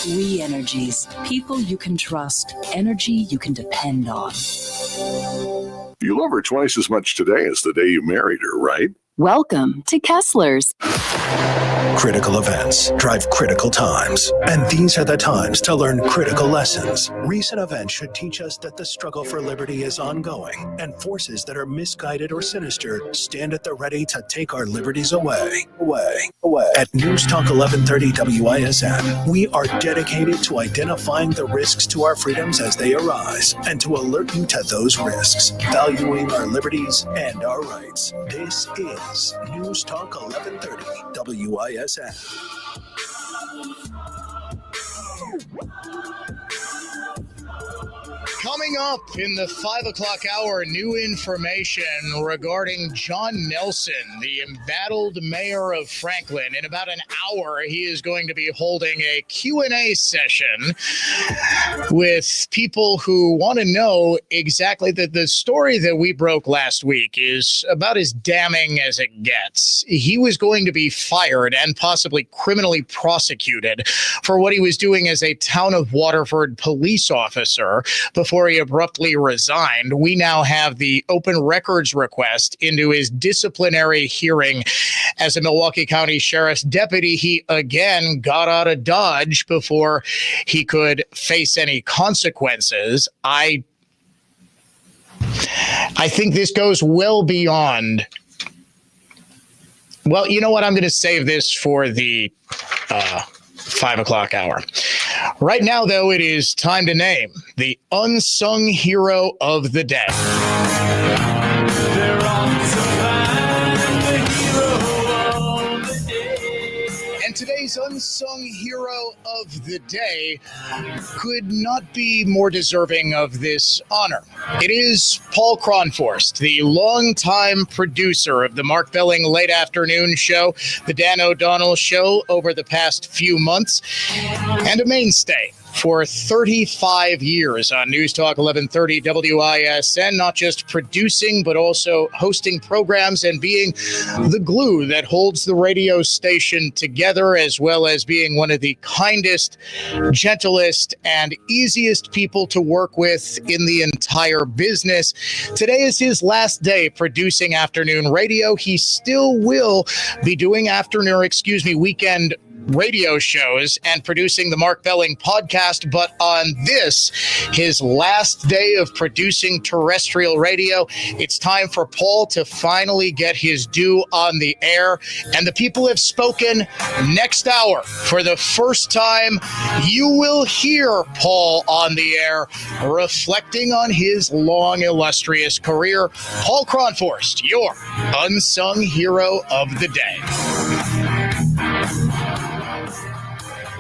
We Energies. People you can trust. Energy you can depend on.
You love her twice as much today as the day you married her, right?
Welcome to Kessler's.
Critical events drive critical times, and these are the times to learn critical lessons. Recent events should teach us that the struggle for liberty is ongoing, and forces that are misguided or sinister stand at the ready to take our liberties away. At News Talk 1130 WISN, we are dedicated to identifying the risks to our freedoms as they arise, and to alert you to those risks, valuing our liberties and our rights. This is News Talk 1130 WISN.
Coming up in the 5 o'clock hour, new information regarding John Nelson, the embattled mayor of Franklin. In about an hour, he is going to be holding a Q&A session with people who want to know exactly that the story that we broke last week is about as damning as it gets. He was going to be fired and possibly criminally prosecuted for what he was doing as a Town of Waterford police officer before he abruptly resigned. We now have the open records request into his disciplinary hearing as a Milwaukee County Sheriff's deputy. He again got out of Dodge before he could face any consequences. I think this goes well beyond. Well, you know what? I'm going to save this for the 5 o'clock hour. Right now, though, it is time to name the unsung hero of the day. And today's unsung hero of the day could not be more deserving of this honor. It is Paul Kronforst, the longtime producer of the Mark Belling Late Afternoon Show, the Dan O'Donnell Show over the past few months, and a mainstay for 35 years on News Talk 1130 WISN, not just producing, but also hosting programs and being the glue that holds the radio station together, as well as being one of the kindest, gentlest, and easiest people to work with in the entire business. Today is his last day producing afternoon radio. He still will be doing weekend radio shows and producing the Mark Belling podcast, but on this, his last day of producing terrestrial radio, it's time for Paul to finally get his due on the air, and the people have spoken. Next hour, for the first time, you will hear Paul on the air reflecting on his long, illustrious career. Paul Kronforst, your unsung hero of the day.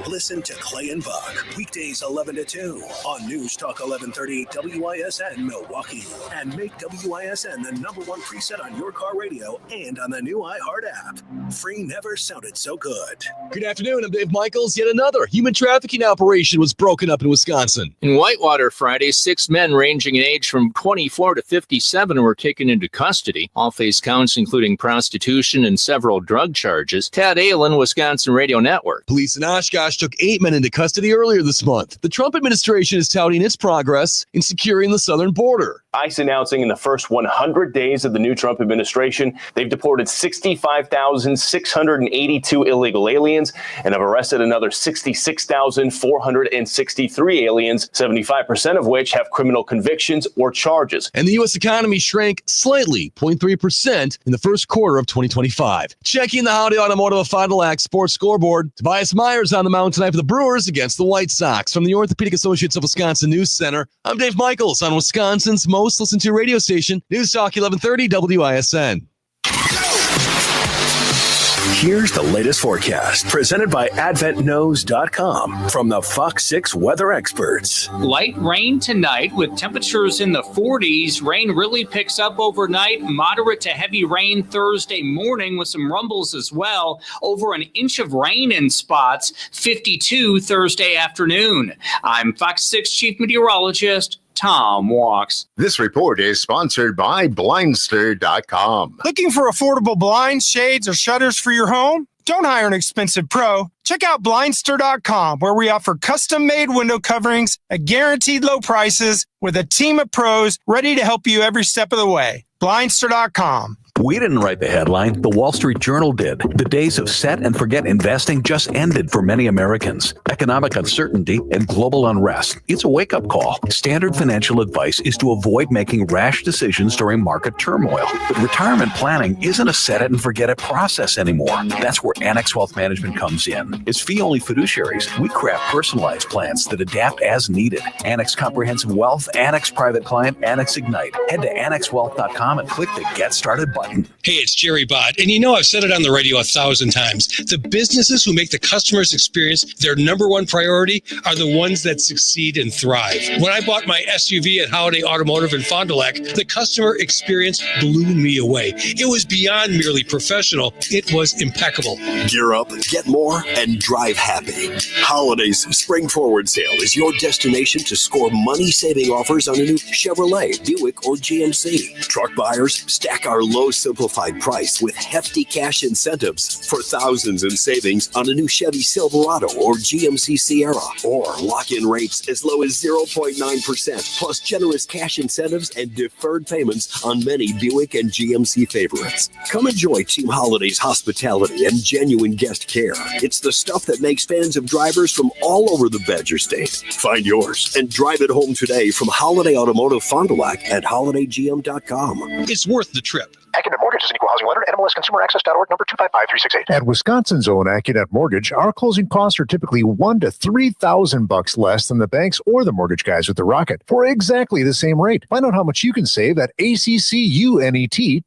Listen to Clay and Buck, weekdays 11 to 2 on News Talk 1130 WISN Milwaukee. And make WISN the #1 preset on your car radio and on the new iHeart app. Free never sounded so good.
Good afternoon, I'm Dave Michaels. Yet another human trafficking operation was broken up in Wisconsin.
In Whitewater Friday, 6 men ranging in age from 24 to 57 were taken into custody. All face counts including prostitution and several drug charges. Tad Aylen, Wisconsin Radio Network.
Police in Oshkosh took 8 men into custody earlier this month. The Trump administration is touting its progress in securing the southern border.
ICE announcing in the first 100 days of the new Trump administration, they've deported 65,682 illegal aliens and have arrested another 66,463 aliens, 75% of which have criminal convictions or charges.
And the U.S. economy shrank slightly, 0.3% in the first quarter of 2025. Checking the Howdy Automotive Final Act Sports Scoreboard, Tobias Myers on the mound tonight for the Brewers against the White Sox. From the Orthopedic Associates of Wisconsin News Center, I'm Dave Michaels on Wisconsin's most listened to radio station, News Talk 1130 WISN.
Here's the latest forecast presented by AdventKnows.com from the Fox 6 weather experts.
Light rain tonight with temperatures in the 40s. Rain really picks up overnight. Moderate to heavy rain Thursday morning with some rumbles as well. Over an inch of rain in spots. 52 Thursday afternoon. I'm Fox 6 Chief Meteorologist Tom Walks.
This report is sponsored by Blindster.com.
Looking for affordable blinds, shades, or shutters for your home?
Don't hire an expensive pro. Check out Blindster.com, where we offer custom-made window coverings at guaranteed low prices with a team of pros ready to help you every step of the way. Blindster.com.
We didn't write the headline. The Wall Street Journal did. The days of set and forget investing just ended for many Americans. Economic uncertainty and global unrest. It's a wake-up call. Standard financial advice is to avoid making rash decisions during market turmoil. But retirement planning isn't a set it and forget it process anymore. That's where Annex Wealth Management comes in. As fee-only fiduciaries, we craft personalized plans that adapt as needed. Annex Comprehensive Wealth, Annex Private Client, Annex Ignite. Head to annexwealth.com and click the Get Started button.
Hey, it's Jerry Bott, and I've said it on the radio 1,000 times. The businesses who make the customer's experience their number one priority are the ones that succeed and thrive. When I bought my SUV at Holiday Automotive in Fond du Lac, the customer experience blew me away. It was beyond merely professional. It was impeccable.
Gear up, get more, and drive happy. Holiday's Spring Forward Sale is your destination to score money-saving offers on a new Chevrolet, Buick, or GMC. Truck buyers, stack our low simplified price with hefty cash incentives for thousands in savings on a new Chevy Silverado or GMC Sierra, or lock in rates as low as 0.9% plus generous cash incentives and deferred payments on many Buick and GMC favorites. Come enjoy Team Holiday's hospitality and genuine guest care. It's the stuff that makes fans of drivers from all over the Badger State. Find yours and drive it home today from Holiday Automotive Fond du Lac at holidaygm.com.
It's worth the trip.
AccuNet Mortgage is an equal housing lender. NMLSConsumerAccess.org, number 255368.
At Wisconsin's own AccuNet Mortgage, our closing costs are typically $1,000 to $3,000 less than the banks or the mortgage guys with the Rocket for exactly the same rate. Find out how much you can save at accunet.com.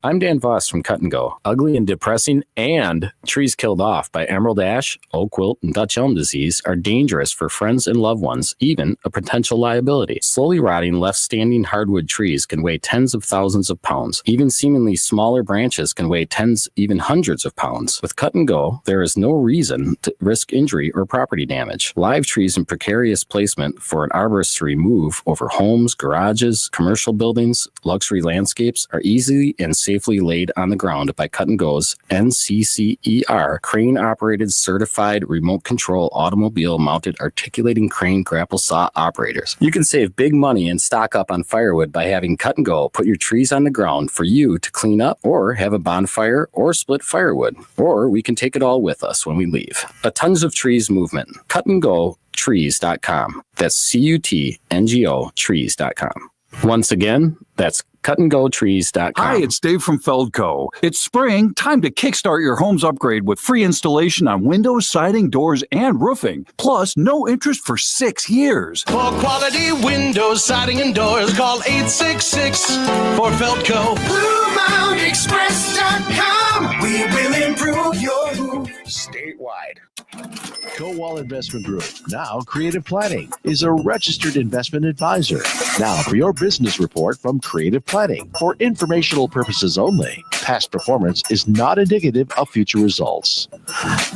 I'm Dan Voss from Cut and Go. Ugly and depressing and trees killed off by emerald ash, oak wilt, and Dutch elm disease are dangerous for friends and loved ones, even a potential liability. Slowly rotting, left standing hardwood trees can weigh tens of thousands of pounds. Even seemingly smaller branches can weigh tens, even hundreds of pounds. With Cut and Go, there is no reason to risk injury or property damage. Live trees in precarious placement for an arborist to remove over homes, garages, commercial buildings, luxury landscapes are easily and safely laid on the ground by Cut and Go's NCCER crane-operated certified remote control automobile mounted articulating crane grapple saw operators. You can save big money and stock up on firewood by having Cut and Go put your trees on the ground for you to clean up or have a bonfire or split firewood, or we can take it all with us when we leave. A Tons of Trees movement. cutandgotrees.com. That's CUTNGO trees.com. Once again, that's cutandgotrees.com.
Hi, it's Dave from Feldco. It's spring, time to kickstart your home's upgrade with free installation on windows, siding, doors, and roofing. Plus, no interest for 6 years.
For quality windows, siding, and doors, call 866 for Feldco. BlueMountainExpress.com. We will improve your roof statewide.
Kowal Investment Group, now Creative Planning, is a registered investment advisor. Now for your business report from Creative Planning. For informational purposes only, past performance is not indicative of future results.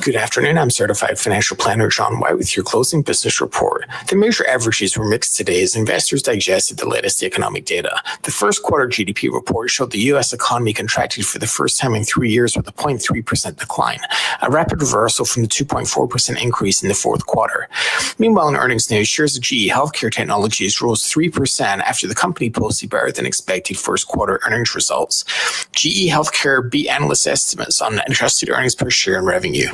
Good afternoon. I'm certified financial planner John White with your closing business report. The major averages were mixed today as investors digested the latest economic data. The first quarter GDP report showed the U.S. economy contracted for the first time in 3 years with a 0.3% decline, a rapid reversal from the 2.4% increase in the fourth quarter. Meanwhile, in earnings news, shares of GE Healthcare Technologies rose 3% after the company posted better than expected first quarter earnings results. GE Healthcare beat analyst estimates on adjusted earnings per share and revenue.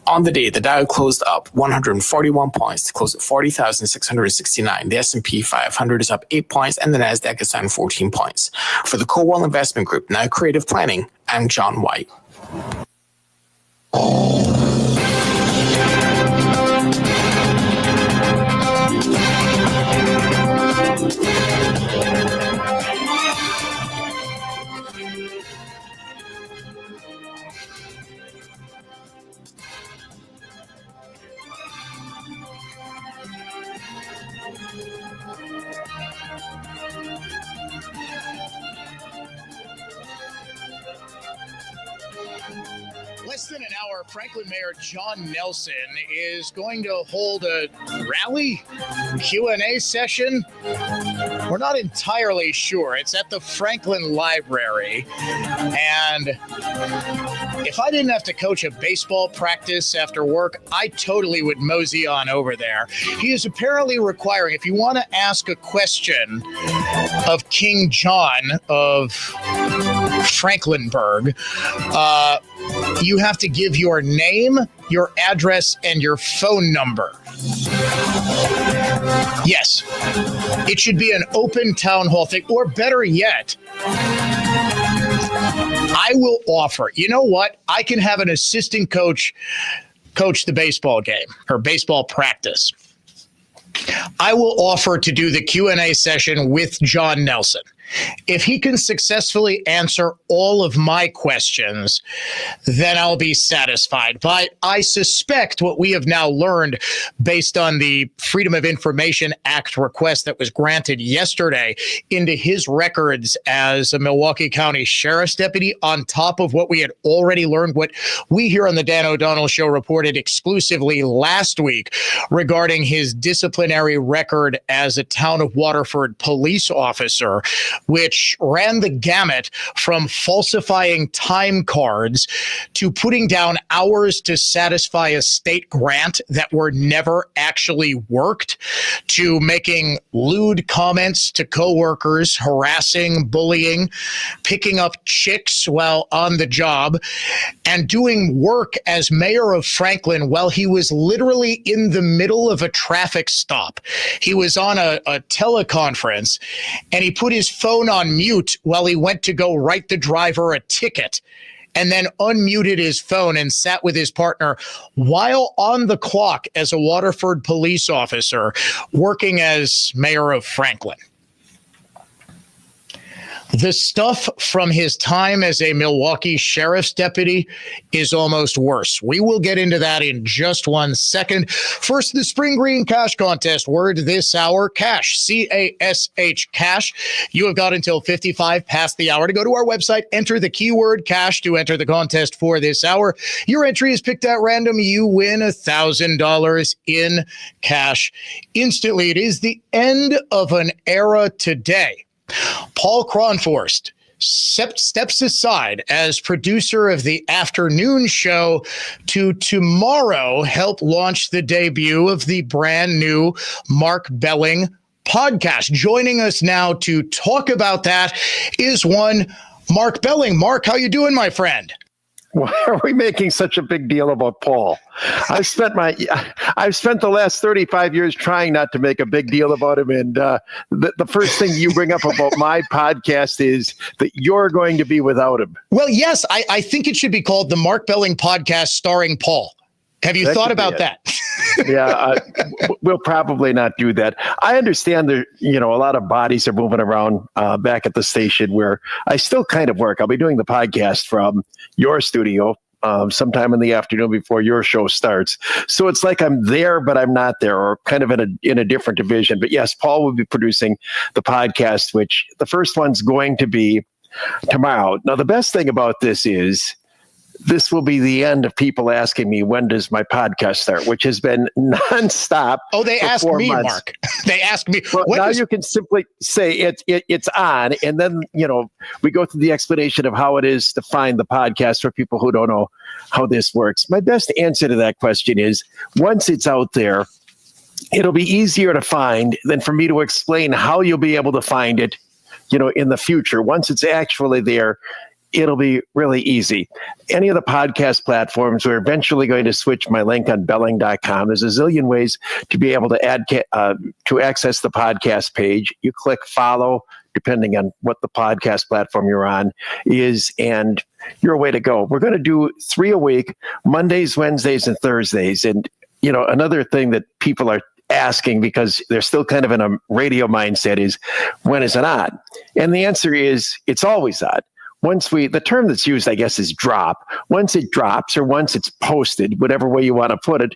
On the day, the Dow closed up 141 points to close at 40,669. The S&P 500 is up 8 points, and the Nasdaq is down 14 points. For the Kowal Investment Group, now Creative Planning, I'm John White.
Less less than an hour, Franklin Mayor John Nelson is going to hold a rally, Q&A session. We're not entirely sure. It's at the Franklin Library. And if I didn't have to coach a baseball practice after work, I totally would mosey on over there. He is apparently requiring, if you want to ask a question of King John of Franklinburg, you have to give your name, your address, and your phone number. Yes, it should be an open town hall thing, or better yet, I will offer, you know what? I can have an assistant coach the baseball game or baseball practice. I will offer to do the Q&A session with John Nelson. If he can successfully answer all of my questions, then I'll be satisfied. But I suspect what we have now learned based on the Freedom of Information Act request that was granted yesterday into his records as a Milwaukee County Sheriff's deputy, on top of what we had already learned, what we here on the Dan O'Donnell Show reported exclusively last week regarding his disciplinary record as a Town of Waterford police officer, which ran the gamut from falsifying time cards to putting down hours to satisfy a state grant that were never actually worked, to making lewd comments to coworkers, harassing, bullying, picking up chicks while on the job, and doing work as mayor of Franklin while he was literally in the middle of a traffic stop. He was on a teleconference, and he put his phone on mute while he went to go write the driver a ticket, and then unmuted his phone and sat with his partner while on the clock as a Waterford police officer working as mayor of Franklin. The stuff from his time as a Milwaukee sheriff's deputy is almost worse. We will get into that in just 1 second. First, the Spring Green Cash Contest. Word this hour, cash, C-A-S-H, cash. You have got until 55 past the hour to go to our website, enter the keyword cash to enter the contest for this hour. Your entry is picked at random. You win $1,000 in cash instantly. It is the end of an era today. Paul Kronforst steps aside as producer of the afternoon show to tomorrow help launch the debut of the brand new Mark Belling podcast. Joining us now to talk about that is one Mark Belling. Mark, how you doing, my friend?
Why are we making such a big deal about Paul? I've spent the last 35 years trying not to make a big deal about him. And the first thing you bring up about my podcast is that you're going to be without him.
Well, yes, I think it should be called the Mark Belling podcast starring Paul. Have you thought about that?
Yeah, we'll probably not do that. I understand that, a lot of bodies are moving around back at the station where I still kind of work. I'll be doing the podcast from your studio sometime in the afternoon before your show starts. So it's like I'm there, but I'm not there, or kind of in a different division. But yes, Paul will be producing the podcast, which the first one's going to be tomorrow. Now, the best thing about this is this will be the end of people asking me, when does my podcast start, which has been nonstop.
Oh, they ask me, months. Mark. They ask me.
Well, now you can simply say it's on. And then, we go through the explanation of how it is to find the podcast for people who don't know how this works. My best answer to that question is, once it's out there, it'll be easier to find than for me to explain how you'll be able to find it, in the future. Once it's actually there, it'll be really easy. Any of the podcast platforms, we're eventually going to switch my link on Belling.com. There's a zillion ways to be able to to access the podcast page. You click follow, depending on what the podcast platform you're on is, and you're away to go. We're going to do 3 a week, Mondays, Wednesdays, and Thursdays. And, another thing that people are asking, because they're still kind of in a radio mindset, is, when is it on? And the answer is, it's always on. The term that's used, I guess, is drop. Once it drops, or once it's posted, whatever way you want to put it,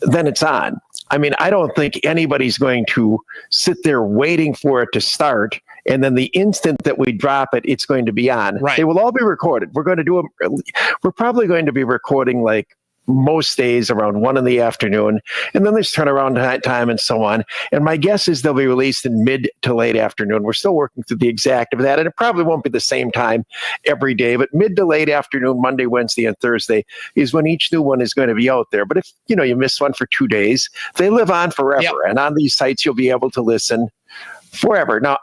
then it's on. I mean, I don't think anybody's going to sit there waiting for it to start And then the instant that we drop it, it's going to be on.
Right. They
will all be recorded. We're going to do them. We're probably going to be recording like most days around 1 PM, and then there's turnaround time and so on. And my guess is they'll be released in mid to late afternoon. We're still working through the exact of that, and it probably won't be the same time every day, but mid to late afternoon, Monday, Wednesday, and Thursday is when each new one is going to be out there. But if you miss one for 2 days, they live on forever. Yep. And on these sites, you'll be able to listen forever. Now,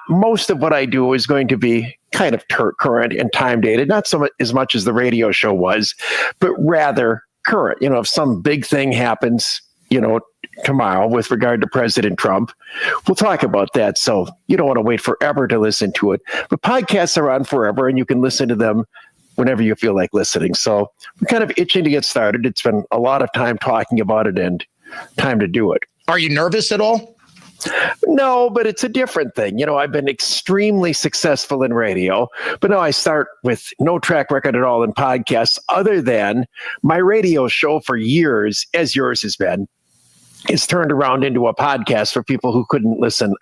most of what I do is going to be kind of current and time dated, not so much as much as the radio show was, but rather current. If some big thing happens, tomorrow with regard to President Trump, we'll talk about that. So you don't want to wait forever to listen to it. But podcasts are on forever, and you can listen to them whenever you feel like listening. So we're kind of itching to get started. It's been a lot of time talking about it and time to do it.
Are you nervous at all?
No, but it's a different thing. I've been extremely successful in radio, but now I start with no track record at all in podcasts other than my radio show for years, as yours has been, is turned around into a podcast for people who couldn't listen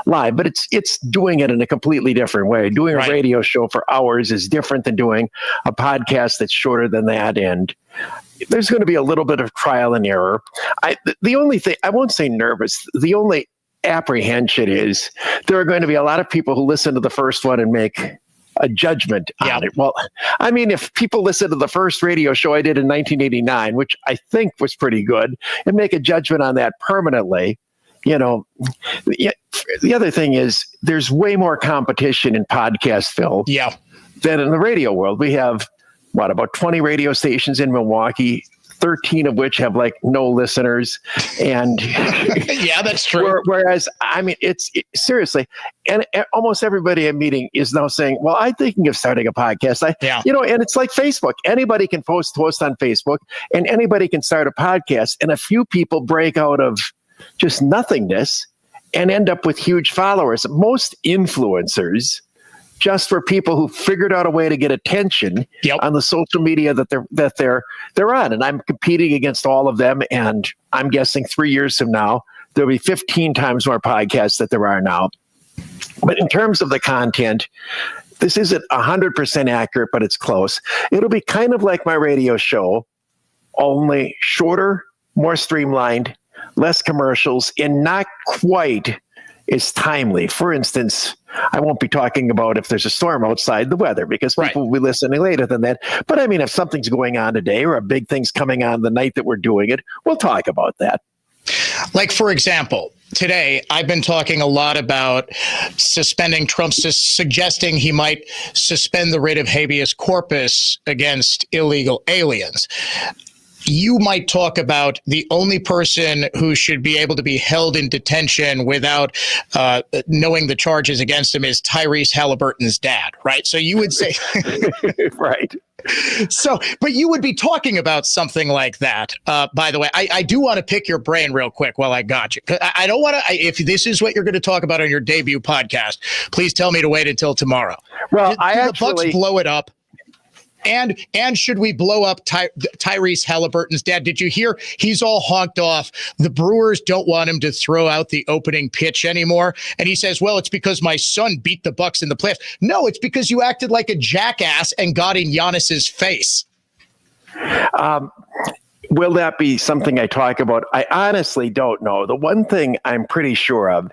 live. But it's doing it in a completely different way. Doing a radio show for hours is different than doing a podcast that's shorter than that. And there's going to be a little bit of trial and error. The only thing, I won't say nervous, the only apprehension is there are going to be a lot of people who listen to the first one and make a judgment on it. Well, I mean, if people listen to the first radio show I did in 1989, which I think was pretty good, and make a judgment on that permanently, the other thing is there's way more competition in podcast, Phil, than in the radio world. We have, about 20 radio stations in Milwaukee, 13 of which have no listeners. And
yeah, that's true.
Whereas, I mean, it's seriously, and almost everybody I'm meeting is now saying, well, I'm thinking of starting a podcast. And it's like Facebook. Anybody can post on Facebook, and anybody can start a podcast. And a few people break out of just nothingness and end up with huge followers. Most influencers just for people who figured out a way to get attention on the social media that they're on. And I'm competing against all of them. And I'm guessing 3 years from now, there'll be 15 times more podcasts that there are now. But in terms of the content, this isn't 100% accurate, but it's close. It'll be kind of like my radio show, only shorter, more streamlined, less commercials, and not quite as timely. For instance, I won't be talking about if there's a storm outside, the weather, because people will be listening later than that. But I mean, if something's going on today or a big thing's coming on the night that we're doing it, we'll talk about that.
Like, for example, today I've been talking a lot about suspending Trump's suggesting he might suspend the writ of habeas corpus against illegal aliens. You might talk about the only person who should be able to be held in detention without knowing the charges against him is Tyrese Halliburton's dad, right? So you would say,
right.
So, but you would be talking about something like that. By the way, I do want to pick your brain real quick while I got you. I don't want to, if this is what you're going to talk about on your debut podcast, please tell me to wait until tomorrow.
Well,
did the Bucks blow it up? And should we blow up Tyrese Halliburton's dad? Did you hear he's all honked off? The Brewers don't want him to throw out the opening pitch anymore. And he says, well, it's because my son beat the Bucks in the playoffs. No, it's because you acted like a jackass and got in Giannis's face.
Will that be something I talk about? I honestly don't know. The one thing I'm pretty sure of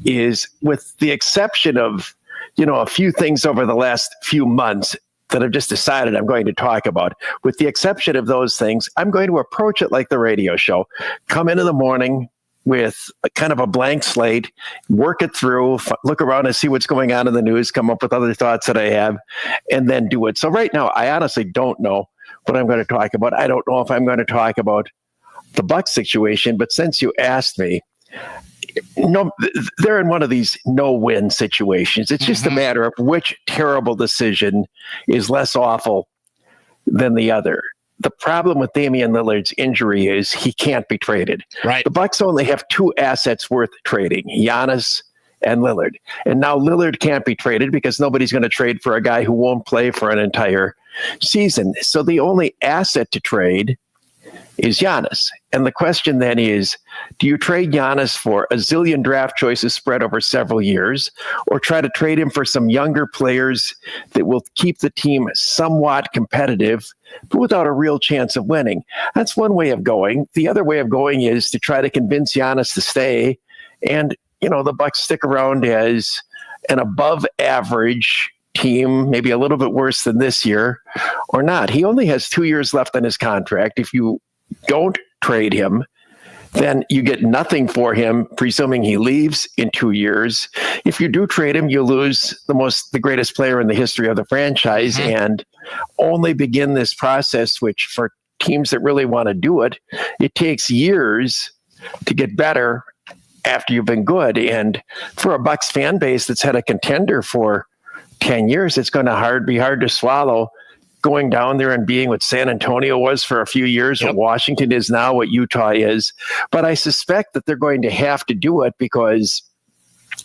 is, with the exception of, a few things over the last few months that I've just decided I'm going to talk about. With the exception of those things, I'm going to approach it like the radio show. Come in the morning with a kind of a blank slate, work it through, look around and see what's going on in the news, come up with other thoughts that I have, and then do it. So right now, I honestly don't know what I'm going to talk about. I don't know if I'm going to talk about the Bucs situation, but since you asked me, no, they're in one of these no-win situations. It's just a matter of which terrible decision is less awful than the other. The problem with Damian Lillard's injury is he can't be traded.
Right.
The Bucs only have two assets worth trading, Giannis and Lillard. And now Lillard can't be traded because nobody's going to trade for a guy who won't play for an entire season. So the only asset to trade is Giannis. And the question then is, do you trade Giannis for a zillion draft choices spread over several years, or try to trade him for some younger players that will keep the team somewhat competitive, but without a real chance of winning? That's one way of going. The other way of going is to try to convince Giannis to stay, and the Bucks stick around as an above average team, maybe a little bit worse than this year, or not. He only has 2 years left on his contract. If you don't trade him, then you get nothing for him, presuming he leaves in 2 years. If you do trade him, you lose the greatest player in the history of the franchise, and only begin this process, which for teams that really want to do it, it takes years to get better after you've been good. And for a Bucks fan base that's had a contender for 10 years, it's going to be hard to swallow going down there and being what San Antonio was for a few years, what Washington is now, what Utah is. But I suspect that they're going to have to do it, because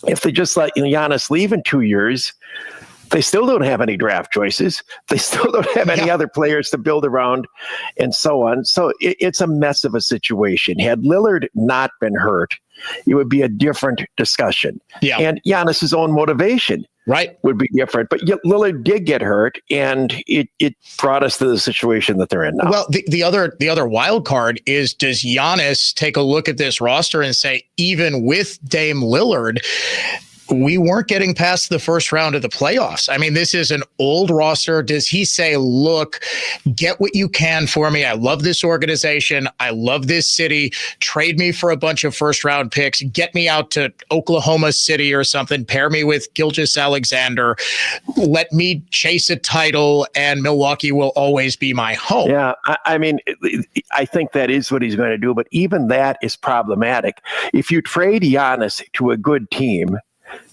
if they just let Giannis leave in 2 years, they still don't have any draft choices. They still don't have any other players to build around, and so on. So it's a mess of a situation. Had Lillard not been hurt, it would be a different discussion. And Giannis's own motivation would be different. But Lillard did get hurt, and it brought us to the situation that they're in now.
Well, the other wild card is, does Giannis take a look at this roster and say, even with Dame Lillard, we weren't getting past the first round of the playoffs? I mean, this is an old roster. Does he say, look, get what you can for me? I love this organization. I love this city. Trade me for a bunch of first round picks. Get me out to Oklahoma City or something. Pair me with Gilgeous-Alexander. Let me chase a title, and Milwaukee will always be my home.
Yeah, I mean, I think that is what he's going to do. But even that is problematic. If you trade Giannis to a good team,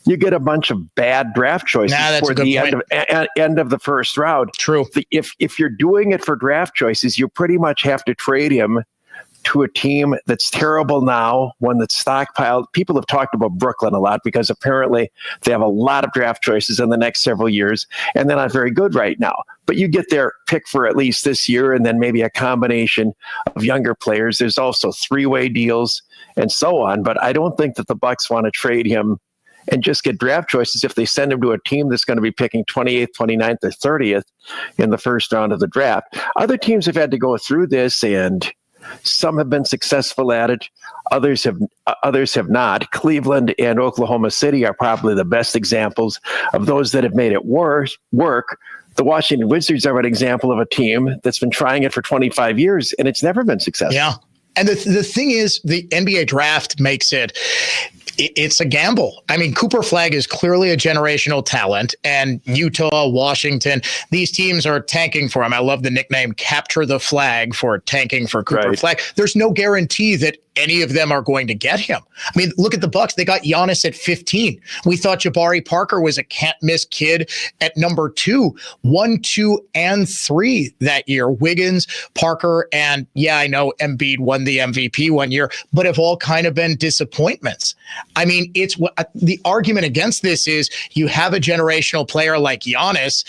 you get a bunch of bad draft choices for the end of the first round.
True.
If you're doing it for draft choices, you pretty much have to trade him to a team that's terrible now, one that's stockpiled. People have talked about Brooklyn a lot, because apparently they have a lot of draft choices in the next several years, and they're not very good right now. But you get their pick for at least this year, and then maybe a combination of younger players. There's also three-way deals and so on. But I don't think that the Bucks want to trade him and just get draft choices if they send him to a team that's going to be picking 28th, 29th, or 30th in the first round of the draft. Other teams have had to go through this, and some have been successful at it. Others have not. Cleveland and Oklahoma City are probably the best examples of those that have made it work. The Washington Wizards are an example of a team that's been trying it for 25 years, and it's never been successful.
Yeah. And the thing is, the NBA draft makes it's a gamble. I mean, Cooper Flagg is clearly a generational talent, and Utah, Washington, these teams are tanking for him. I love the nickname Capture the Flag for tanking for Cooper Flagg. There's no guarantee that any of them are going to get him. I mean, look at the Bucks. They got Giannis at 15. We thought Jabari Parker was a can't-miss kid at number 2, 1, 2, and 3 that year. Wiggins, Parker, and I know Embiid won the MVP one year, but have all kind of been disappointments. I mean, it's the argument against this is, you have a generational player like Giannis.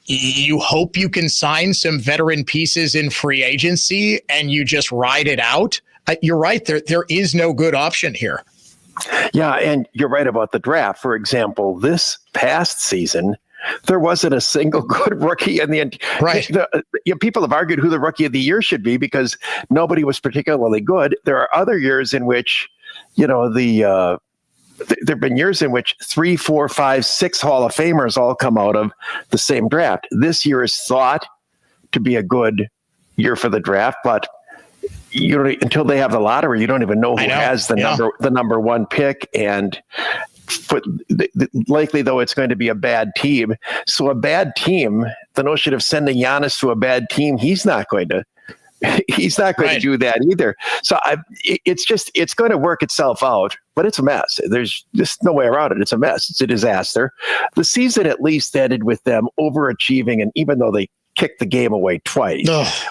You hope you can sign some veteran pieces in free agency, and you just ride it out. You're right. There is no good option here.
Yeah, and you're right about the draft. For example, this past season, there wasn't a single good rookie in the end.
Right.
People have argued who the rookie of the year should be, because nobody was particularly good. There are other years in which, there have been years in which 3, 4, 5, 6 Hall of Famers all come out of the same draft. This year is thought to be a good year for the draft, but until they have the lottery, you don't even know who has the number 1 pick, and likely though it's going to be a bad team. So a bad team, the notion of sending Giannis to a bad team, he's not going to do that either. So it's going to work itself out, but it's a mess. There's just no way around it. It's a mess. It's a disaster. The season at least ended with them overachieving, and even though they kicked the game away twice.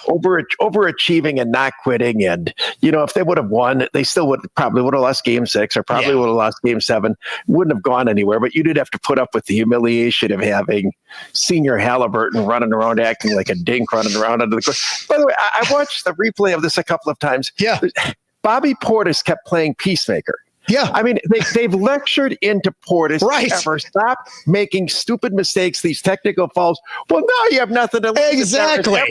Overachieving and not quitting. And, if they would have won, they still probably would have lost game 6 or probably would have lost game 7. Wouldn't have gone anywhere, but you did have to put up with the humiliation of having senior Halliburton running around acting like a dink running around under the court. By the way, I watched the replay of this a couple of times.
Yeah.
Bobby Portis kept playing peacemaker.
Yeah.
I mean, they've lectured into Portis.
Right.
Ever stop making stupid mistakes, these technical fouls. Well, now you have nothing to lose.
Exactly.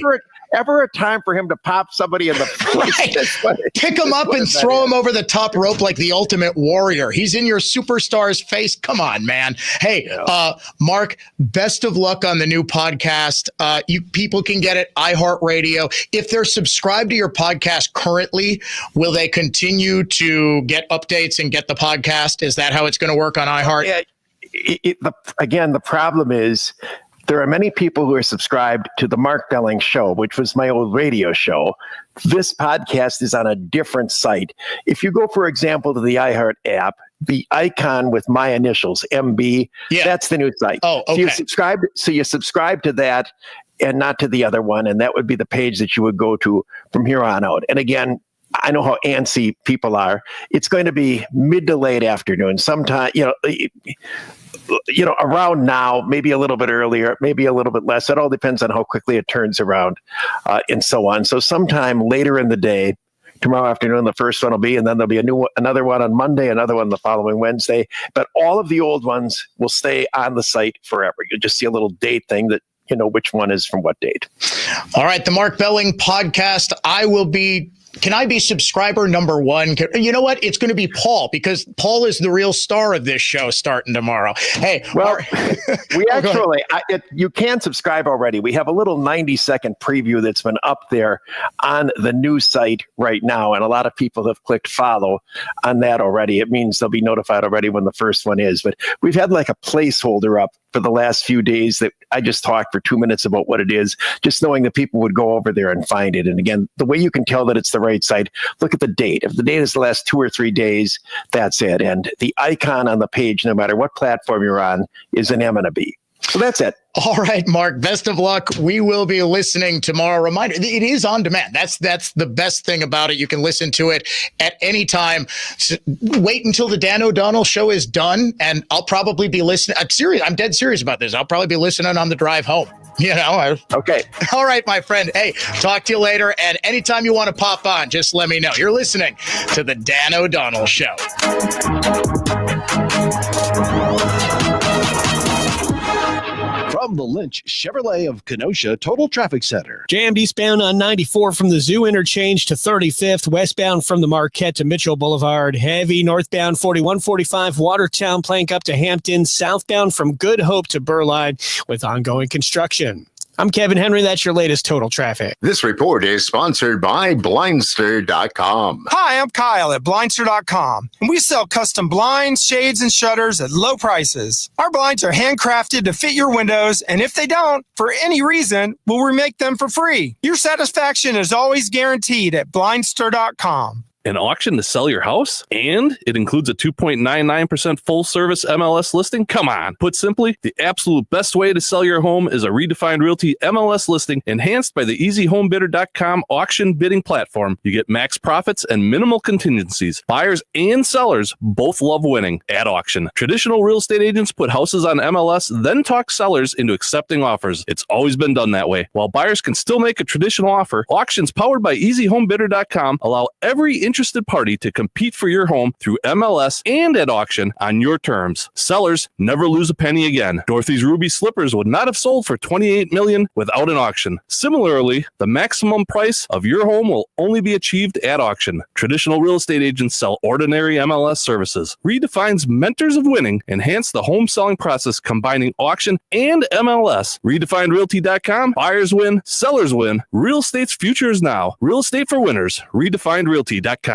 Ever a time for him to pop somebody in the face?
Right. Pick him up and throw him over the top rope like the Ultimate Warrior. He's in your superstar's face. Come on, man. Hey, Mark, best of luck on the new podcast. People can get it, iHeartRadio. If they're subscribed to your podcast currently, will they continue to get updates and get the podcast? Is that how it's going to work on iHeart?
Yeah. Again, the problem is, there are many people who are subscribed to the Mark Belling Show, which was my old radio show. This podcast is on a different site. If you go, for example, to the iHeart app, the icon with my initials, MB, that's the new site.
Oh, okay.
So you subscribe to that and not to the other one, and that would be the page that you would go to from here on out. And again, I know how antsy people are. It's going to be mid to late afternoon, sometime, around now, maybe a little bit earlier, maybe a little bit less. It all depends on how quickly it turns around and so on. So sometime later in the day, tomorrow afternoon, the first one will be, and then there'll be another one on Monday, another one the following Wednesday. But all of the old ones will stay on the site forever. You'll just see a little date thing that which one is from what date.
All right, the Mark Belling podcast. Can I be subscriber number 1? You know what? It's going to be Paul, because Paul is the real star of this show starting tomorrow. Hey,
well, you can subscribe already. We have a little 90-second preview that's been up there on the new site right now, and a lot of people have clicked follow on that already. It means they'll be notified already when the first one is. But we've had like a placeholder up for the last few days that I just talked for 2 minutes about what it is, just knowing that people would go over there and find it. And again, the way you can tell that it's the right site, look at the date. If the date is the last 2 or 3 days, that's it. And the icon on the page, no matter what platform you're on, is an M and a B. So that's it.
All right, Mark, best of luck. We will be listening tomorrow. Reminder, it is on demand. That's the best thing about it. You can listen to it at any time. So wait until the Dan O'Donnell show is done, and I'll probably be listening. I'm serious. I'm dead serious about this. I'll probably be listening on the drive home.
Okay.
All right, my friend. Hey, talk to you later. And anytime you want to pop on, just let me know. You're listening to the Dan O'Donnell Show.
From the Lynch Chevrolet of Kenosha Total Traffic Center.
Jammed eastbound on 94 from the Zoo Interchange to 35th, westbound from the Marquette to Mitchell Boulevard. Heavy northbound 4145 Watertown Plank up to Hampton, southbound from Good Hope to Burleigh with ongoing construction. I'm Kevin Henry. That's your latest total traffic.
This report is sponsored by Blindster.com.
Hi, I'm Kyle at Blindster.com, and we sell custom blinds, shades, and shutters at low prices. Our blinds are handcrafted to fit your windows, and if they don't, for any reason, we'll remake them for free. Your satisfaction is always guaranteed at Blindster.com.
An auction to sell your house? And it includes a 2.99% full service MLS listing? Come on. Put simply, the absolute best way to sell your home is a Redefined Realty MLS listing enhanced by the EasyHomeBidder.com auction bidding platform. You get max profits and minimal contingencies. Buyers and sellers both love winning at auction. Traditional real estate agents put houses on MLS, then talk sellers into accepting offers. It's always been done that way. While buyers can still make a traditional offer, auctions powered by EasyHomeBidder.com allow every interested party to compete for your home through MLS and at auction on your terms. Sellers never lose a penny again. Dorothy's Ruby Slippers would not have sold for $28 million without an auction. Similarly, the maximum price of your home will only be achieved at auction. Traditional real estate agents sell ordinary MLS services. Redefine's Mentors of Winning enhance the home selling process combining auction and MLS. RedefinedRealty.com. Buyers win, sellers win. Real estate's future is now. Real estate for winners. RedefinedRealty.com.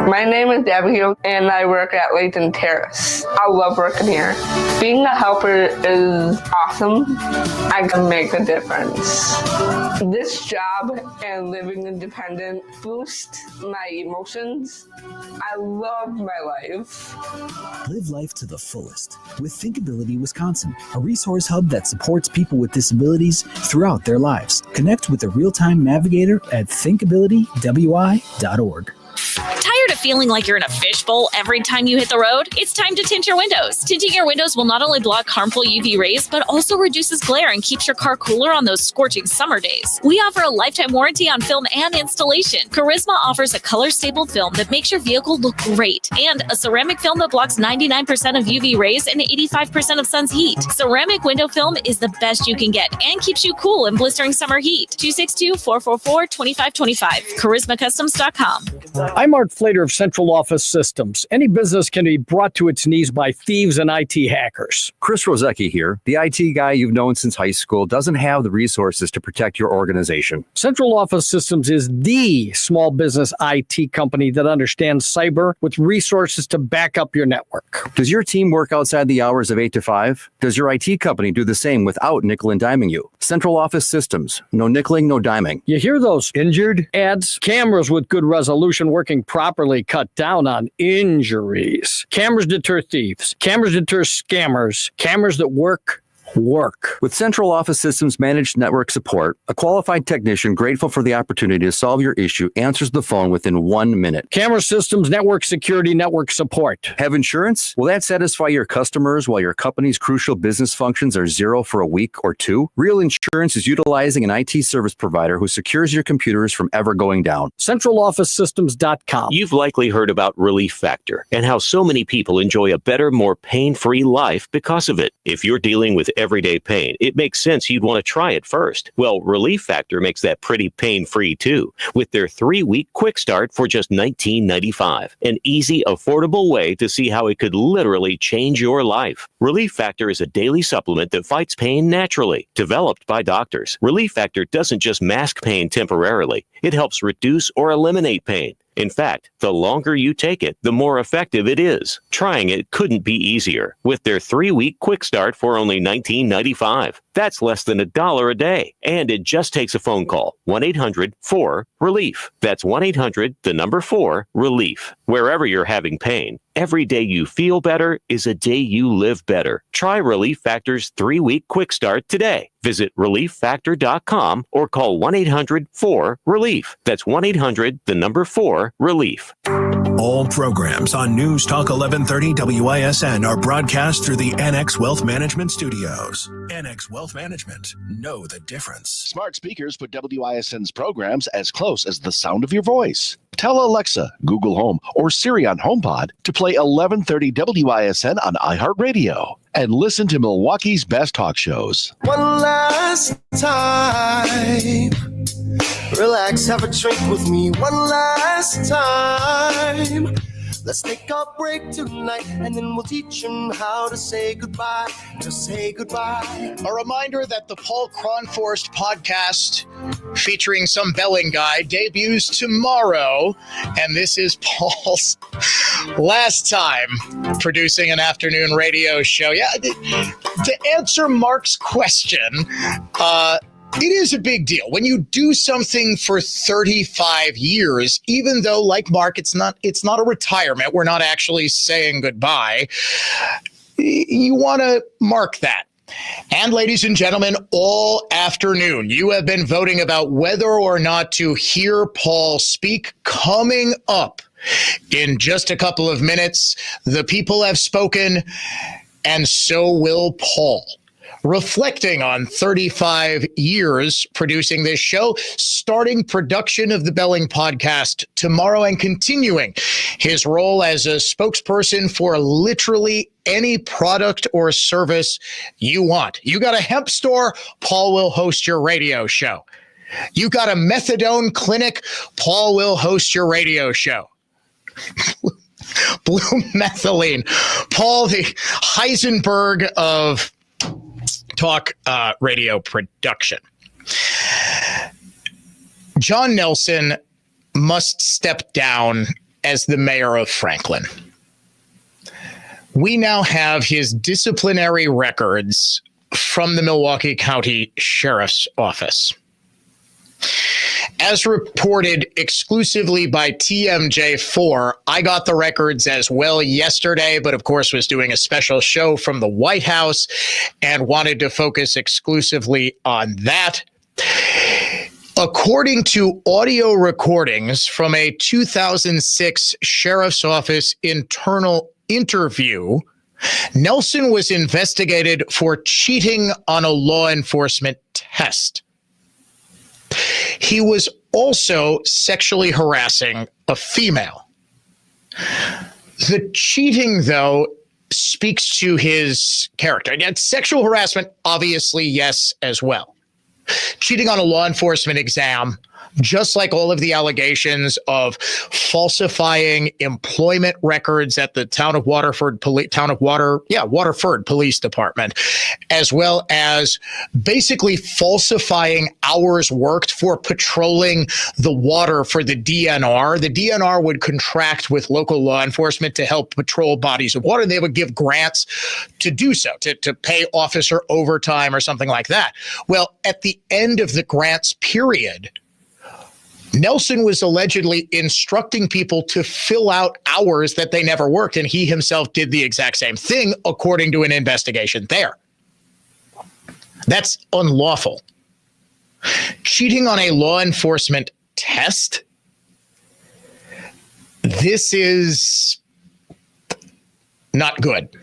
My name is Debbie, and I work at Layton Terrace. I love working here. Being a helper is awesome. I can make a difference. This job and living independent boost my emotions. I love my life.
Live life to the fullest with Thinkability Wisconsin, a resource hub that supports people with disabilities throughout their lives. Connect with a real-time navigator at thinkabilitywi.org.
Tired of feeling like you're in a fishbowl every time you hit the road? It's time to tint your windows. Tinting your windows will not only block harmful UV rays, but also reduces glare and keeps your car cooler on those scorching summer days. We offer a lifetime warranty on film and installation. Charisma offers a color-stapled film that makes your vehicle look great, and a ceramic film that blocks 99% of UV rays and 85% of sun's heat. Ceramic window film is the best you can get and keeps you cool in blistering summer heat. 262-444-2525. CharismaCustoms.com.
I'm Art Flater of Central Office Systems. Any business can be brought to its knees by thieves and IT hackers.
Chris Rozecki here. The IT guy you've known since high school doesn't have the resources to protect your organization.
Central Office Systems is the small business IT company that understands cyber with resources to back up your network.
Does your team work outside the hours of 8 to 5? Does your IT company do the same without nickel and diming you? Central Office Systems. No nickeling, no diming.
You hear those injured ads? Cameras with good resolution working properly cut down on injuries. Cameras deter thieves. Cameras deter scammers. Cameras that work.
With Central Office Systems Managed Network Support, a qualified technician grateful for the opportunity to solve your issue answers the phone within 1 minute.
Camera systems, network security, network support.
Have insurance? Will that satisfy your customers while your company's crucial business functions are zero for a week or two? Real Insurance is utilizing an IT service provider who secures your computers from ever going down.
CentralOfficeSystems.com.
You've likely heard about Relief Factor and how so many people enjoy a better, more pain-free life because of it. If you're dealing with everyday pain, it makes sense you'd want to try it first. Well, Relief Factor makes that pretty pain-free too, with their 3-week quick start for just $19.95. An easy, affordable way to see how it could literally change your life. Relief Factor is a daily supplement that fights pain naturally, developed by doctors. Relief Factor doesn't just mask pain temporarily, it helps reduce or eliminate pain. In fact, the longer you take it, the more effective it is. Trying it couldn't be easier with their 3-week quick start for only $19.95. That's less than $1 a day. And it just takes a phone call. 1-800-4-RELIEF. That's 1-800-4-RELIEF. Wherever you're having pain, every day you feel better is a day you live better. Try Relief Factor's 3-week quick start today. Visit ReliefFactor.com or call 1-800-4-RELIEF. That's 1-800-4-RELIEF.
All programs on News Talk 1130 WISN are broadcast through the NX Wealth Management Studios. NX Wealth Management. Know the difference.
Smart speakers put WISN's programs as close as the sound of your voice. Tell Alexa, Google Home, or Siri on HomePod to play 1130 WISN on iHeartRadio and listen to Milwaukee's best talk shows.
One last time. Relax, have a drink with me. One last time. Let's take a break tonight, and then we'll teach them how to say goodbye. To say goodbye.
A reminder that the Paul Kronforst podcast featuring some belling guy debuts tomorrow, and this is Paul's last time producing an afternoon radio show. Yeah, to answer Mark's question, it is a big deal when you do something for 35 years, even though, like Mark, it's not a retirement. We're not actually saying goodbye. You want to mark that. And ladies and gentlemen, all afternoon, you have been voting about whether or not to hear Paul speak. Coming up in just a couple of minutes, the people have spoken, and so will Paul. Reflecting on 35 years producing this show, starting production of the Belling podcast tomorrow and continuing his role as a spokesperson for literally any product or service you want. You got a hemp store, Paul will host your radio show. You got a methadone clinic, Paul will host your radio show. Blue methylene, Paul, the Heisenberg of talk radio production. John Nelson must step down as the mayor of Franklin. We now have his disciplinary records from the Milwaukee County Sheriff's Office. As reported exclusively by TMJ4, I got the records as well yesterday, but of course was doing a special show from the White House and wanted to focus exclusively on that. According to audio recordings from a 2006 Sheriff's Office internal interview, Nelson was investigated for cheating on a law enforcement test. He was also sexually harassing a female. The cheating, though, speaks to his character. And sexual harassment, obviously, yes, as well. Cheating on a law enforcement exam, just like all of the allegations of falsifying employment records at the Waterford Police Department, as well as basically falsifying hours worked for patrolling the water for the DNR. The DNR would contract with local law enforcement to help patrol bodies of water. They would give grants to do so, to pay officer overtime or something like that. Well, at the end of the grants period, Nelson was allegedly instructing people to fill out hours that they never worked, and he himself did the exact same thing, according to an investigation there. That's unlawful. Cheating on a law enforcement test? This is not good.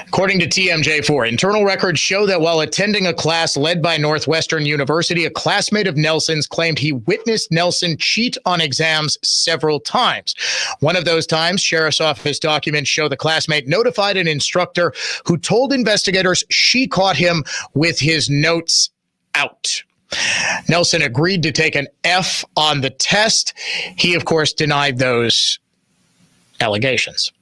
According to TMJ4, internal records show that while attending a class led by Northwestern University, a classmate of Nelson's claimed he witnessed Nelson cheat on exams several times. One of those times, Sheriff's Office documents show the classmate notified an instructor who told investigators she caught him with his notes out. Nelson agreed to take an F on the test. He, of course, denied those allegations.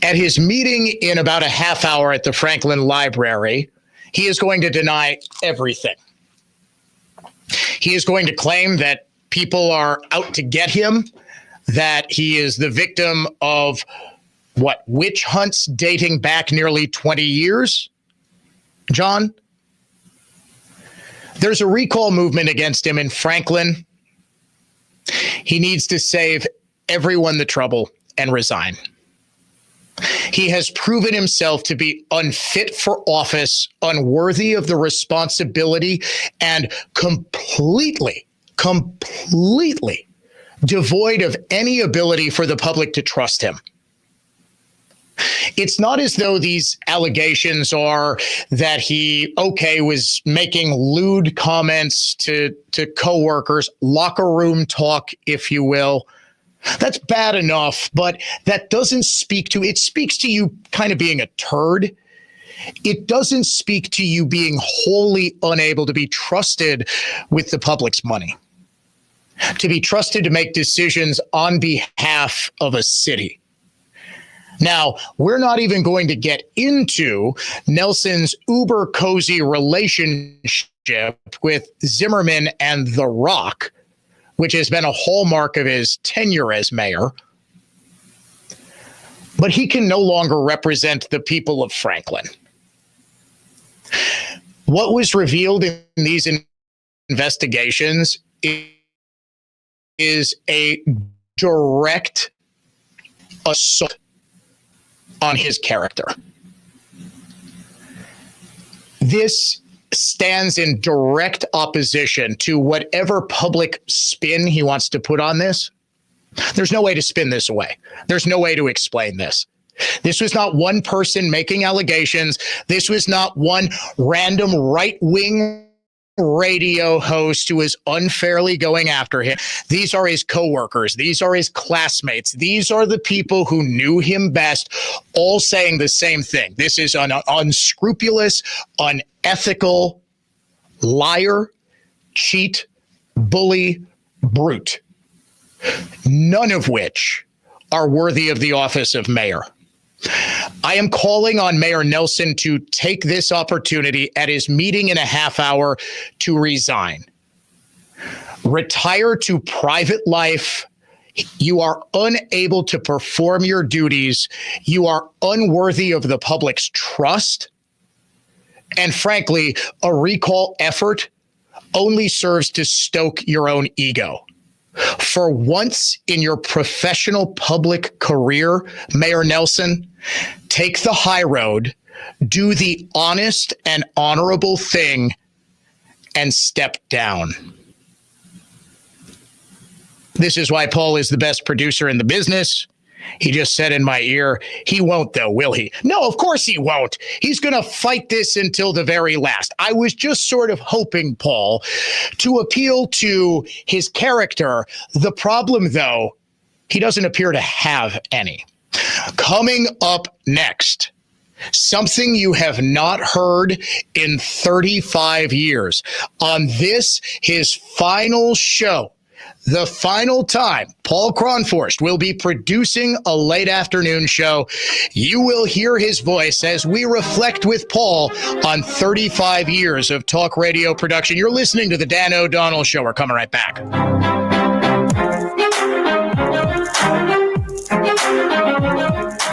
At his meeting in about a half hour at the Franklin Library, he is going to deny everything. He is going to claim that people are out to get him, that he is the victim of, witch hunts dating back nearly 20 years? John? There's a recall movement against him in Franklin. He needs to save everyone the trouble and resign. He has proven himself to be unfit for office, unworthy of the responsibility, and completely devoid of any ability for the public to trust him. It's not as though these allegations are that he, was making lewd comments to coworkers, locker room talk, if you will. That's bad enough, but that doesn't speak to, it speaks to you kind of being a turd. It doesn't speak to you being wholly unable to be trusted with the public's money, to be trusted to make decisions on behalf of a city. Now, we're not even going to get into Nelson's uber cozy relationship with Zimmerman and The Rock, which has been a hallmark of his tenure as mayor. But he can no longer represent the people of Franklin. What was revealed in these investigations is a direct assault on his character. This stands in direct opposition to whatever public spin he wants to put on this. There's no way to spin this away. There's no way to explain this. This was not one person making allegations. This was not one random right-wing radio host who was unfairly going after him. These are his coworkers. These are his classmates. These are the people who knew him best, all saying the same thing. This is an unscrupulous, unethical liar, cheat, bully, brute, none of which are worthy of the office of mayor. I am calling on Mayor Nelson to take this opportunity at his meeting in a half hour to resign. Retire to private life, You are unable to perform your duties. You are unworthy of the public's trust. And frankly, a recall effort only serves to stoke your own ego. For once in your professional public career, Mayor Nelson, take the high road, do the honest and honorable thing, and step down. This is why Paul is the best producer in the business. He just said in my ear, he won't though, will he? No, of course he won't. He's going to fight this until the very last. I was just sort of hoping, Paul, to appeal to his character. The problem, though, he doesn't appear to have any. Coming up next, something you have not heard in 35 years. On this, his final show, the final time Paul Kronforst will be producing a late afternoon show. You will hear his voice as we reflect with Paul on 35 years of talk radio production. You're listening to the Dan O'Donnell Show. We're coming right back.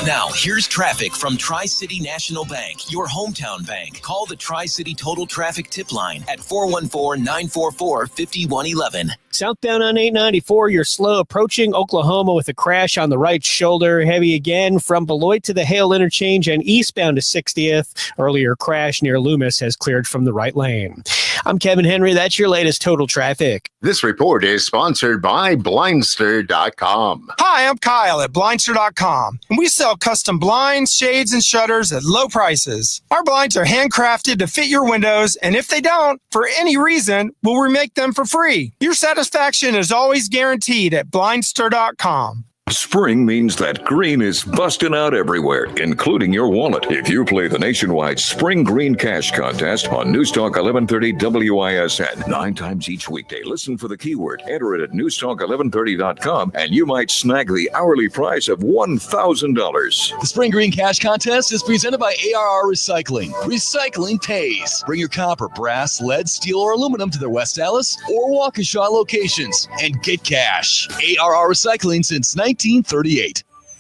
Now, here's traffic from Tri-City National Bank, your hometown bank. Call the Tri-City Total Traffic Tip Line at 414-944-5111.
Southbound on 894, you're slow approaching Oklahoma with a crash on the right shoulder. Heavy again from Beloit to the Hale Interchange and eastbound to 60th. Earlier crash near Loomis has cleared from the right lane. I'm Kevin Henry. That's your latest total traffic.
This report is sponsored by Blindster.com.
Hi, I'm Kyle at Blindster.com, and we sell custom blinds, shades, and shutters at low prices. Our blinds are handcrafted to fit your windows, and if they don't, for any reason, we'll remake them for free. Your satisfaction is always guaranteed at Blindster.com.
Spring means that green is busting out everywhere, including your wallet. If you play the nationwide Spring Green Cash Contest on Newstalk 1130 WISN 9 times each weekday, listen for the keyword, enter it at newstalk1130.com, and you might snag the hourly prize of $1,000.
The Spring Green Cash Contest is presented by ARR Recycling. Recycling pays. Bring your copper, brass, lead, steel, or aluminum to their West Dallas or Waukesha locations and get cash. ARR Recycling since 1938.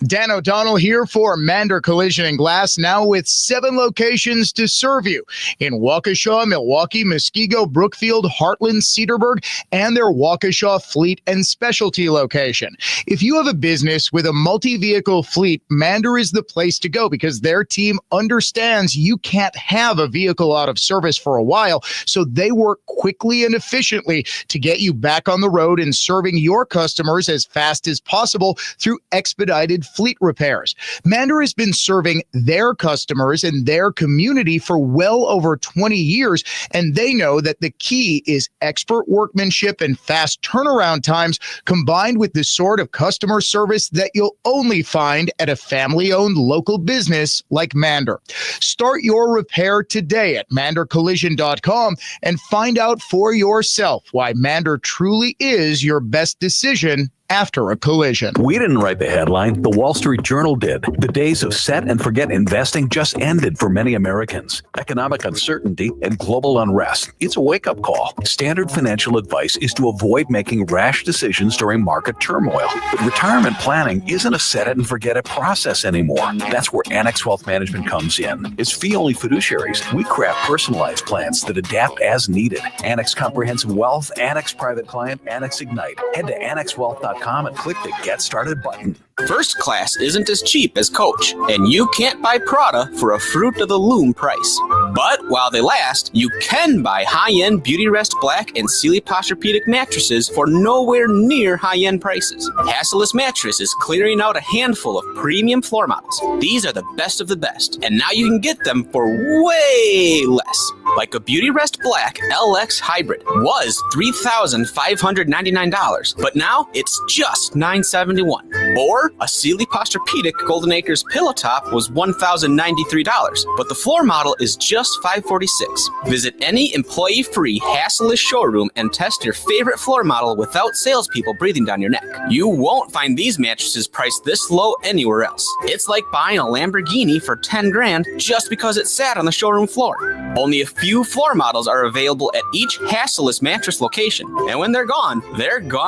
Dan O'Donnell here for Mander Collision and Glass, now with 7 locations to serve you in Waukesha, Milwaukee, Muskego, Brookfield, Heartland, Cedarburg, and their Waukesha Fleet and Specialty location. If you have a business with a multi-vehicle fleet, Mander is the place to go because their team understands you can't have a vehicle out of service for a while, so they work quickly and efficiently to get you back on the road and serving your customers as fast as possible through expedited fleet repairs. Mander has been serving their customers and their community for well over 20 years, and they know that the key is expert workmanship and fast turnaround times combined with the sort of customer service that you'll only find at a family-owned local business like Mander. Start your repair today at mandercollision.com and find out for yourself why Mander truly is your best decision after a collision.
We didn't write the headline. The Wall Street Journal did. The days of set and forget investing just ended for many Americans. Economic uncertainty and global unrest. It's a wake-up call. Standard financial advice is to avoid making rash decisions during market turmoil. But retirement planning isn't a set it and forget it process anymore. That's where Annex Wealth Management comes in. As fee-only fiduciaries, we craft personalized plans that adapt as needed. Annex Comprehensive Wealth, Annex Private Client, Annex Ignite. Head to annexwealth.com and click the Get Started button.
First class isn't as cheap as Coach, and you can't buy Prada for a fruit of the loom price. But while they last, you can buy high-end Beauty Rest Black and Sealy Posturepedic mattresses for nowhere near high-end prices. Hasseless Mattress is clearing out a handful of premium floor models. These are the best of the best, and now you can get them for way less. Like a Beauty Rest Black LX Hybrid was $3,599, but now it's just $971. Or a Sealy Posturepedic Golden Acres pillow top was $1,093, but the floor model is just $546. Visit any employee-free, hassleless showroom and test your favorite floor model without salespeople breathing down your neck. You won't find these mattresses priced this low anywhere else. It's like buying a Lamborghini for $10,000 just because it sat on the showroom floor. Only a few few floor models are available at each Hassellist mattress location. And when they're gone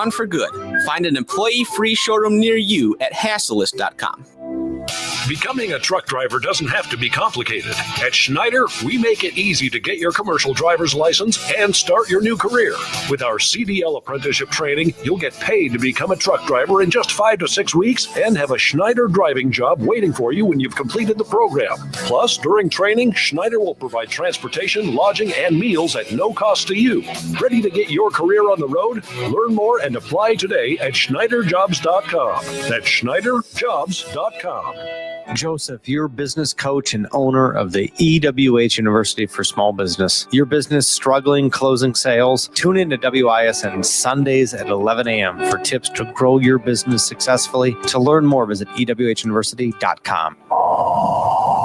for good. Find an employee-free showroom near you at Hassellist.com.
Becoming a truck driver doesn't have to be complicated. At Schneider, we make it easy to get your commercial driver's license and start your new career. With our CDL apprenticeship training, you'll get paid to become a truck driver in just 5 to 6 weeks and have a Schneider driving job waiting for you when you've completed the program. Plus, during training, Schneider will provide transportation, lodging, and meals at no cost to you. Ready to get your career on the road? Learn more and apply today at SchneiderJobs.com. That's SchneiderJobs.com.
Joseph, you're business coach and owner of the EWH University for Small Business. Your business struggling closing sales? Tune in to WISN Sundays at 11 a.m. for tips to grow your business successfully. To learn more, visit EWHUniversity.com.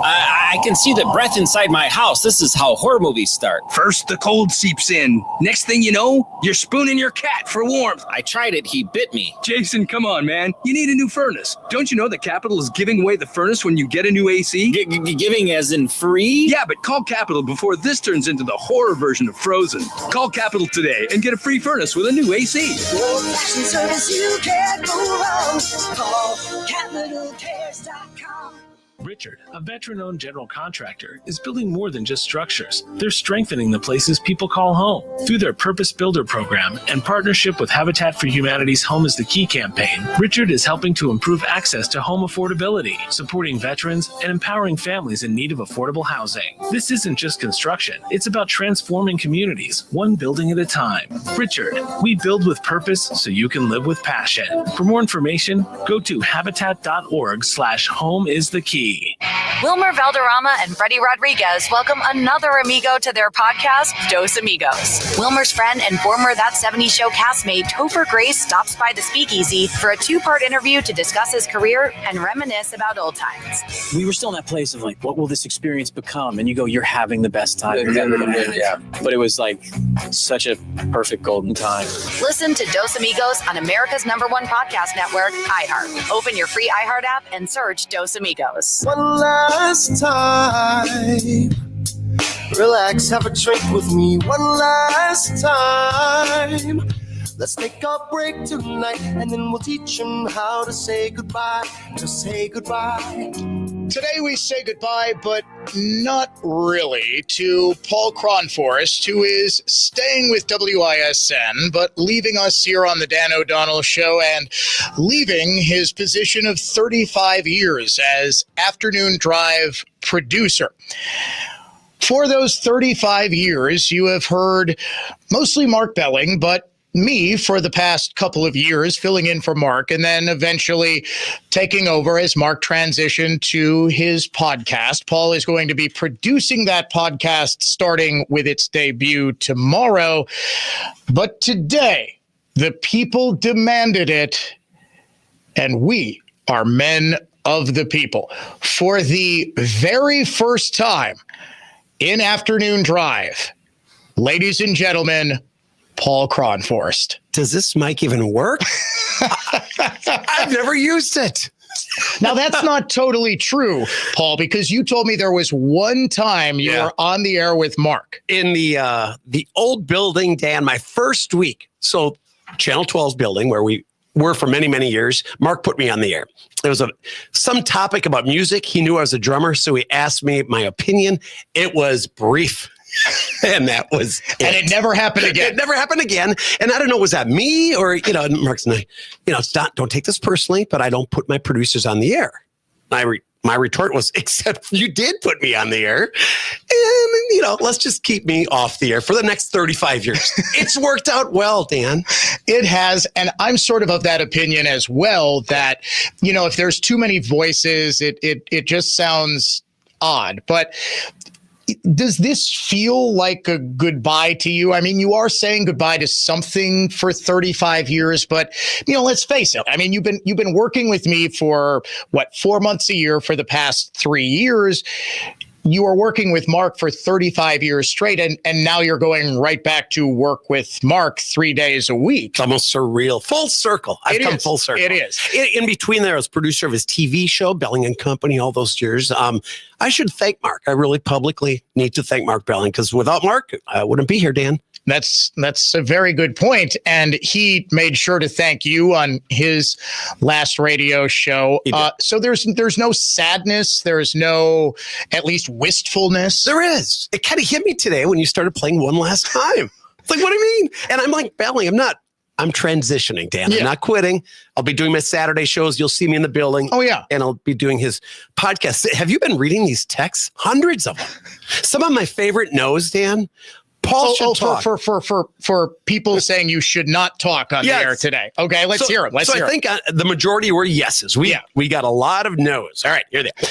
I can see the breath inside my house. This is how horror movies start.
First, the cold seeps in. Next thing you know, you're spooning your cat for warmth.
I tried it. He bit me.
Jason, come on, man. You need a new furnace. Don't you know that Capital is giving away the furnace when you get a new AC?
Giving as in free?
Yeah, but call Capital before this turns into the horror version of Frozen. Call Capital today and get a free furnace with a new AC.
Fashion service you can't go wrong. Call CapitalCares.com.
Richard, a veteran-owned general contractor, is building more than just structures. They're strengthening the places people call home. Through their Purpose Builder program and partnership with Habitat for Humanity's Home is the Key campaign, Richard is helping to improve access to home affordability, supporting veterans, and empowering families in need of affordable housing. This isn't just construction. It's about transforming communities, one building at a time. Richard, we build with purpose so you can live with passion. For more information, go to habitat.org/home-is-the-key.
Wilmer Valderrama and Freddie Rodriguez welcome another amigo to their podcast, Dos Amigos. Wilmer's friend and former That 70s Show castmate Topher Grace stops by the Speakeasy for a 2-part interview to discuss his career and reminisce about old times.
We were still in that place of like, what will this experience become? And you go, you're having the best time. Yeah. But it was like such a perfect golden time.
Listen to Dos Amigos on America's #1 podcast network, iHeart. Open your free iHeart app and search Dos Amigos.
One last time. Relax, have a drink with me one last time. Let's take a break tonight and then we'll teach them how to say goodbye. To say goodbye.
Today we say goodbye, but not really, to Paul Kronforst, who is staying with WISN, but leaving us here on the Dan O'Donnell Show and leaving his position of 35 years as afternoon drive producer. For those 35 years, you have heard mostly Mark Belling, but me for the past couple of years, filling in for Mark, and then eventually taking over as Mark transitioned to his podcast. Paul is going to be producing that podcast starting with its debut tomorrow. But today, the people demanded it, and we are men of the people. For the very first time in Afternoon Drive, ladies and gentlemen, Paul Kronforst.
Does this mic even work? I've never used it.
Now, that's not totally true, Paul, because you told me there was one time you were on the air with Mark.
In the old building, Dan, my first week. So Channel 12's building where we were for many, many years. Mark put me on the air. It was some topic about music. He knew I was a drummer, so he asked me my opinion. It was brief. And that was it.
And it never happened again.
It never happened again. And I don't know, was that me or, Mark's and I, it's not, don't take this personally, but I don't put my producers on the air. My retort was, except you did put me on the air. And, let's just keep me off the air for the next 35 years. It's worked out well, Dan.
It has. And I'm sort of that opinion as well, that, if there's too many voices, it just sounds odd. But does this feel like a goodbye to you? I mean, you are saying goodbye to something for 35 years, but let's face it. I mean, you've been working with me for 4 months a year for the past 3 years. you were working with Mark for 35 years straight, and now you're going right back to work with Mark 3 days a week.
It's almost surreal. Full circle. I've come full circle.
It is.
In between there, I was producer of his TV show, Belling and Company, all those years. I should thank Mark. I really publicly need to thank Mark Belling, because without Mark, I wouldn't be here, Dan.
That's a very good point. And he made sure to thank you on his last radio show. So there's no sadness. There's no, at least, wistfulness.
There is. It kind of hit me today when you started playing One Last Time. It's like, what do you mean? And I'm like, Belling, I'm transitioning, Dan. I'm not quitting. I'll be doing my Saturday shows. You'll see me in the building.
Oh, yeah.
And I'll be doing his podcast. Have you been reading these texts? Hundreds of them. Some of my favorite no's, Dan. Paul should talk.
For people saying you should not talk on the air today. Okay, let's hear them.
I think the majority were yeses. We got a lot of no's. All right, here they are.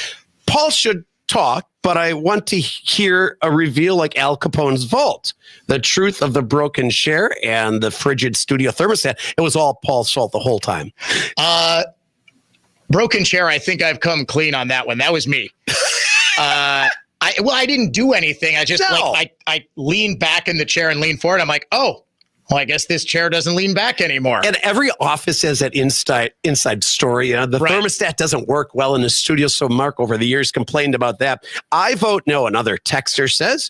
Paul should talk, but I want to hear a reveal like Al Capone's vault. The truth of the broken chair and the frigid studio thermostat. It was all Paul's fault the whole time.
Broken chair, I think I've come clean on that one. That was me. I didn't do anything. I just I leaned back in the chair and leaned forward. I'm like, oh, well, I guess this chair doesn't lean back anymore.
And every office has that inside story. The thermostat doesn't work well in the studio. So Mark over the years complained about that. I vote no. Another texter says,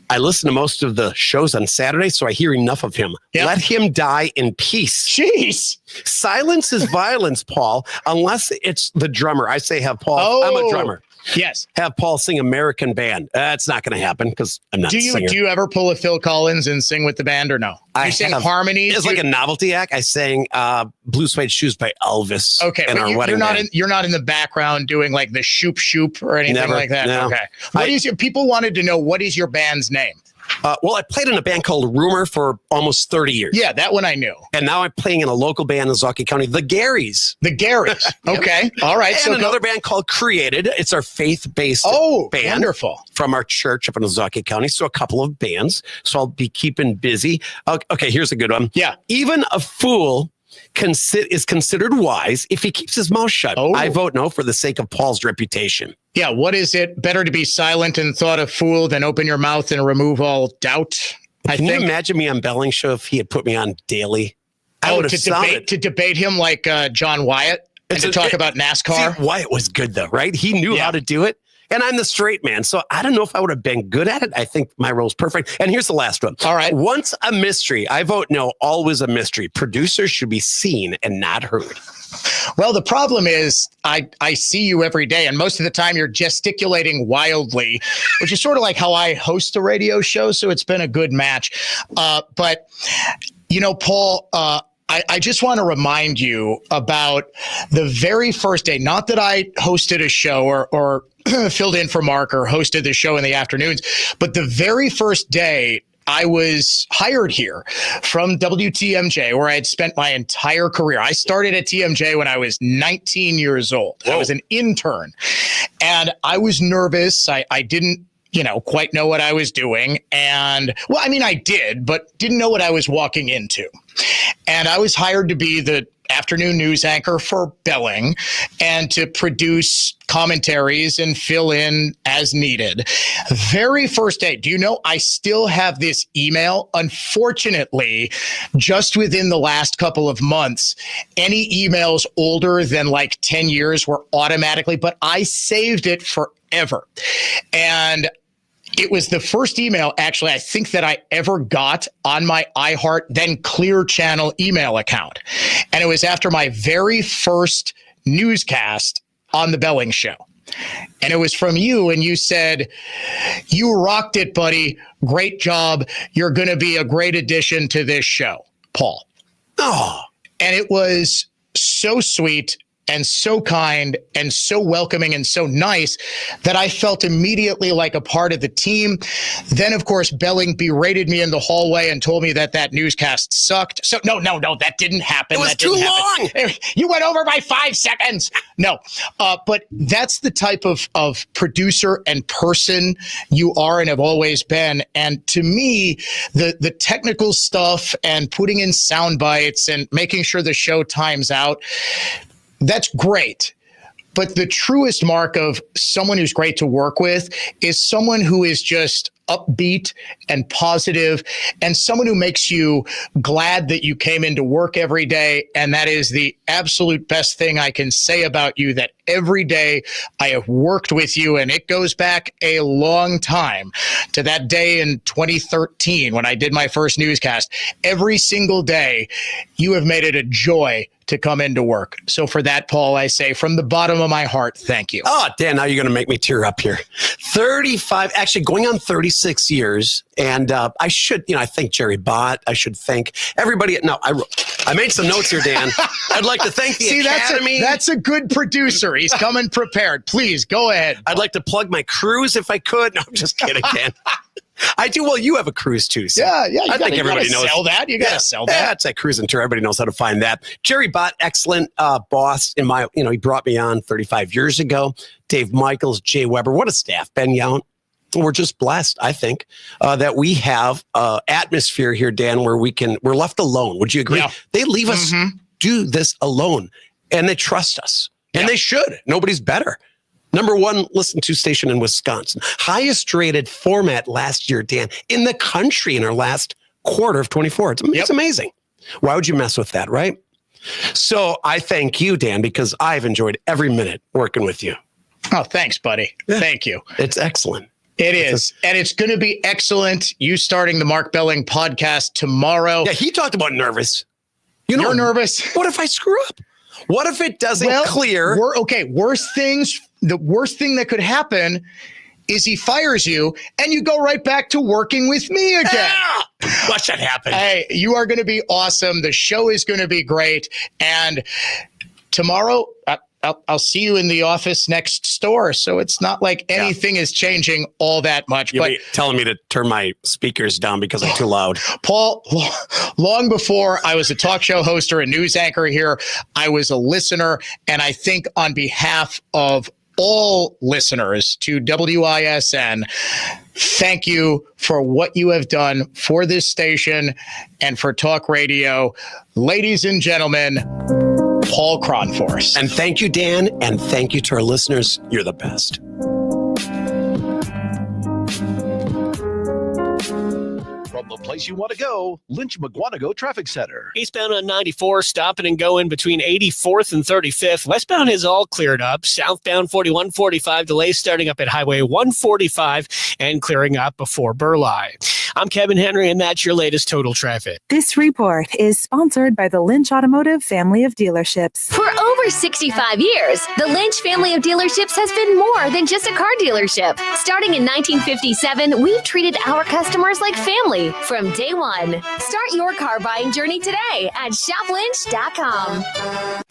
I listen to most of the shows on Saturday, so I hear enough of him. Yep. Let him die in peace.
Jeez.
Silence is violence, Paul, unless it's the drummer. I say have Paul.
Oh.
I'm a drummer.
Yes.
Have Paul sing American Band. That's not going to happen because I'm not a singer.
Do you ever pull a Phil Collins and sing with the band or no? You sing harmonies?
It's like a novelty act. I sang Blue Suede Shoes by Elvis.
Okay,
in our wedding band.
You're not in the background doing like the shoop shoop or anything like that?
No.
Okay. People wanted to know, what is your band's name?
Well, I played in a band called Rumor for almost 30 years.
Yeah, that one I knew.
And now I'm playing in a local band in Zaki County, the Garys.
The Garys. Okay. All right.
And another band called Created. It's our faith-based band.
Wonderful.
From our church up in Zaki County. So a couple of bands. So I'll be keeping busy. Okay, here's a good one.
Yeah.
Even a fool is considered wise if he keeps his mouth shut.
Oh.
I vote no for the sake of Paul's reputation.
Yeah, what is it? Better to be silent and thought a fool than open your mouth and remove all doubt.
Can you imagine me on Belling's show if he had put me on daily?
To debate him like John Wyatt and to talk about NASCAR?
See, Wyatt was good though, right? He knew how to do it. And I'm the straight man. So I don't know if I would have been good at it. I think my role's perfect. And here's the last one.
All right.
Once a mystery. I vote no, always a mystery. Producers should be seen and not heard.
Well, the problem is I see you every day, and most of the time you're gesticulating wildly, which is sort of like how I host a radio show. So it's been a good match. But, Paul, I just want to remind you about the very first day, not that I hosted a show or filled in for Mark or hosted the show in the afternoons, but the very first day I was hired here from WTMJ, where I had spent my entire career. I started at TMJ when I was 19 years old. Whoa. I was an intern, and I was nervous. I didn't quite know what I was doing. And I did, but didn't know what I was walking into. And I was hired to be the afternoon news anchor for Belling and to produce commentaries and fill in as needed. Very first day, do you know, I still have this email. Unfortunately, just within the last couple of months, any emails older than like 10 years were automatically, but I saved it forever. And it was the first email, actually, I think that I ever got on my iHeart, then Clear Channel email account. And it was after my very first newscast on the Belling Show. And it was from you, and you said, "You rocked it, buddy. Great job. You're going to be a great addition to this show, Paul." Oh, and it was so sweet and so kind and so welcoming and so nice that I felt immediately like a part of the team. Then, of course, Belling berated me in the hallway and told me that newscast sucked. So no, that didn't happen.
It was too long.
You went over by 5 seconds. No, but that's the type of producer and person you are and have always been. And to me, the technical stuff and putting in sound bites and making sure the show times out, that's great. But the truest mark of someone who's great to work with is someone who is just upbeat and positive, and someone who makes you glad that you came into work every day. And that is the absolute best thing I can say about you, that every day I have worked with you, and it goes back a long time to that day in 2013 when I did my first newscast. Every single day, you have made it a joy to come into work. So for that, Paul, I say from the bottom of my heart, thank you.
Oh, Dan, now you're going to make me tear up here. 35, actually going on 36 years. And I should, I thank Jerry Bott. I should thank everybody. No, I made some notes here, Dan. I'd like to thank the Academy.
That's a good producer. He's coming prepared. Please go ahead.
I'd like to plug my cruise if I could. No, I'm just kidding, Dan. I do. Well, you have a cruise too. So
yeah.
I think everybody knows.
Sell that. You got to sell that.
That's a cruise and tour. Everybody knows how to find that. Jerry Bott, excellent boss. He brought me on 35 years ago. Dave Michaels, Jay Weber. What a staff. Ben Yount. We're just blessed, I think, that we have atmosphere here, Dan, where we're left alone. Would you agree? Yeah. They leave us do this alone, and they trust us, and they should. Nobody's better. Number one, listen to station in Wisconsin. Highest rated format last year, Dan, in the country in our last quarter of 24. It's amazing. Why would you mess with that, right? So I thank you, Dan, because I've enjoyed every minute working with you.
Oh, thanks, buddy. Yeah. Thank you.
It's excellent.
It is. And it's going to be excellent. You starting the Mark Belling podcast tomorrow.
Yeah, he talked about nervous.
You're nervous.
What if I screw up? What if it doesn't clear?
The worst thing that could happen is he fires you and you go right back to working with me again.
Watch that happen.
Hey, you are going to be awesome. The show is going to be great. And tomorrow, I'll see you in the office next door. So it's not like anything is changing all that much.
You'll be telling me to turn my speakers down because I'm too loud.
Paul, long before I was a talk show host or a news anchor here, I was a listener. And I think on behalf of all listeners to WISN, thank you for what you have done for this station and for talk radio. Ladies and gentlemen, Paul Kronforst.
And thank you, Dan, and thank you to our listeners. You're the best.
From the place you want to go, Lynch McGuanago Traffic Center.
Eastbound on 94, stopping and going between 84th and 35th. Westbound is all cleared up. Southbound 4145, delays starting up at Highway 145 and clearing up before Burleigh. I'm Kevin Henry, and that's your latest total traffic.
This report is sponsored by the Lynch Automotive family of dealerships.
For over 65 years, the Lynch family of dealerships has been more than just a car dealership. Starting in 1957, we've treated our customers like family from day one. Start your car buying journey today at shoplynch.com.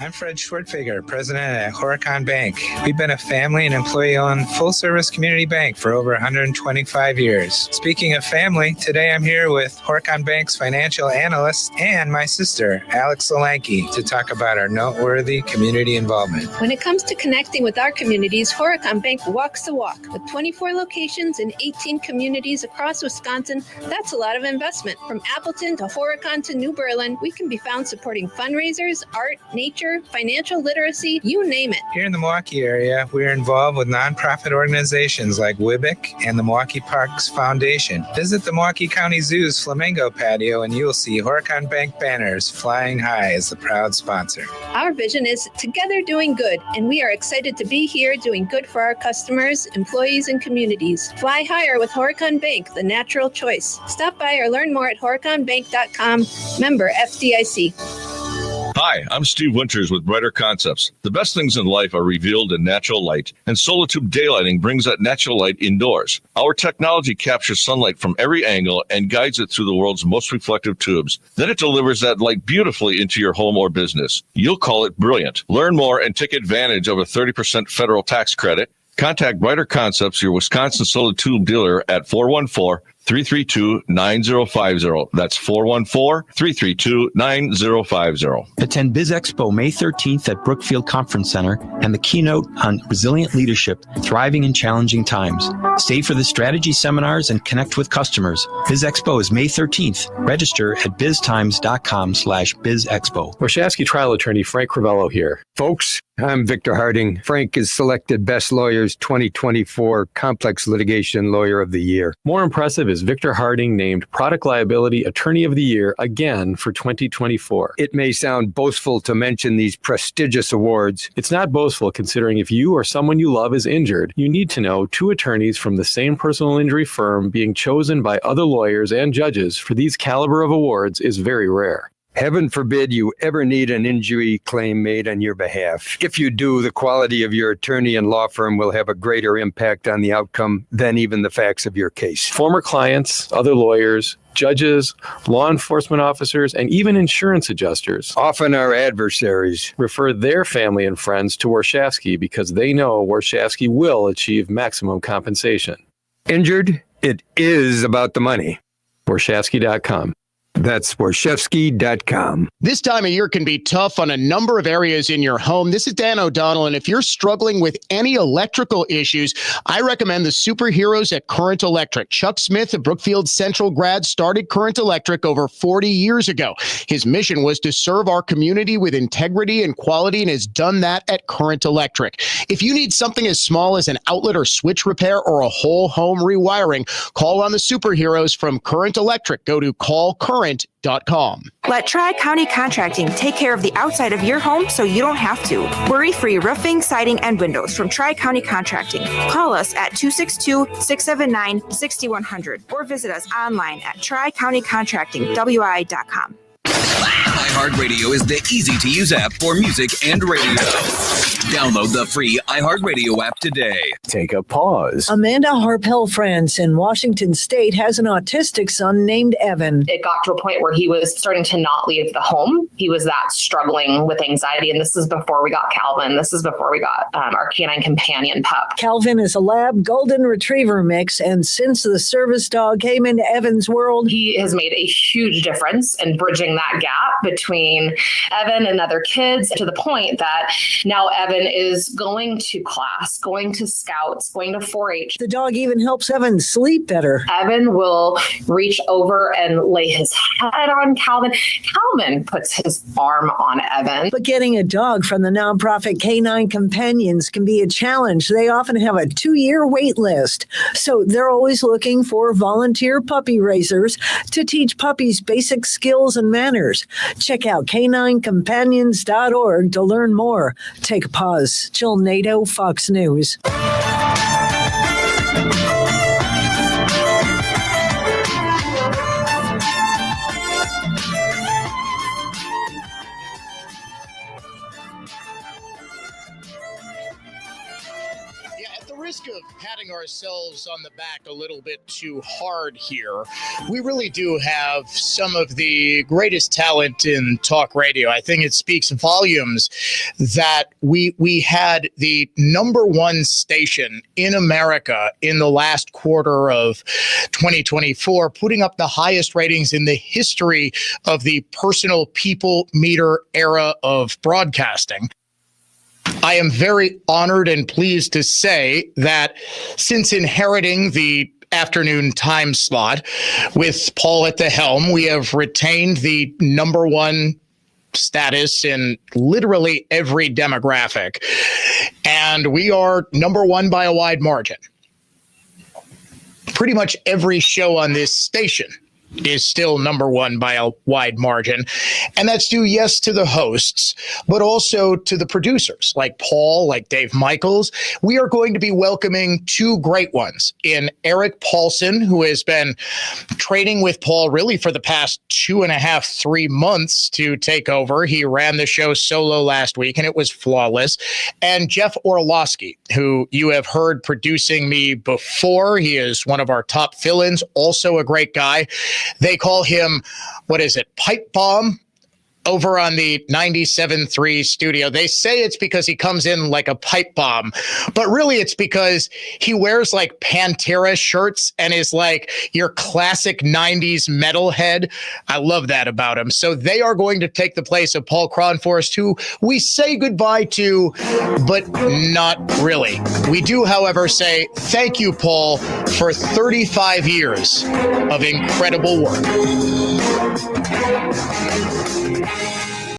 I'm Fred Schwartfeger, president at Horicon Bank. We've been a family and employee-owned full-service community bank for over 125 years. Speaking of family, today I'm here with Horicon Bank's financial analyst and my sister, Alex Solanke, to talk about our noteworthy community involvement.
When it comes to connecting with our communities, Horicon Bank walks the walk. With 24 locations in 18 communities across Wisconsin, that's a lot of investment. From Appleton to Horicon to New Berlin, we can be found supporting fundraisers, art, nature, financial literacy, you name it.
Here in the Milwaukee area, we're involved with nonprofit organizations like WIBIC and the Milwaukee Parks Foundation. Visit the Milwaukee County Zoo's Flamingo Patio and you'll see Horicon Bank banners flying high as the proud sponsor.
Our vision is together doing good, and we are excited to be here doing good for our customers, employees, and communities. Fly higher with Horicon Bank, the natural choice. Stop by or learn more at horiconbank.com. Member FDIC.
Hi, I'm Steve Winters with Brighter Concepts. The best things in life are revealed in natural light, and Solitube daylighting brings that natural light indoors. Our technology captures sunlight from every angle and guides it through the world's most reflective tubes. Then it delivers that light beautifully into your home or business. You'll call it brilliant. Learn more and take advantage of a 30% federal tax credit. Contact Brighter Concepts, your Wisconsin Solitube dealer, at 414-332-9050. That's 414-332-9050.
Attend Biz Expo May 13th at Brookfield Conference Center and the keynote on resilient leadership, thriving in challenging times. Stay for the strategy seminars and connect with customers. Biz Expo is May 13th. Register at biztimes.com/bizexpo.
Warshawski trial attorney Frank Crivello here. Folks, I'm Victor Harding. Frank is selected Best Lawyers 2024 Complex Litigation Lawyer of the Year. More impressive is Victor Harding named Product Liability Attorney of the Year again for 2024. It may sound boastful to mention these prestigious awards. It's not boastful considering if you or someone you love is injured, you need to know 2 attorneys from the same personal injury firm being chosen by other lawyers and judges for these caliber of awards is very rare. Heaven forbid you ever need an injury claim made on your behalf. If you do, the quality of your attorney and law firm will have a greater impact on the outcome than even the facts of your case. Former clients, other lawyers, judges, law enforcement officers, and even insurance adjusters, often our adversaries, refer their family and friends to Warshawski because they know Warshawski will achieve maximum compensation. Injured? It is about the money. Warshawski.com. That's Warshawski.com.
This time of year can be tough on a number of areas in your home. This is Dan O'Donnell, and if you're struggling with any electrical issues, I recommend the superheroes at Current Electric. Chuck Smith, a Brookfield Central grad, started Current Electric over 40 years ago. His mission was to serve our community with integrity and quality, and has done that at Current Electric. If you need something as small as an outlet or switch repair or a whole home rewiring, call on the superheroes from Current Electric. Go to callcurrent.com.
Let Tri-County Contracting take care of the outside of your home so you don't have to. Worry-free roofing, siding, and windows from Tri-County Contracting. Call us at 262-679-6100 or visit us online at tricountycontractingwi.com.
iHeartRadio is the easy-to-use app for music and radio. Download the free iHeartRadio app today.
Take a pause.
Amanda Harpel France in Washington State has an autistic son named Evan.
It got to a point where he was starting to not leave the home. He was that struggling with anxiety. And this is before we got Calvin. This is before we got our canine companion pup.
Calvin is a lab golden retriever mix. And since the service dog came into Evan's world,
he has made a huge difference in bridging that gap between Evan and other kids, to the point that now Evan is going to class, going to scouts, going to 4-H.
The dog even helps Evan sleep better.
Evan will reach over and lay his head on Calvin. Calvin puts his arm on Evan.
But getting a dog from the nonprofit Canine Companions can be a challenge. They often have a 2-year wait list. So they're always looking for volunteer puppy raisers to teach puppies basic skills and manners. Check out caninecompanions.org to learn more. Take a pause. Jill Nato, Fox News.
Of patting ourselves on the back a little bit too hard here, we really do have some of the greatest talent in talk radio. I think it speaks volumes that we had the number one station in America in the last quarter of 2024, putting up the highest ratings in the history of the personal people meter era of broadcasting. I am very honored and pleased to say that since inheriting the afternoon time slot with Paul at the helm, we have retained the number one status in literally every demographic. And we are number one by a wide margin. Pretty much every show on this station is still number one by a wide margin. And that's due, yes, to the hosts, but also to the producers like Paul, like Dave Michaels. We are going to be welcoming 2 great ones in Eric Paulson, who has been training with Paul really for the past 2.5, 3 months to take over. He ran the show solo last week and it was flawless. And Jeff Orlowski, who you have heard producing me before. He is one of our top fill-ins, also a great guy. They call him, what is it, Pipe Bomb over on the 97.3 studio. They say it's because he comes in like a pipe bomb, but really it's because he wears like Pantera shirts and is like your classic 90s metalhead. I love that about him. So they are going to take the place of Paul Kronforst, who we say goodbye to, but not really. We do, however, say thank you, Paul, for 35 years of incredible work.